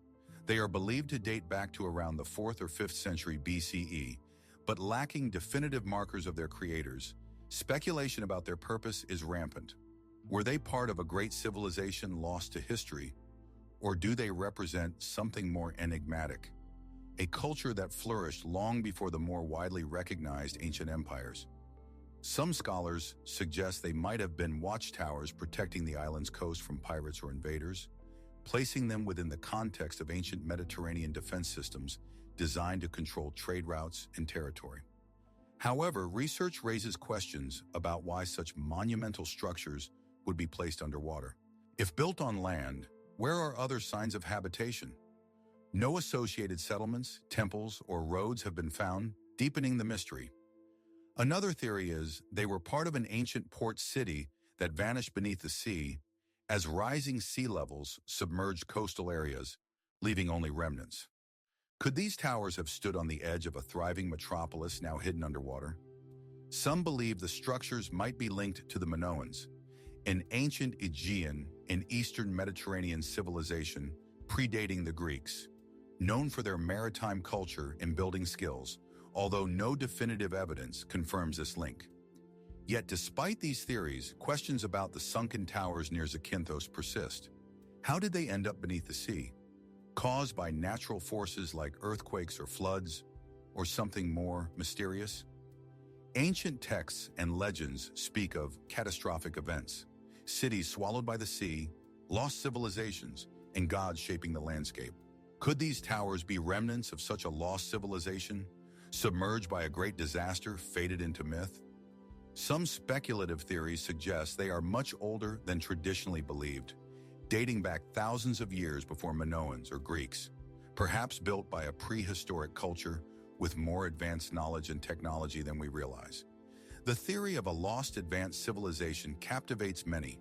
They are believed to date back to around the 4th or 5th century BCE, but lacking definitive markers of their creators. Speculation about their purpose is rampant. Were they part of a great civilization lost to history, or do they represent something more enigmatic? A culture that flourished long before the more widely recognized ancient empires. Some scholars suggest they might have been watchtowers protecting the island's coast from pirates or invaders, placing them within the context of ancient Mediterranean defense systems designed to control trade routes and territory. However, research raises questions about why such monumental structures would be placed underwater. If built on land, where are other signs of habitation? No associated settlements, temples, or roads have been found, deepening the mystery. Another theory is they were part of an ancient port city that vanished beneath the sea as rising sea levels submerged coastal areas, leaving only remnants. Could these towers have stood on the edge of a thriving metropolis now hidden underwater? Some believe the structures might be linked to the Minoans, an ancient Aegean and Eastern Mediterranean civilization predating the Greeks, known for their maritime culture and building skills, although no definitive evidence confirms this link. Yet despite these theories, questions about the sunken towers near Zakynthos persist. How did they end up beneath the sea? Caused by natural forces like earthquakes or floods, or something more mysterious? Ancient texts and legends speak of catastrophic events, cities swallowed by the sea, lost civilizations, and gods shaping the landscape. Could these towers be remnants of such a lost civilization, submerged by a great disaster faded into myth? Some speculative theories suggest they are much older than traditionally believed, dating back thousands of years before Minoans or Greeks, perhaps built by a prehistoric culture with more advanced knowledge and technology than we realize. The theory of a lost advanced civilization captivates many,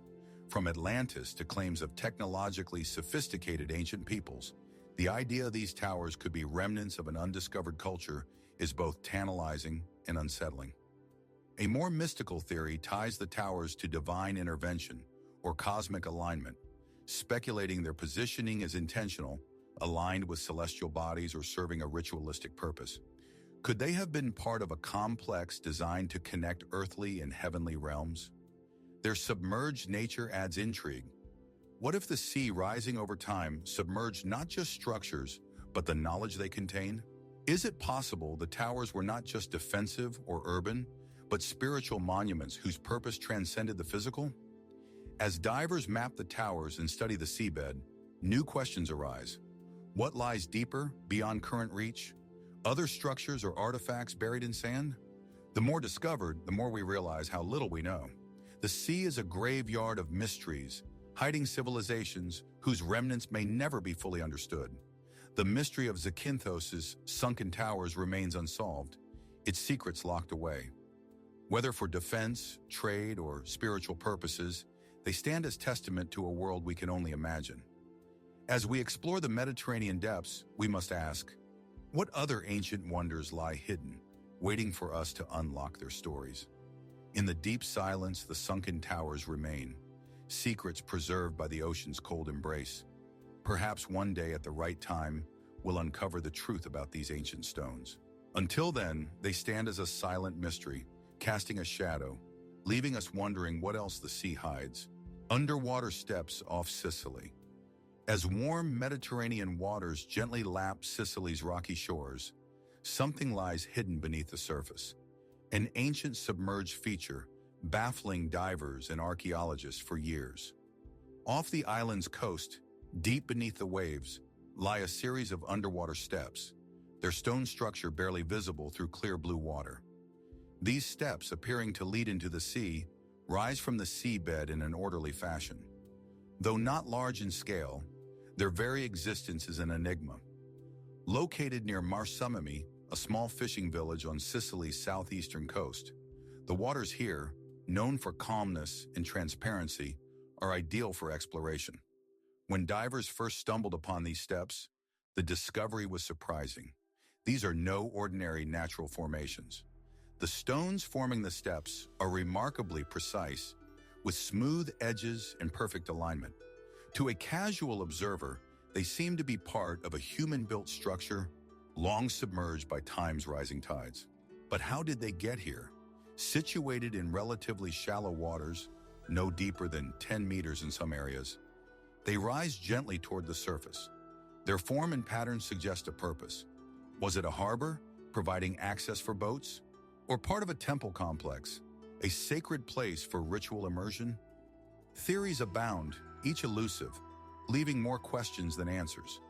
from Atlantis to claims of technologically sophisticated ancient peoples. The idea these towers could be remnants of an undiscovered culture is both tantalizing and unsettling. A more mystical theory ties the towers to divine intervention or cosmic alignment, speculating their positioning is intentional, aligned with celestial bodies or serving a ritualistic purpose. Could they have been part of a complex designed to connect earthly and heavenly realms? Their submerged nature adds intrigue. What if the sea rising over time submerged not just structures, but the knowledge they contain? Is it possible the towers were not just defensive or urban, but spiritual monuments whose purpose transcended the physical? As divers map the towers and study the seabed, new questions arise. What lies deeper, beyond current reach? Other structures or artifacts buried in sand? The more discovered, the more we realize how little we know. The sea is a graveyard of mysteries, hiding civilizations whose remnants may never be fully understood. The mystery of Zakynthos' sunken towers remains unsolved, its secrets locked away. Whether for defense, trade, or spiritual purposes, they stand as testament to a world we can only imagine. As we explore the Mediterranean depths, we must ask, what other ancient wonders lie hidden, waiting for us to unlock their stories? In the deep silence, the sunken towers remain, secrets preserved by the ocean's cold embrace. Perhaps one day at the right time, we'll uncover the truth about these ancient stones. Until then, they stand as a silent mystery, casting a shadow, leaving us wondering what else the sea hides. Underwater steps off Sicily. As warm Mediterranean waters gently lap Sicily's rocky shores, something lies hidden beneath the surface. An ancient submerged feature, baffling divers and archaeologists for years. Off the island's coast, deep beneath the waves, lie a series of underwater steps, their stone structure barely visible through clear blue water. These steps, appearing to lead into the sea, rise from the seabed in an orderly fashion. Though not large in scale, their very existence is an enigma. Located near Mesopotamia, a small fishing village on Sicily's southeastern coast, the waters here, known for calmness and transparency, are ideal for exploration. When divers first stumbled upon these steps, the discovery was surprising. These are no ordinary natural formations. The stones forming the steps are remarkably precise, with smooth edges and perfect alignment. To a casual observer, they seem to be part of a human-built structure, long submerged by time's rising tides. But how did they get here? Situated in relatively shallow waters, no deeper than 10 meters in some areas, they rise gently toward the surface. Their form and pattern suggest a purpose. Was it a harbor, providing access for boats? Or part of a temple complex, a sacred place for ritual immersion? Theories abound, each elusive, leaving more questions than answers.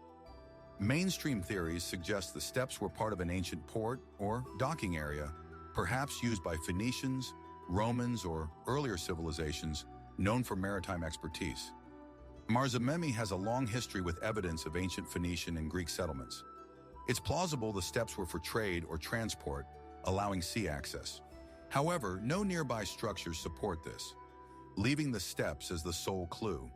Mainstream theories suggest the steps were part of an ancient port or docking area, perhaps used by Phoenicians, Romans, or earlier civilizations known for maritime expertise. Mesopotamia has a long history with evidence of ancient Phoenician and Greek settlements. It's plausible the steps were for trade or transport, allowing sea access. However, no nearby structures support this, leaving the steps as the sole clue.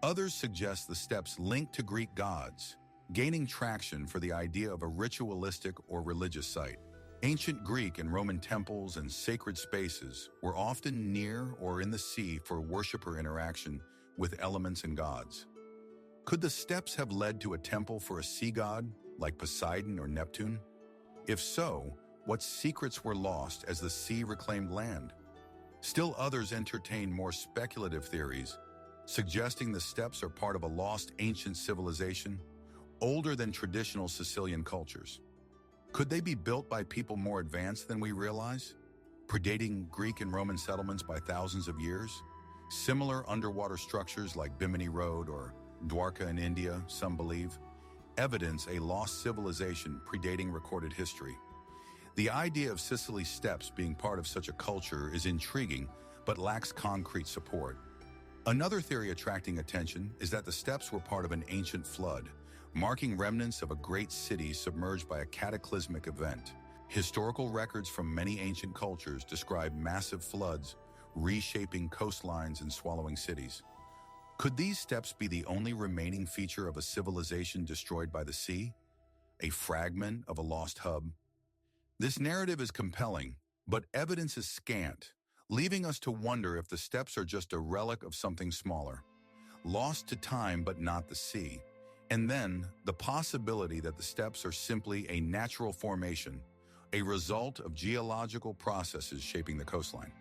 Others suggest the steps linked to Greek gods, gaining traction for the idea of a ritualistic or religious site. Ancient Greek and Roman temples and sacred spaces were often near or in the sea for worshiper interaction with elements and gods. Could the steps have led to a temple for a sea god, like Poseidon or Neptune? If so, what secrets were lost as the sea reclaimed land? Still others entertain more speculative theories, suggesting the steps are part of a lost ancient civilization, older than traditional Sicilian cultures. Could they be built by people more advanced than we realize, predating Greek and Roman settlements by thousands of years? Similar underwater structures like Bimini Road or Dwarka in India, some believe, evidence a lost civilization predating recorded history. The idea of Sicily's steps being part of such a culture is intriguing, but lacks concrete support. Another theory attracting attention is that the steps were part of an ancient flood, marking remnants of a great city submerged by a cataclysmic event. Historical records from many ancient cultures describe massive floods, reshaping coastlines and swallowing cities. Could these steps be the only remaining feature of a civilization destroyed by the sea? A fragment of a lost hub? This narrative is compelling, but evidence is scant, leaving us to wonder if the steps are just a relic of something smaller, lost to time but not the sea. And then, the possibility that the steps are simply a natural formation, a result of geological processes shaping the coastline.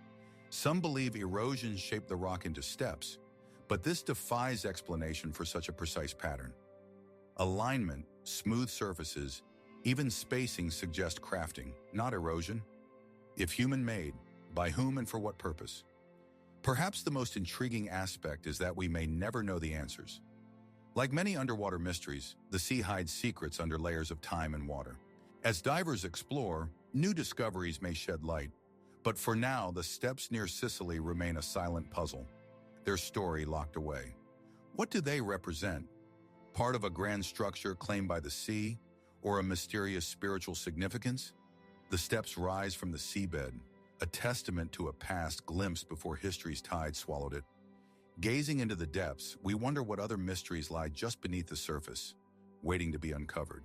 Some believe erosion shaped the rock into steps, but this defies explanation for such a precise pattern. Alignment, smooth surfaces, even spacing suggest crafting, not erosion. If human-made, by whom and for what purpose? Perhaps the most intriguing aspect is that we may never know the answers. Like many underwater mysteries, the sea hides secrets under layers of time and water. As divers explore, new discoveries may shed light. But for now, the steps near Sicily remain a silent puzzle, their story locked away. What do they represent? Part of a grand structure claimed by the sea, or a mysterious spiritual significance? The steps rise from the seabed, a testament to a past glimpse before history's tide swallowed it. Gazing into the depths, we wonder what other mysteries lie just beneath the surface, waiting to be uncovered.